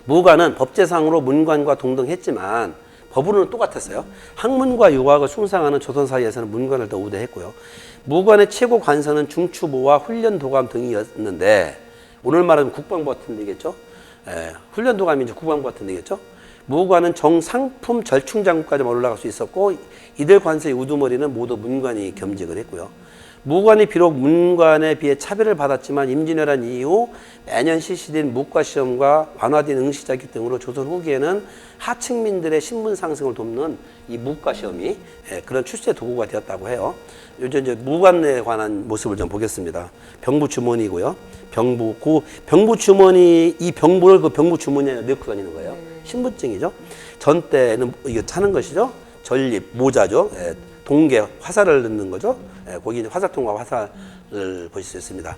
무관은 법제상으로 문관과 동등했지만 법으로는 똑같았어요. 학문과 유학을 숭상하는 조선 사회에서는 문관을 더 우대했고요. 무관의 최고 관서는 중추부와 훈련도감 등이었는데, 오늘 말하면 국방부 같은 데겠죠. 훈련도감이 이제 국방부 같은 데겠죠. 무관은 정상품 절충장군까지만 올라갈 수 있었고, 이들 관서의 우두머리는 모두 문관이 겸직을 했고요. 무관이 비록 문관에 비해 차별을 받았지만 임진왜란 이후 매년 실시된 무과시험과 완화된 응시자격 등으로 조선 후기에는 하층민들의 신분 상승을 돕는 이 무과시험이 그런 출세 도구가 되었다고 해요. 요즘 이제 무관에 관한 모습을 좀 보겠습니다. 병부 주머니고요. 병부 주머니, 이 병부를 그 병부 주머니에 넣고 다니는 거예요. 신분증이죠. 전 때는 이거 차는 것이죠. 전립, 모자죠. 동계, 화살을 넣는 거죠. 거기 이제 화살통과 화살을 보실 수 있습니다.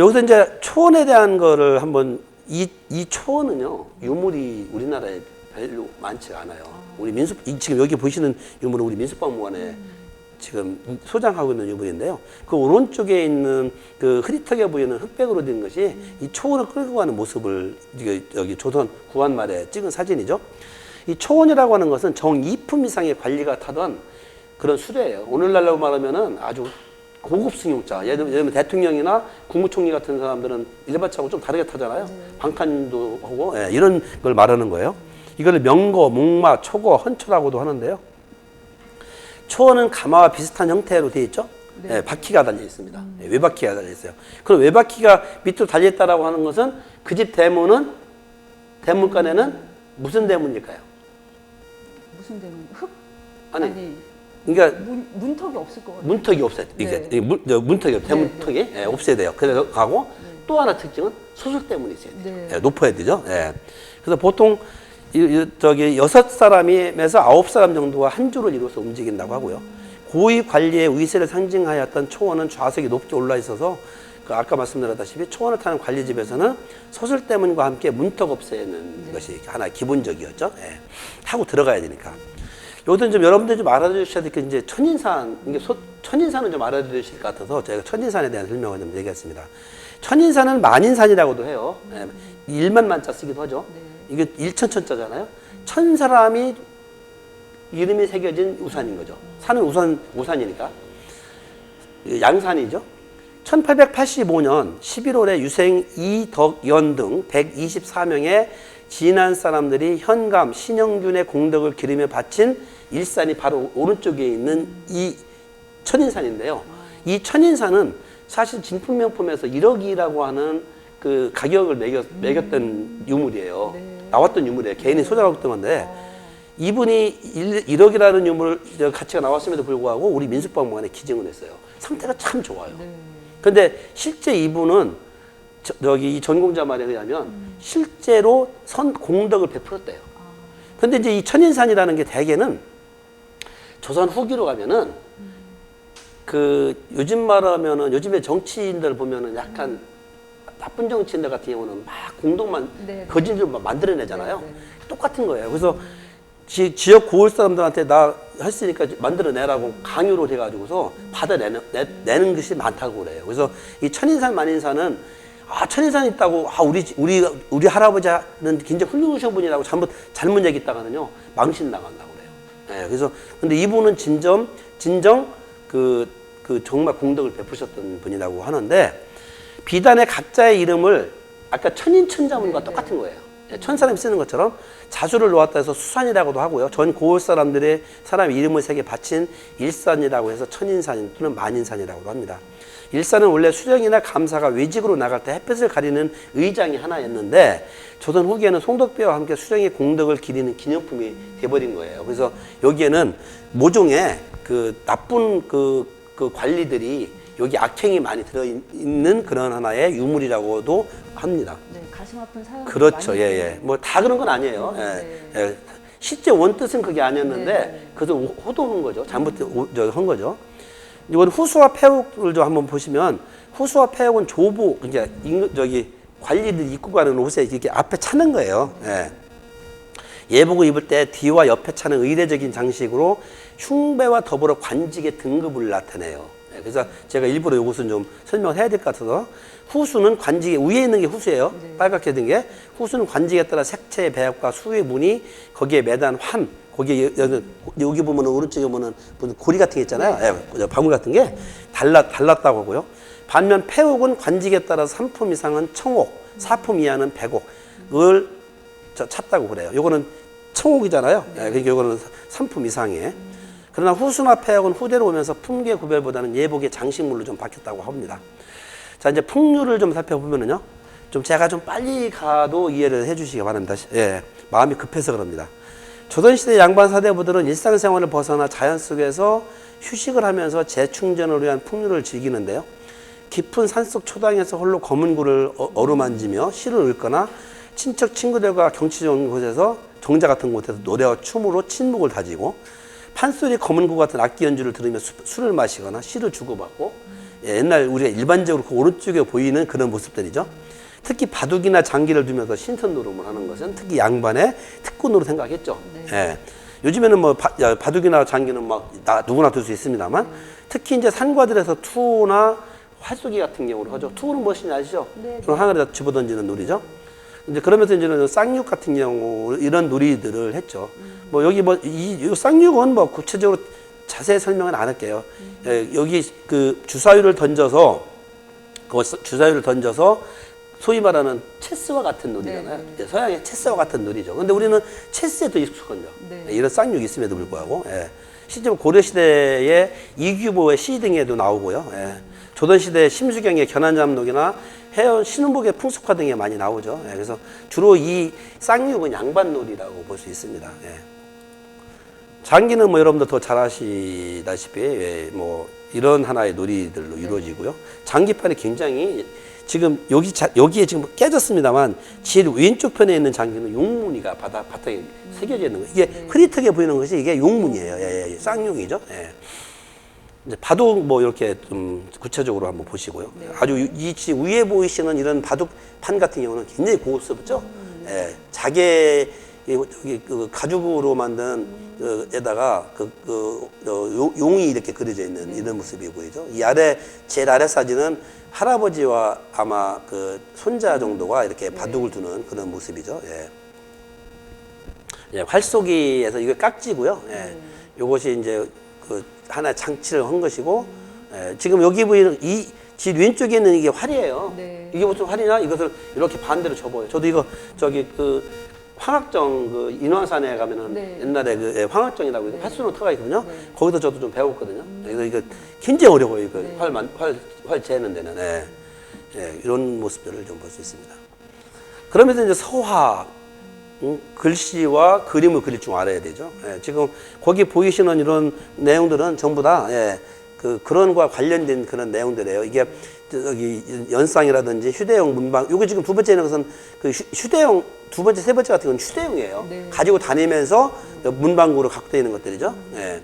여기서 이제 초원에 대한 거를 한번 이 초원은요, 유물이 우리나라에 별로 많지가 않아요. 우리 지금 여기 보시는 유물은 우리 민속박물관에 지금 소장하고 있는 유물인데요. 그 오른쪽에 있는 그 흐릿하게 보이는 흑백으로 된 것이 이 초원을 끌고 가는 모습을 여기 조선 구한 말에 찍은 사진이죠. 이 초원이라고 하는 것은 정 2품 이상의 관리가 타던 그런 수레예요. 오늘날로 말하면은 아주 고급 승용차. 예를 들면 대통령이나 국무총리 같은 사람들은 일반 차하고 좀 다르게 타잖아요. 방탄도 하고 이런 걸 말하는 거예요. 이걸 명거, 목마, 초거, 헌초라고도 하는데요. 초원은 가마와 비슷한 형태로 되어 있죠. 네. 바퀴가 달려 있습니다. 외바퀴가 달려 있어요. 그럼 외바퀴가 밑으로 달려 있다라고 하는 것은 그 집 대문간에는 무슨 대문일까요? 무슨 대문? 흙? 아니. 그러니까 문턱이 없을 것 같아요. 문턱이 없어요. 이게 문턱이 대문턱이 없어야 돼요. 그래서 가고 또 하나 특징은 소설 때문이 있어야 돼요. 높아야 되죠. 그래서 보통 저기 6사람에서 9사람 정도가 한 줄을 이루어서 움직인다고 하고요. 고위 관리의 위세를 상징하였던 초원은 좌석이 높게 올라 있어서 그 아까 말씀드렸다시피 초원을 타는 관리집에서는 소설 때문과 함께 문턱 없애는 것이 하나 기본적이었죠. 타고 들어가야 되니까. 요즘 좀 여러분들 좀 알아주셔야 될 게 이제 천인산, 천인산은 좀 알아주실 것 같아서 제가 천인산에 대한 설명을 좀 얘기했습니다. 천인산은 만인산이라고도 해요. 1만 만자 쓰기도 하죠. 이게 1천천자잖아요. 천 사람이 이름이 새겨진 우산인 거죠. 산은 우산이니까. 양산이죠. 1885년 11월에 유생 이덕연 등 124명의 진안 사람들이 현감 신영균의 공덕을 기리며 바친 일산이 바로 오른쪽에 있는 이 천인산인데요. 이 천인산은 사실 진품명품에서 1억이라고 하는 그 가격을 매겼던 유물이에요. 나왔던 유물이에요. 개인이 소장하고 있던 건데 이분이 1억이라는 유물 가치가 나왔음에도 불구하고 우리 민속박물관에 기증을 했어요. 상태가 참 좋아요. 근데 실제 이분은 여기 이 전공자 말에 의하면 실제로 공덕을 베풀었대요. 근데 이제 이 천인산이라는 게 대개는 조선 후기로 가면은 그 요즘 말하면은 요즘에 정치인들 보면은 약간 나쁜 정치인들 같은 경우는 막 공덕만 거짓을 만들어내잖아요. 똑같은 거예요. 그래서 지역 고을 사람들한테 나 했으니까 만들어내라고 강요를 해가지고서 받아내는 것이 많다고 그래요. 그래서 이 천인산 만인산은 천인산 있다고 우리 할아버지는 굉장히 훌륭하신 분이라고 잘못 얘기했다가는요 망신 나간다고 그래요. 그래서 근데 이분은 진정 그 정말 공덕을 베푸셨던 분이라고 하는데 비단의 각자의 이름을 아까 천인천자문과 똑같은 거예요. 천 사람이 쓰는 것처럼 자수를 놓았다 해서 수산이라고도 하고요. 전 고을 사람들의 사람의 이름을 세게 바친 일산이라고 해서 천인산 또는 만인산이라고도 합니다. 일산은 원래 수령이나 감사가 외직으로 나갈 때 햇볕을 가리는 의장이 하나였는데 조선 후기에는 송덕배와 함께 수령의 공덕을 기리는 기념품이 돼버린 거예요. 그래서 여기에는 모종의 그 나쁜 그 관리들이 여기 악행이 많이 들어있는 그런 하나의 유물이라고도 합니다. 네, 가슴 아픈 사연. 그렇죠. 뭐 다 그런 건 아니에요. 실제 원뜻은 그게 아니었는데 그래서 호도한 거죠. 잘못한 거죠. 이건 후수와 폐옥을 좀 한번 보시면 후수와 폐옥은 조보, 이제 저기 관리들이 입고 가는 옷에 이렇게 앞에 차는 거예요. 예복을 입을 때 뒤와 옆에 차는 의례적인 장식으로 흉배와 더불어 관직의 등급을 나타내요. 그래서 제가 일부러 이것은 좀 설명을 해야 될 것 같아서 후수는 관직의 위에 있는 게 후수예요. 빨갛게 된 게 후수는 관직에 따라 색채의 배합과 수의 무늬 거기에 매단 환 거기에 여기 보면 오른쪽에 보면 고리 같은 게 있잖아요. 바물 같은 게 달랐다고 하고요. 반면 폐옥은 관직에 따라 3품 이상은 청옥, 4품 이하는 백옥을 찾다고 그래요. 요거는 청옥이잖아요. 그러니까 요거는 3품 이상에. 그러나 후수나 폐옥은 후대로 오면서 품계 구별보다는 예복의 장식물로 좀 바뀌었다고 합니다. 자, 이제 풍류를 좀 살펴보면은요. 좀 제가 좀 빨리 가도 이해를 해 주시기 바랍니다. 마음이 급해서 그럽니다. 조선시대 양반 사대부들은 일상생활을 벗어나 자연 속에서 휴식을 하면서 재충전을 위한 풍류를 즐기는데요. 깊은 산속 초당에서 홀로 검은 굴을 어루만지며 시를 읽거나 친척 친구들과 경치 좋은 곳에서 정자 같은 곳에서 노래와 춤으로 친목을 다지고 판소리 검은 구 같은 악기 연주를 들으며 술을 마시거나 시를 주고받고 옛날 우리가 일반적으로 그 오른쪽에 보이는 그런 모습들이죠. 특히 바둑이나 장기를 두면서 신선 노름을 하는 것은 특히 양반의 특권으로 생각했죠. 예. 요즘에는 뭐 바둑이나 장기는 막 누구나 둘 수 있습니다만 특히 이제 산과들에서 투나 활쏘기 같은 경우를 하죠. 투는 무엇인지 아시죠? 그럼 항아리에다 집어던지는 놀이죠. 이제 그러면서 이제는 쌍육 같은 경우 이런 놀이들을 했죠. 뭐 여기 뭐 이 쌍육은 뭐 구체적으로 자세히 설명은 안 할게요. 예, 여기 그 주사위를 던져서 소위 말하는 체스와 같은 놀이잖아요. 네. 서양의 체스와 같은 놀이죠. 근데 우리는 체스에 더 익숙한요. 네. 이런 쌍육이 있음에도 불구하고 예. 실제로 고려 시대의 이규보의 시 등에도 나오고요. 예. 조선 시대 심수경의 견한잠록이나 해연 신운복의 풍속화 등에 많이 나오죠. 예. 그래서 주로 이 쌍육은 양반놀이라고 볼 수 있습니다. 예. 장기는 뭐 여러분들 더 잘 아시다시피 예. 뭐 이런 하나의 놀이들로 이루어지고요. 장기판이 굉장히 지금 여기에 지금 깨졌습니다만 제일 왼쪽 편에 있는 장기는 용무늬가 바닥에 새겨져 있는 거예요. 이게 흐릿하게 보이는 것이 이게 용무늬예요. 예. 쌍용이죠. 예. 이제 바둑 뭐 이렇게 좀 구체적으로 한번 보시고요. 아주 이 위에 보이시는 이런 바둑판 같은 경우는 굉장히 고급스럽죠. 예. 자개 여기 그 가죽으로 만든 에다가 용이 이렇게 그려져 있는 이런 모습이 보이죠. 이 제일 아래 사진은 할아버지와 아마 그 손자 정도가 이렇게 바둑을 두는 그런 모습이죠. 예. 예, 활쏘기에서 이거 깍지고요. 예. 요것이 이제 그 하나의 장치를 한 것이고, 예. 지금 여기 보이는 이 집 왼쪽에 있는 이게 활이에요. 이게 무슨 활이냐? 이것을 이렇게 반대로 접어요. 저도 이거 저기 그 황학정 그 인왕산에 가면은 옛날에 그 황학정이라고 활수로 터가 있거든요. 거기서 저도 좀 배웠거든요. 그래서 이거 굉장히 어려워요. 이거 활 재는 데는. 예. 예, 이런 모습들을 좀 볼 수 있습니다. 그러면서 이제 서화, 글씨와 그림을 그릴 줄 알아야 되죠. 예, 지금 거기 보이시는 이런 내용들은 전부 다 그런 거와 관련된 그런 내용들이에요. 이게 여기 연상이라든지 휴대용 문방, 요거 지금 두 번째 있는 것은 그 휴대용 두 번째, 세 번째 같은 건 휴대용이에요. 가지고 다니면서 문방구로 갖고 다니는 것들이죠. 예.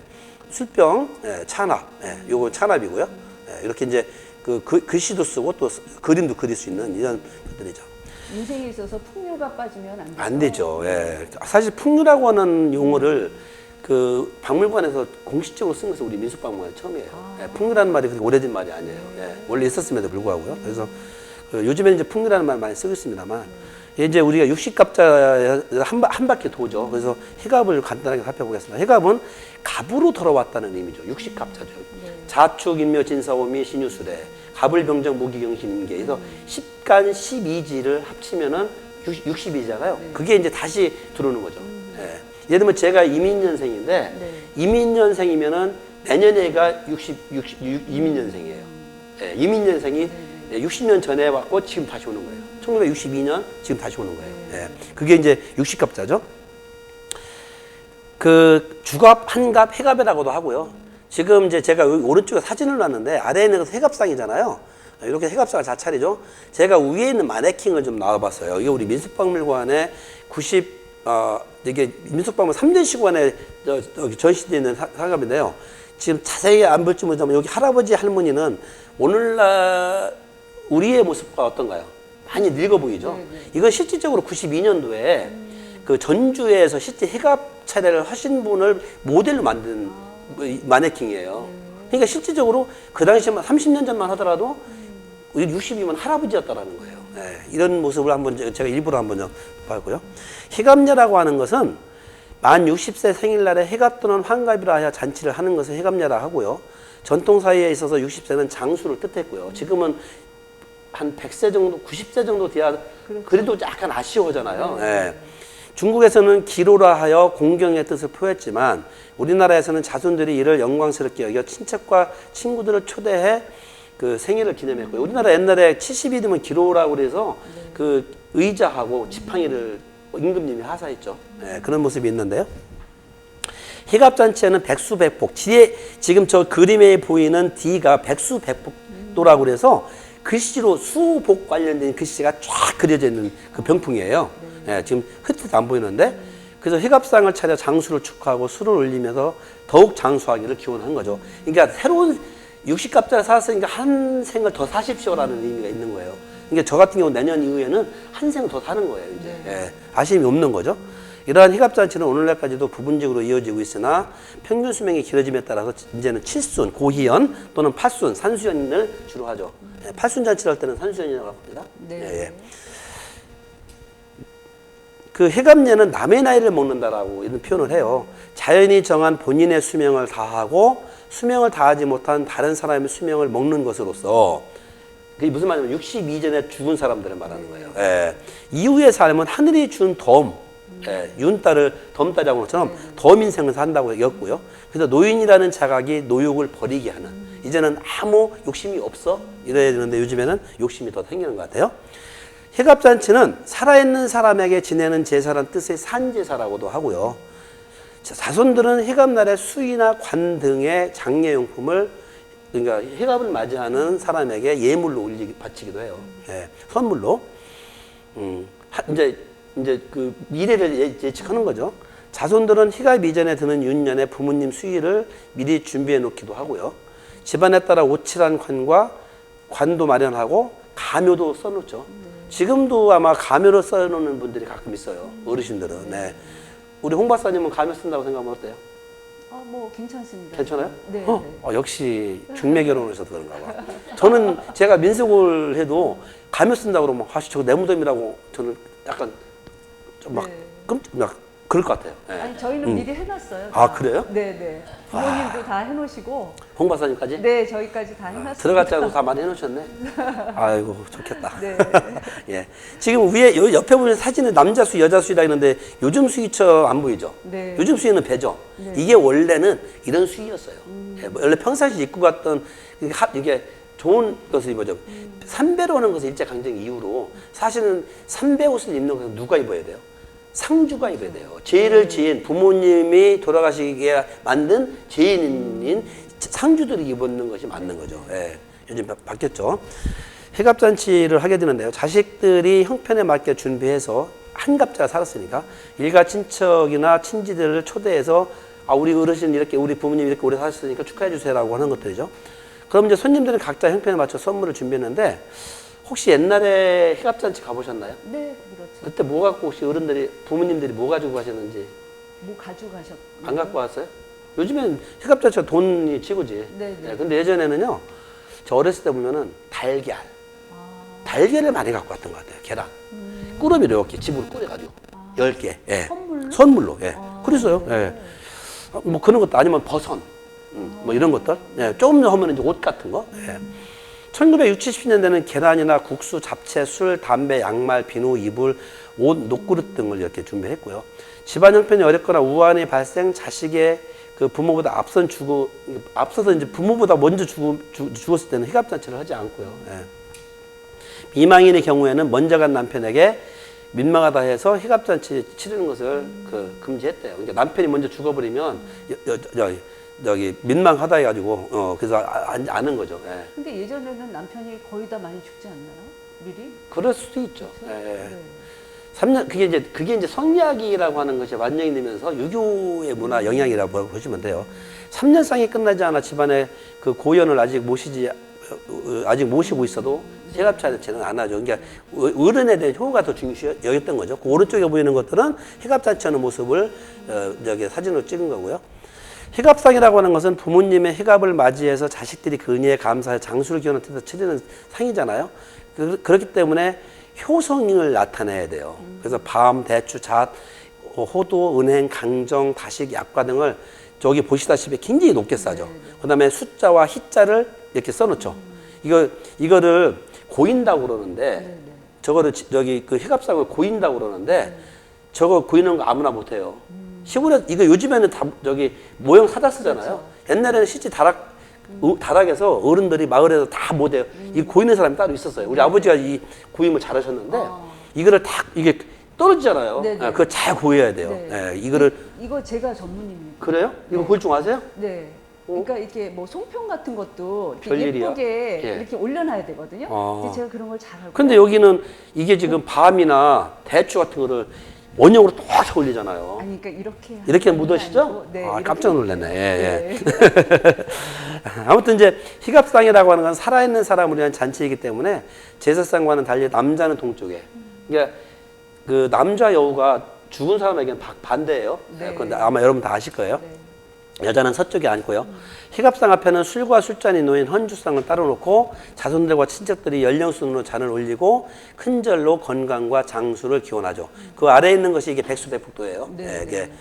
술병, 예, 찬압, 예, 요거 찬압이고요. 예, 이렇게 이제 글씨도 쓰고 또 그림도 그릴 수 있는 이런 것들이죠. 인생에 있어서 풍류가 빠지면 안 되죠. 안 되죠. 예. 사실 풍류라고 하는 용어를 그 박물관에서 공식적으로 쓴 것은 우리 민속박물관 처음이에요. 예, 풍류라는 말이 그렇게 오래된 말이 아니에요. 예, 원래 있었음에도 불구하고요. 그래서 요즘에는 이제 풍류라는 말 많이 쓰고 있습니다만, 이제 우리가 육식갑자 한 바퀴 도죠. 그래서 해갑을 간단하게 살펴보겠습니다. 해갑은 갑으로 돌아왔다는 의미죠. 육식갑자죠. 자축, 인묘, 진사오미, 신유술에 갑을병정, 무기경신임계. 그래서 10간 12지를 합치면은 60이잖아요. 그게 이제 다시 들어오는 거죠. 예. 예를 들면 제가 이민년생인데 이민년생이면은 내년에가 이민년생이에요. 예. 이민년생이 60년 전에 왔고 지금 다시 오는 거예요. 1962년 지금 다시 오는 거예요. 예. 그게 이제 육식갑자죠. 그 주갑, 한갑, 해갑이라고도 하고요. 지금 이제 제가 오른쪽에 사진을 놨는데 아래에 있는 것은 해갑상이잖아요. 이렇게 해갑상을 잘 차리죠. 제가 위에 있는 마네킹을 좀 나와봤어요. 이게 우리 민속박물관에 이게 민속박물관 3년 시관에 전시되어 있는 사갑인데요. 지금 자세히 안 볼지 모르지만 여기 할아버지 할머니는 오늘날 우리의 모습과 어떤가요? 많이 늙어 보이죠? 이건 실질적으로 92년도에 그 전주에서 실제 해갑 차례를 하신 분을 모델로 만든 마네킹이에요. 그러니까 실질적으로 그 당시에만 30년 전만 하더라도 60이면 할아버지였다라는 거예요. 네, 이런 모습을 한번 제가 일부러 한번 봤고요. 해갑녀라고 하는 것은 만 60세 생일날에 해갑 또는 환갑이라 하여 잔치를 하는 것을 해갑녀라 하고요. 전통사회에 있어서 60세는 장수를 뜻했고요. 지금은 한 100세 정도, 90세 정도 돼야 그래도 약간 아쉬워하잖아요. 네. 중국에서는 기로라 하여 공경의 뜻을 표했지만 우리나라에서는 자손들이 이를 영광스럽게 여겨 친척과 친구들을 초대해 그 생일을 기념했고요. 우리나라 옛날에 70이 되면 기로라고 그래서 그 의자하고 지팡이를 임금님이 하사했죠. 네, 그런 모습이 있는데요. 해갑잔치에는 백수백복, 뒤에 지금 저 그림에 보이는 D가 백수백복도라고 그래서 글씨로 수복 관련된 글씨가 쫙 그려져 있는 그 병풍이에요. 예, 지금 흩어도 안 보이는데 그래서 해갑상을 차려 장수를 축하하고 술을 올리면서 더욱 장수하기를 기원한 거죠. 그러니까 새로운 60갑자를 살았으니까 한 생을 더 사십시오라는 의미가 있는 거예요. 그러니까 저 같은 경우 내년 이후에는 한 생 더 사는 거예요. 이제 예, 아쉬움이 없는 거죠. 이러한 희갑잔치는 오늘날까지도 부분적으로 이어지고 있으나 평균 수명이 길어짐에 따라서 이제는 칠순, 고희연 또는 팔순, 산수연을 주로 하죠. 예, 팔순 잔치를 할 때는 산수연이라고 합니다. 네. 예, 예. 그 해갑년은 남의 나이를 먹는다라고 이런 표현을 해요. 자연이 정한 본인의 수명을 다하고 수명을 다하지 못한 다른 사람의 수명을 먹는 것으로서, 그게 무슨 말이냐면 60 이전에 죽은 사람들을 말하는 거예요. 예. 이후의 삶은 하늘이 준 덤, 예. 윤달을 덤달이라고 하는 것처럼 덤 인생을 산다고 였고요. 그래서 노인이라는 자각이 노욕을 버리게 하는, 이제는 아무 욕심이 없어 이래야 되는데 요즘에는 욕심이 더 생기는 것 같아요. 해갑잔치는 살아있는 사람에게 지내는 제사란 뜻의 산제사라고도 하고요. 자손들은 해갑날에 수의나 관 등의 장례용품을, 그러니까 해갑을 맞이하는 사람에게 예물로 바치기도 해요. 예, 선물로. 이제 그 미래를 예측하는 거죠. 자손들은 해갑 이전에 드는 윤년에 부모님 수의를 미리 준비해 놓기도 하고요. 집안에 따라 오칠한 관도 마련하고 가묘도 써놓죠. 지금도 아마 가묘를 써놓는 분들이 가끔 있어요. 어르신들은. 네. 우리 홍 박사님은 가묘 쓴다고 생각하면 어때요? 뭐 괜찮습니다. 괜찮아요? 네. 역시 중매 결혼을 해서 그런가 봐. 저는 제가 민속을 해도 가묘 쓴다고 그러면 저거 내 무덤이라고 저는 약간 좀 막 막 그럴 것 같아요. 네. 아니 저희는 미리 해놨어요. 아, 다. 그래요? 네네. 부모님도 다 해놓으시고. 홍 박사님까지? 네, 저희까지 다 해놨어요. 들어갈 자도 다 많이 해놓으셨네. 아이고 좋겠다. 네. 예. 지금 위에 옆에 보면 사진은 남자 수의, 여자 수의다 있는데 요즘 수의처 안 보이죠? 네. 요즘 수의는 배죠. 네. 이게 원래는 이런 수의였어요. 예, 원래 평상시 입고 갔던 이게 좋은 것을 입어죠. 삼배로 하는 것은 일제강점 이후로 사실은 삼배 옷을 입는 것은 누가 입어야 돼요? 상주가 입어야 돼요. 제의를 지은 부모님이 돌아가시게 만든 제인인 상주들이 입는 것이 맞는 거죠. 예, 요즘 바뀌었죠. 해갑잔치를 하게 되는데요. 자식들이 형편에 맞게 준비해서 한갑자가 살았으니까 일가 친척이나 친지들을 초대해서 우리 어르신 이렇게 우리 부모님 이렇게 오래 사셨으니까 축하해 주세요라고 하는 것들이죠. 그럼 이제 손님들은 각자 형편에 맞춰 선물을 준비했는데 혹시 옛날에 해갑잔치 가보셨나요? 네, 그렇죠. 그때 뭐 갖고 혹시 어른들이 부모님들이 뭐 가지고 가셨는지 뭐 가져가셨? 안 갖고 왔어요? 요즘엔 해갑잔치가 돈이 치고지. 네. 예, 근데 예전에는요, 저 어렸을 때 보면은 달걀을 많이 갖고 왔던 것 같아요. 계란. 꾸러미를 이렇게 집으로 끓여가지고 10개. 예. 선물로. 예. 그랬어요. 예. 뭐 그런 것도 아니면 버섯. 뭐 이런 것들. 예. 조금 더 하면 이제 옷 같은 거. 예. 1960, 70년대는 계란이나 국수, 잡채, 술, 담배, 양말, 비누, 이불, 옷, 녹그릇 등을 이렇게 준비했고요. 집안 형편이 어렵거나 우환이 발생, 자식의 그 부모보다 앞서서 이제 부모보다 먼저 죽었을 때는 희갑잔치를 하지 않고요. 예. 미망인의 경우에는 먼저 간 남편에게 민망하다 해서 희갑잔치 치르는 것을 금지했대요. 그러니까 남편이 먼저 죽어버리면 여기 민망하다 해가지고 그래서 안 하는 거죠. 예. 근데 예전에는 남편이 거의 다 많이 죽지 않나요? 미리? 그럴 수도 있죠. 예. 네. 3년 그게 이제 성리학이라고 하는 것이 완전히 되면서 유교의 문화 영향이라고 보시면 돼요. 3년상이 끝나지 않아 집안에 그 고연을 아직 모시고 있어도 해갑잔치는 안 하죠. 그러니까 어른에 대한 효가 더 중요했던 거죠. 그 오른쪽에 보이는 것들은 해갑잔치하는 모습을 여기 사진으로 찍은 거고요. 해갑상이라고 하는 것은 부모님의 해갑을 맞이해서 자식들이 그 은혜에 감사해 장수를 기원한 뜻에서 치르는 상이잖아요. 그렇기 때문에 효성을 나타내야 돼요. 그래서 밤, 대추, 잣, 호도, 은행, 강정, 다식, 약과 등을 저기 보시다시피 굉장히 높게 싸죠. 그 다음에 숫자와 희자를 이렇게 써놓죠. 이거를 고인다고 그러는데, 저거를 저기 그 해갑상을 고인다고 그러는데, 저거 고이는 거 아무나 못해요. 시골에 이거 요즘에는 다 저기 모형 사다 쓰잖아요. 그렇죠. 옛날에는 실제 다락에서 어른들이 마을에서 다 못해요. 이 고이는 사람이 따로 있었어요. 우리 아버지가 이 고임을 잘하셨는데 이거를 딱 이게 떨어지잖아요. 네, 그거 잘 고여야 돼요. 네. 이거 제가 전문입니다. 그래요? 이거 고일 줄 아세요? 네. 그러니까 이렇게 뭐 송편 같은 것도 이렇게 별일이야? 예쁘게 예. 이렇게 올려놔야 되거든요. 근데 제가 그런 걸 잘 알고. 근데 여기는 이게 지금 밤이나 대추 같은 거를 원형으로 똑 올리잖아요. 아니, 그러니까 이렇게 이렇게 묻으시죠? 네, 아, 이렇게 깜짝 놀랐네. 예, 예. 네. 아무튼 이제 희갑상이라고 하는 건 살아있는 사람을 위한 잔치이기 때문에 제사상과는 달리 남자는 동쪽에. 그러니까 그 남자 여우가 죽은 사람에게는 반대예요. 네. 그건 아마 여러분 다 아실 거예요. 네. 여자는 서쪽에 앉고요. 희갑상 앞에는 술과 술잔이 놓인 헌주상을 따로 놓고 자손들과 친척들이 연령순으로 잔을 올리고 큰 절로 건강과 장수를 기원하죠. 그 아래에 있는 것이 이게 백수대폭도예요. 네, 네, 이게.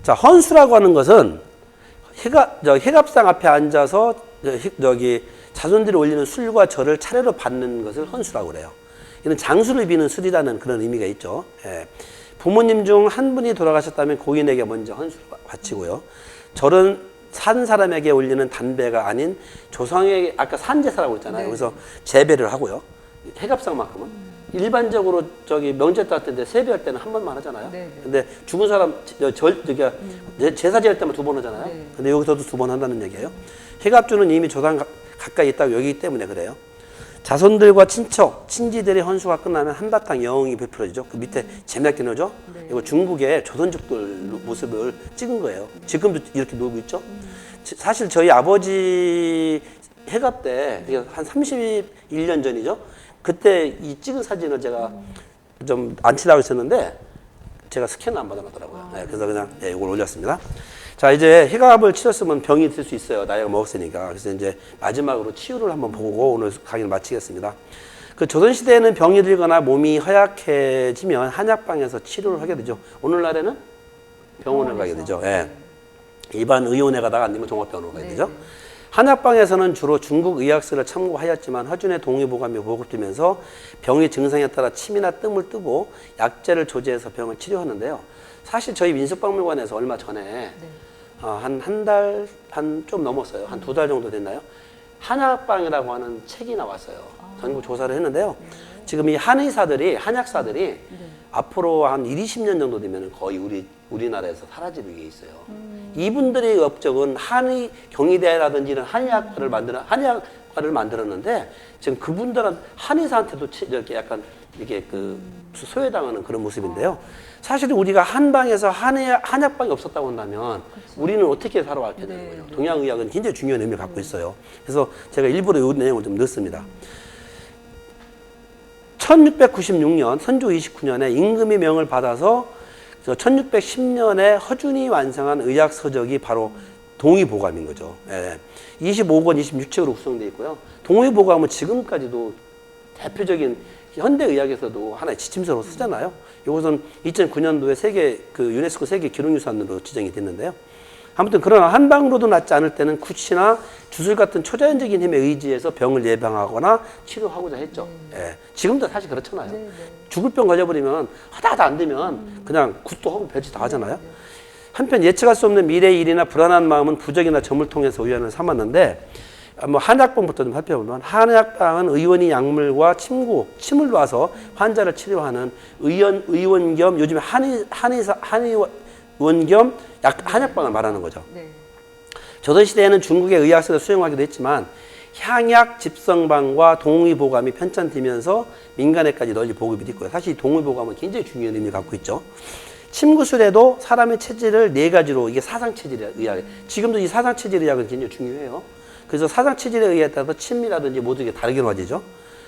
자, 헌수라고 하는 것은 희갑상 앞에 앉아서 저기 자손들이 올리는 술과 절을 차례로 받는 것을 헌수라고 그래요. 이는 장수를 비는 술이라는 그런 의미가 있죠. 예. 부모님 중 한 분이 돌아가셨다면 고인에게 먼저 헌수를 바치고요. 절은 산 사람에게 올리는 단배가 아닌 조상에게, 아까 산제사라고 했잖아요. 네. 그래서 재배를 하고요. 해갑상만큼은 일반적으로 저기 명절 때 할 때인데 세배할 때는 한 번만 하잖아요. 네, 네. 근데 죽은 사람 제사 지을 때만 두 번 하잖아요. 네. 근데 여기서도 두 번 한다는 얘기예요. 해갑주는 이미 조상 가까이 있다고 여기기 때문에 그래요. 자손들과 친척, 친지들의 헌수가 끝나면 한바탕 영웅이 베풀어지죠. 그 밑에 재미있게 넣어죠. 네. 이거 중국의 조선족들 모습을 찍은 거예요. 지금도 이렇게 놀고 있죠. 사실 저희 아버지 해갑 때, 한 31년 전이죠. 그때 이 찍은 사진을 제가 좀 안치라고 했었는데 제가 스캔을 안 받아놨더라고요. 네, 그래서 그냥 이걸 올렸습니다. 자, 이제 희갑을 치렀으면 병이 들 수 있어요. 나이가 먹었으니까. 그래서 이제 마지막으로 치유를 한번 보고 오늘 강의를 마치겠습니다. 그 조선시대에는 병이 들거나 몸이 허약해지면 한약방에서 치료를 하게 되죠. 오늘날에는 병원을 가게 되죠. 예. 일반 의원에 가다가 안 되면 종합병원으로 가게 되죠. 한약방에서는 주로 중국 의학서를 참고하였지만 허준의 동의보감이 보급되면서 병의 증상에 따라 침이나 뜸을 뜨고 약재를 조제해서 병을 치료하는데요. 사실 저희 민속박물관에서 얼마 전에 한 달, 좀 넘었어요. 한 2달 정도 됐나요? 한약방이라고 하는 책이 나왔어요. 전국 조사를 했는데요. 지금 이 한의사들이, 한약사들이 앞으로 한 20년 정도 되면 거의 우리나라에서 사라질 위기에 있어요. 이분들의 업적은 한의 경희대라든지 이런 한의학과를 만들었는데 지금 그분들은 한의사한테도 이렇게 약간 이게 소외당하는 그런 모습인데요. 사실 우리가 한방에서 한약방이 없었다고 한다면 우리는 어떻게 살아왔게 되는 거예요. 동양의학은 굉장히 중요한 의미를 갖고 있어요. 그래서 제가 일부러 이 내용을 좀 넣습니다. 1696년 선조 29년에 임금의 명을 받아서 1610년에 허준이 완성한 의학 서적이 바로 동의보감인 거죠. 25권 26책으로 구성되어 있고요. 동의보감은 지금까지도 대표적인 현대의학에서도 하나의 지침서로 쓰잖아요. 이것은 2009년도에 유네스코 세계 기록유산으로 지정이 됐는데요. 아무튼 그러나 한방으로도 낫지 않을 때는 구치나 주술 같은 초자연적인 힘에 의지해서 병을 예방하거나 치료하고자 했죠. 지금도 사실 그렇잖아요. 죽을 병 걸려버리면 하다 안 되면 그냥 굿도 하고 별짓 다 하잖아요. 한편 예측할 수 없는 미래의 일이나 불안한 마음은 부적이나 점을 통해서 의원을 삼았는데 한약방부터 좀 살펴보면 한약방은 의원이 약물과 침을 놔서 환자를 치료하는 의원 겸 요즘에 한의원 겸 한약방을 말하는 거죠. 조선시대에는 중국의 의학서를 수용하기도 했지만 향약 집성방과 동의보감이 편찬되면서 민간에까지 널리 보급이 됐고요. 사실 동의보감은 굉장히 중요한 의미를 갖고 있죠. 침구술에도 사람의 체질을 4가지로 이게 사상체질 의학, 지금도 이 사상체질 의학은 굉장히 중요해요. 그래서 사상체질에 의해 따라서 침이라든지 모든 게 다르게 맞이죠.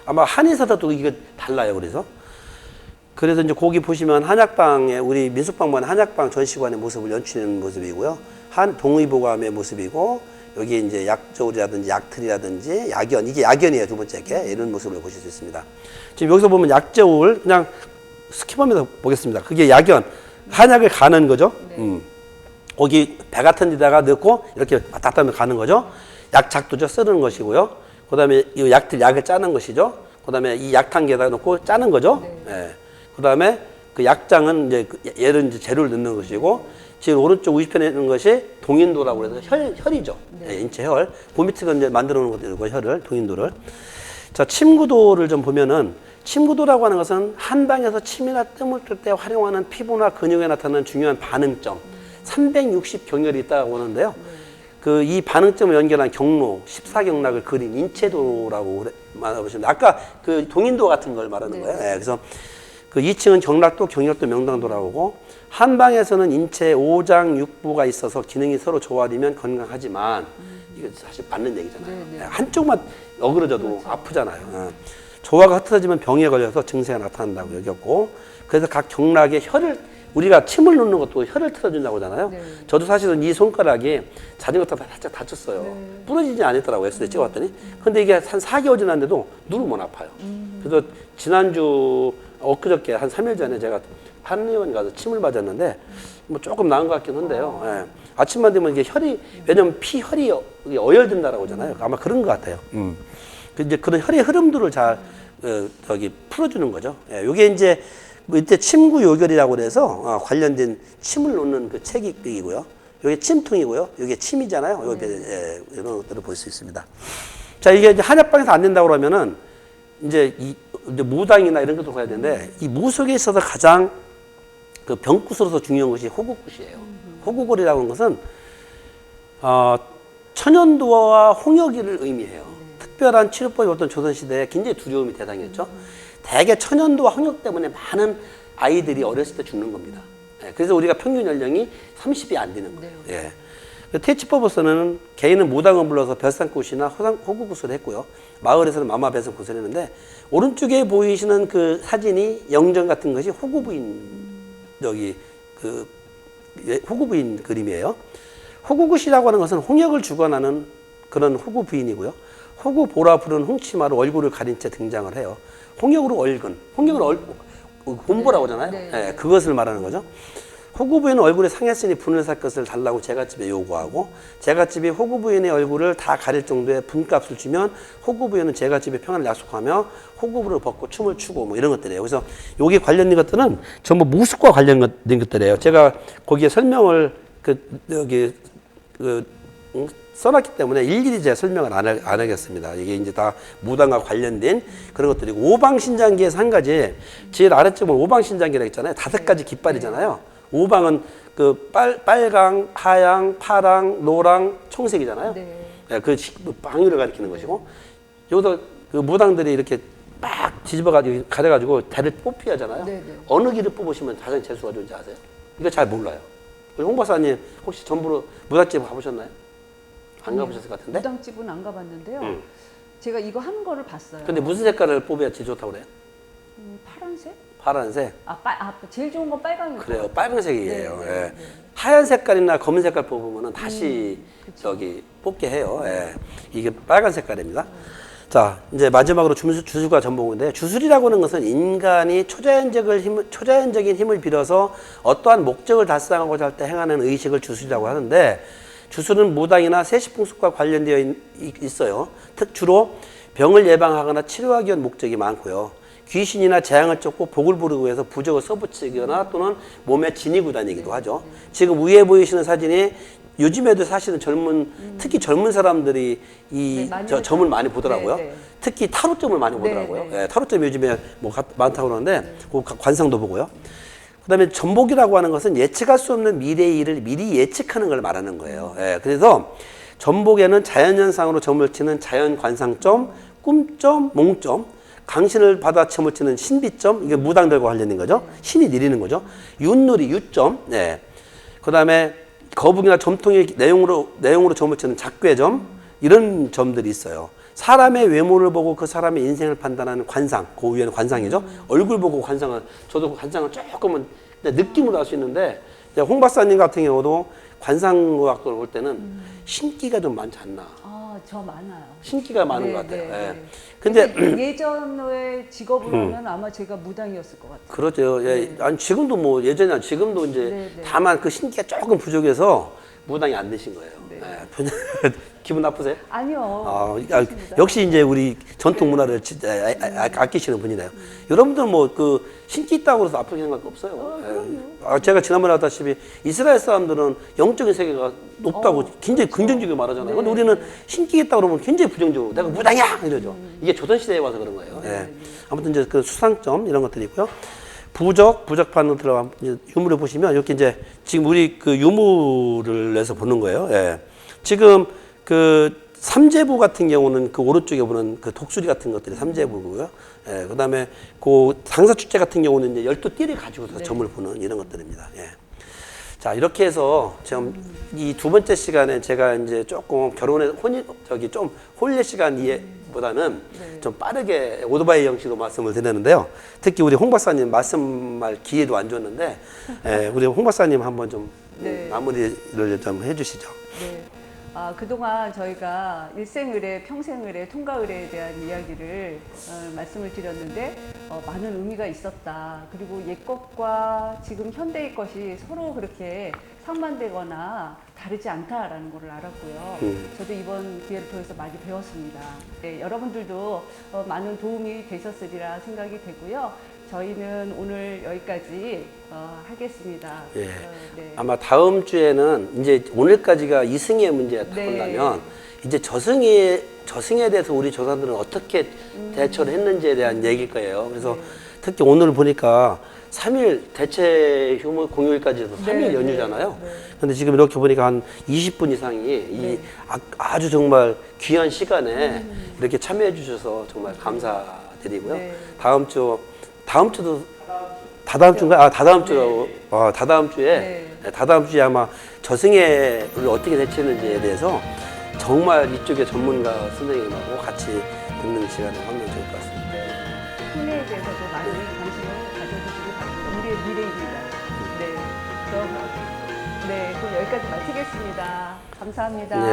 아마 한의사도 이게 달라요. 그래서 이제 거기 보시면 한약방에 우리 민속박물관 한약방 전시관의 모습을 연출하는 모습이고요. 동의보감의 모습이고 여기 이제 약저울이라든지 약틀이라든지 약연, 이게 약연이에요. 두 번째 게 이런 모습을 보실 수 있습니다. 지금 여기서 보면 약저울 그냥 스킵하면서 보겠습니다. 그게 약연, 한약을 가는 거죠. 거기 배 같은 데다가 넣고 이렇게 왔다 갔다 하면 가는 거죠. 약작두죠. 썰는 것이고요. 그 다음에 이 약을 짜는 것이죠. 그 다음에 이 약탕기에다가 넣고 짜는 거죠. 그 다음에 그 약장은 이제 얘를 이제 재료를 넣는 것이고, 지금 오른쪽 우편에 있는 것이 동인도라고 해서 혈이죠. 인체 혈. 그 밑에가 이제 만들어 놓은 것들이고 혈을, 동인도를. 자, 침구도를 좀 보면은 침구도라고 하는 것은 한방에서 침이나 뜸을 뜰 때 활용하는 피부나 근육에 나타나는 중요한 반응점. 360 경혈이 있다고 하는데요. 이 반응점을 연결한 경로, 14경락을 그린 인체도라고 말하시면 아까 그 동인도 같은 걸 말하는 거예요. 그래서 그 2층은 경락도, 경력도, 명당도라고 한방에서는 인체 5장 6부가 있어서 기능이 서로 조화되면 건강하지만 이거 사실 맞는 얘기잖아요. 네, 네. 한쪽만 어그러져도 아프잖아요. 조화가 흐트러지면 병에 걸려서 증세가 나타난다고 여겼고 그래서 각 경락에 혈을 우리가 침을 놓는 것도 혈을 틀어준다고 하잖아요. 네. 저도 사실은 이 손가락이 자전거 타다 살짝 다쳤어요. 네. 부러지지 않았더라고요. 엑스레이 찍어봤더니. 근데 이게 한 4개월 지났는데도 누르면 아파요. 그래서 지난주 엊그저께 한 3일 전에 제가 한의원 가서 침을 맞았는데 뭐 조금 나은 것 같긴 한데요. 예. 아침만 되면 이게 혈이 왜냐면 혈이 어혈된다라고 하잖아요. 아마 그런 것 같아요. 그 이제 그런 혈의 흐름들을 잘 풀어주는 거죠. 예. 이게 이제 뭐 이때 침구 요결이라고 그래서 관련된 침을 놓는 그 책이고요. 이게 침통이고요. 이게 침이잖아요. 여기 이런 것들을 볼 수 있습니다. 자, 이게 이제 한약방에서 안 된다고 그러면은 이제 이제 무당이나 이런 것도 가야 되는데 이 무 속에 있어서 가장 그 병굿으로서 중요한 것이 호국굿이에요. 호국골이라고 하는 것은 천연도와 홍역이를 의미해요. 특별한 치료법이 어떤 조선시대에 굉장히 두려움이 대상이었죠. 대개 천연도와 홍역 때문에 많은 아이들이 어렸을 때 죽는 겁니다. 예, 그래서 우리가 평균 연령이 30이 안 되는 거예요. 예. 퇴치법으로서는 개인은 무당을 불러서 벼상굿이나 호구굿을 했고요. 마을에서는 마마배상굿을 했는데 오른쪽에 보이시는 그 사진이 영정 같은 것이 호구부인 호구부인 그림이에요. 호구굿이라고 하는 것은 홍역을 주관하는 그런 호구부인이고요. 호구보라 부른 홍치마로 얼굴을 가린 채 등장을 해요. 홍역으로 얼근, 홍역을 곰보라고 하잖아요. 네, 그것을 말하는 거죠. 호구부인은 얼굴에 상했으니 분을 살 것을 달라고 제갓집에 요구하고 제갓집이 호구부인의 얼굴을 다 가릴 정도의 분값을 주면 호구부인은 제갓집의 평안을 약속하며 호구부를 벗고 춤을 추고 뭐 이런 것들이에요. 그래서 여기 관련된 것들은 전부 무술과 관련된 것들이에요. 제가 거기에 설명을 써놨기 때문에 일일이 제가 설명을 안 하겠습니다. 이게 이제 다 무당과 관련된 그런 것들이고 오방신장기에서 한 가지 제일 아래쪽은 오방신장기라고 했잖아요. 5가지 깃발이잖아요. 오방은 그 빨강, 하양, 파랑, 노랑, 청색이잖아요. 네. 그 방위를 가리키는 것이고 여기서 그 무당들이 이렇게 막 뒤집어가지고 가려가지고 대를 뽑혀야 하잖아요. 네. 어느 길을 뽑으시면 가장 재수가 좋은지 아세요? 이거 잘 몰라요. 우리 홍 박사님 혹시 전부로 무당집 가보셨나요? 안 가보셨을 것 같은데? 무당집은 안 가봤는데요. 제가 이거 하는 거를 봤어요. 근데 무슨 색깔을 뽑아야 제일 좋다고 그래요? 파란색? 파란색? 제일 좋은 건 빨강이에요. 그래요. 빨간색이에요. 네, 예. 네. 하얀 색깔이나 검은 색깔 뽑으면 다시 저기 뽑게 해요. 예. 이게 빨간 색깔입니다. 자, 이제 마지막으로 주술과 전봉인데 주술이라고 하는 것은 인간이 초자연적인 힘을 빌어서 어떠한 목적을 달성하고자 할 때 행하는 의식을 주술이라고 하는데 주술은 무당이나 세시풍습과 관련되어 있어요. 주로 병을 예방하거나 치료하기 위한 목적이 많고요. 귀신이나 재앙을 쫓고 복을 부르기 위해서 부적을 써붙이거나 또는 몸에 지니고 다니기도 하죠. 지금 위에 보이시는 사진이 요즘에도 사실은 특히 젊은 사람들이 점을 많이 보더라고요. 특히 타로점을 많이 보더라고요. 예, 타로점 요즘에 뭐 많다고 그러는데 그 관상도 보고요. 그다음에 전복이라고 하는 것은 예측할 수 없는 미래의 일을 미리 예측하는 걸 말하는 거예요. 예, 그래서 전복에는 자연현상으로 점을 치는 자연관상점, 꿈점, 몽점, 강신을 받아 점을 치는 신비점, 이게 무당들과 관련된 거죠. 신이 내리는 거죠. 윷놀이, 유점, 예. 그다음에 거북이나 점통의 내용으로 점을 치는 작괴점, 이런 점들이 있어요. 사람의 외모를 보고 그 사람의 인생을 판단하는 관상, 그 위에는 관상이죠. 얼굴 보고 저도 관상을 조금은 느낌으로 알 수 있는데, 홍 박사님 같은 경우도 관상학을 볼 때는 신기가 좀 많지 않나. 저 많아요. 신기가 많은 것 같아요. 예. 근데 예전에 직업을 하면 아마 제가 무당이었을 것 같아요. 그렇죠. 예. 아니 지금도 뭐 예전에 지금도 이제 다만 그 신기가 조금 부족해서 무당이 안 되신 거예요. 예. 기분 나쁘세요? 아니요. 역시 이제 우리 전통 문화를 아끼시는 분이네요. 여러분들 뭐 그 신기 있다고 해서 아프게 생각 없어요. 제가 지난번에 하다시피 이스라엘 사람들은 영적인 세계가 높다고 굉장히 긍정적으로 말하잖아요. 근데 우리는 신기 있다고 그러면 굉장히 부정적으로 내가 무당이야 이러죠. 이게 조선시대에 와서 그런 거예요. 아무튼 이제 그 수상점 이런 것들이 있고요. 부적판으로 들어가면 유물을 보시면 이렇게 이제 지금 우리 그 유물을 내서 보는 거예요. 지금 그 삼재부 같은 경우는 그 오른쪽에 보는 그 독수리 같은 것들이 삼재부고요. 예, 그다음에 그 당사축제 같은 경우는 이제 12띠를 가지고서 네. 점을 보는 이런 것들입니다. 예. 자, 이렇게 해서 지금 이 두 번째 시간에 제가 이제 조금 좀 혼례 시간 이해보다는 네. 좀 빠르게 오토바이 형식으로 말씀을 드렸는데요. 특히 우리 홍 박사님 말씀할 기회도 안 줬는데, 우리 홍 박사님 한번 좀 네. 마무리를 좀 해주시죠. 네. 그동안 저희가 일생의례, 평생의례, 통가의례에 대한 이야기를 말씀을 드렸는데 많은 의미가 있었다. 그리고 옛 것과 지금 현대의 것이 서로 그렇게 상반되거나 다르지 않다라는 것을 알았고요. 저도 이번 기회를 통해서 많이 배웠습니다. 네, 여러분들도 많은 도움이 되셨으리라 생각이 되고요. 저희는 오늘 여기까지 하겠습니다. 예. 네. 아마 다음 주에는 이제 오늘까지가 이승의 문제였다 네. 본다면 이제 저승에 대해서 우리 조사들은 어떻게 대처를 했는지에 대한 얘기일 거예요. 그래서 네. 특히 오늘 보니까 3일 대체 휴무 공휴일까지 해서 3일 네, 연휴잖아요. 네, 네. 근데 지금 이렇게 보니까 한 20분 이상이 이 네. 아주 정말 귀한 시간에 이렇게 참여해 주셔서 정말 감사드리고요. 네. 다음 주도 다다음 주인가? 다다음 주라고. 다다음 주에 네. 다다음 주에 아마 저승해를 어떻게 대처했는지에 대해서 정말 이쪽의 전문가 선생님하고 같이 듣는 시간을 하면 좋을 것 같습니다. 혼례에 대해서도 많은 관심을 가져주시기 바랍니다. 우리의 미래입니다. 네. 그럼 여기까지 마치겠습니다. 감사합니다. 네.